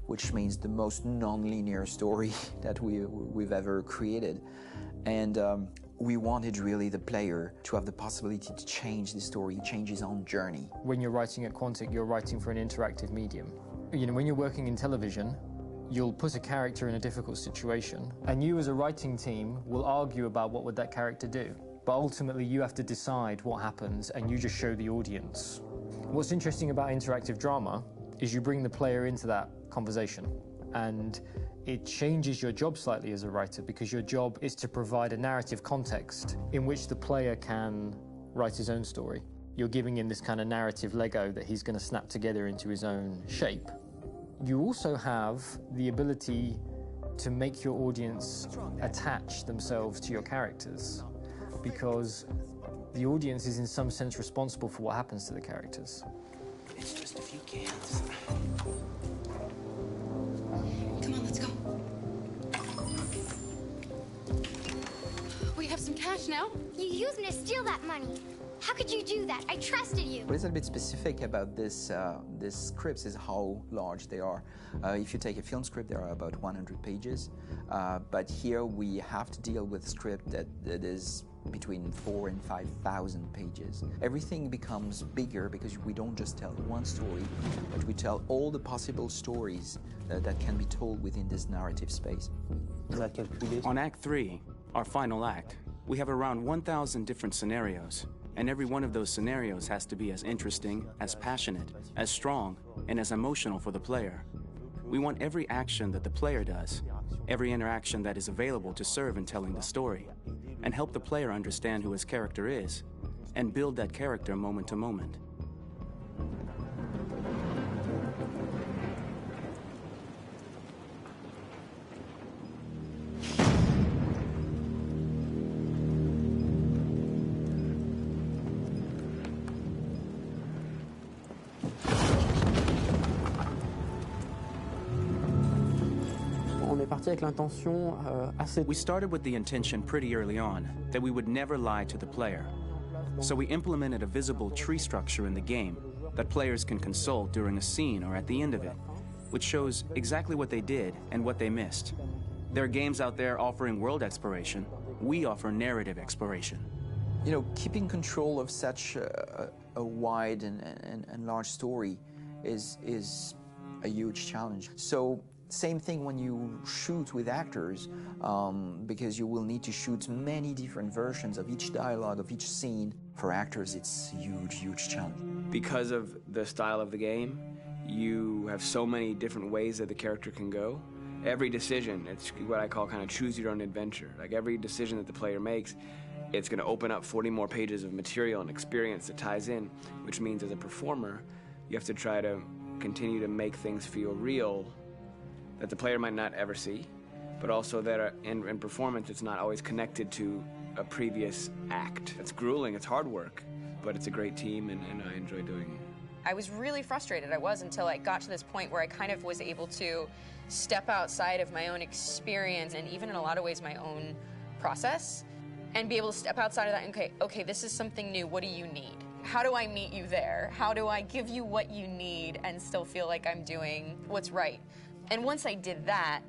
which means the most non-linear story that we've ever created. And we wanted really the player to have the possibility to change the story, change his own journey. When you're writing at Quantic, you're writing for an interactive medium. You know, when you're working in television, you'll put a character in a difficult situation, and you as a writing team will argue about what would that character do. But ultimately you have to decide what happens, and you just show the audience. What's interesting about interactive drama is you bring the player into that conversation, and it changes your job slightly as a writer, because your job is to provide a narrative context in which the player can write his own story. You're giving him this kind of narrative Lego that he's going to snap together into his own shape. You also have the ability to make your audience attach themselves to your characters, because the audience is in some sense responsible for what happens to the characters. It's just a few cans. Come on, let's go. We have some cash now. You used me to steal that money. How could you do that? I trusted you. What is a bit specific about this scripts is how large they are. If you take a film script, there are about 100 pages. But here we have to deal with a script that is between 4,000 and 5,000 pages. Everything becomes bigger because we don't just tell one story, but we tell all the possible stories that can be told within this narrative space. On Act 3, our final act, we have around 1,000 different scenarios, and every one of those scenarios has to be as interesting, as passionate, as strong, and as emotional for the player. We want every action that the player does, every interaction that is available to serve in telling the story, and help the player understand who his character is, and build that character moment to moment. We started with the intention pretty early on that we would never lie to the player. So we implemented a visible tree structure in the game that players can consult during a scene or at the end of it, which shows exactly what they did and what they missed. There are games out there offering world exploration. We offer narrative exploration. You know, keeping control of such a wide and large story is a huge challenge. So same thing when you shoot with actors, because you will need to shoot many different versions of each dialogue, of each scene. For actors, it's a huge, huge challenge. Because of the style of the game, you have so many different ways that the character can go. Every decision, it's what I call kind of choose your own adventure. Like every decision that the player makes, it's going to open up 40 more pages of material and experience that ties in, which means as a performer, you have to try to continue to make things feel real that the player might not ever see, but also that in performance it's not always connected to a previous act. It's grueling, it's hard work, but it's a great team and I enjoy doing it. I was really frustrated, until I got to this point where I kind of was able to step outside of my own experience and even in a lot of ways my own process and be able to step outside of that and okay, this is something new, what do you need? How do I meet you there? How do I give you what you need and still feel like I'm doing what's right? And once I did that,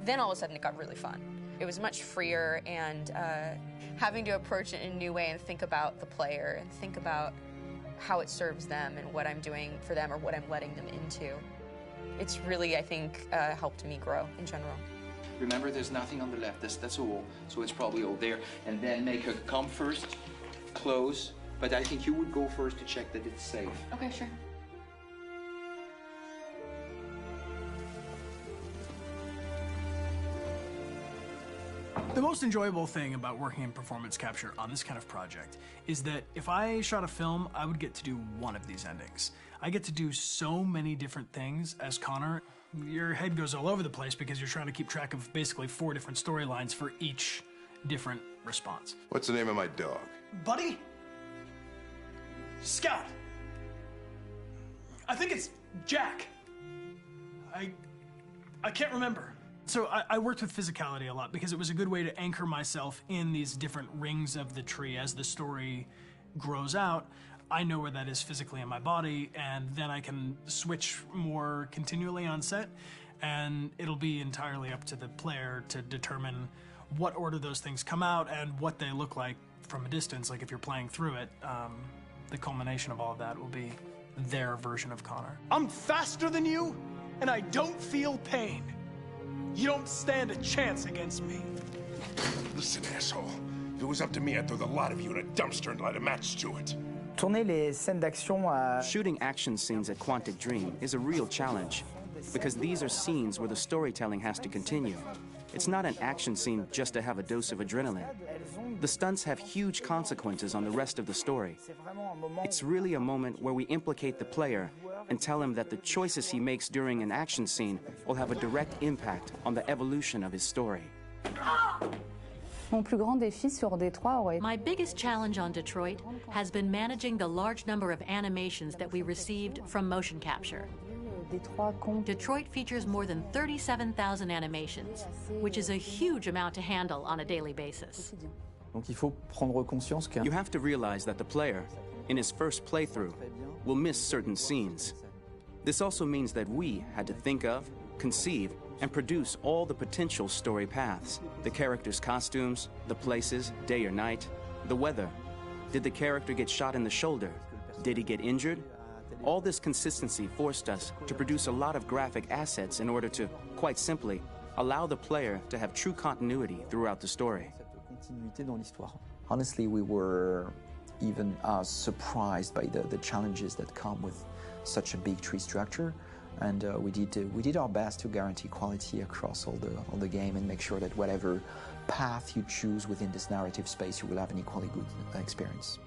then all of a sudden it got really fun. It was much freer and having to approach it in a new way and think about the player and think about how it serves them and what I'm doing for them or what I'm letting them into. It's really, I think, helped me grow in general. Remember, there's nothing on the left. That's a wall, so it's probably all there. And then make her come first, close. But I think you would go first to check that it's safe. Okay, sure. The most enjoyable thing about working in performance capture on this kind of project is that if I shot a film, I would get to do one of these endings. I get to do so many different things as Connor. Your head goes all over the place because you're trying to keep track of basically 4 different storylines for each different response. What's the name of my dog? Buddy? Scout. I think it's Jack. I can't remember. So I worked with physicality a lot because it was a good way to anchor myself in these different rings of the tree. As the story grows out, I know where that is physically in my body, and then I can switch more continually on set, and it'll be entirely up to the player to determine what order those things come out and what they look like from a distance. Like if you're playing through it, the culmination of all of that will be their version of Connor. I'm faster than you, and I don't feel pain. You don't stand a chance against me. Listen, asshole. If it was up to me, I'd throw the lot of you in a dumpster and light a match to it. Shooting action scenes at Quantic Dream is a real challenge because these are scenes where the storytelling has to continue. It's not an action scene just to have a dose of adrenaline. The stunts have huge consequences on the rest of the story. It's really a moment where we implicate the player and tell him that the choices he makes during an action scene will have a direct impact on the evolution of his story. My biggest challenge on Detroit has been managing the large number of animations that we received from motion capture. Detroit features more than 37,000 animations, which is a huge amount to handle on a daily basis. You have to realize that the player, in his first playthrough, will miss certain scenes. This also means that we had to think of, conceive, and produce all the potential story paths, the characters' costumes, the places, day or night, The weather. Did the character get shot in the shoulder? Did he get injured? All this consistency forced us to produce a lot of graphic assets in order to, quite simply, allow the player to have true continuity throughout the story. Honestly, we were even surprised by the challenges that come with such a big tree structure, and we did our best to guarantee quality across all the game and make sure that whatever path you choose within this narrative space, you will have an equally good experience.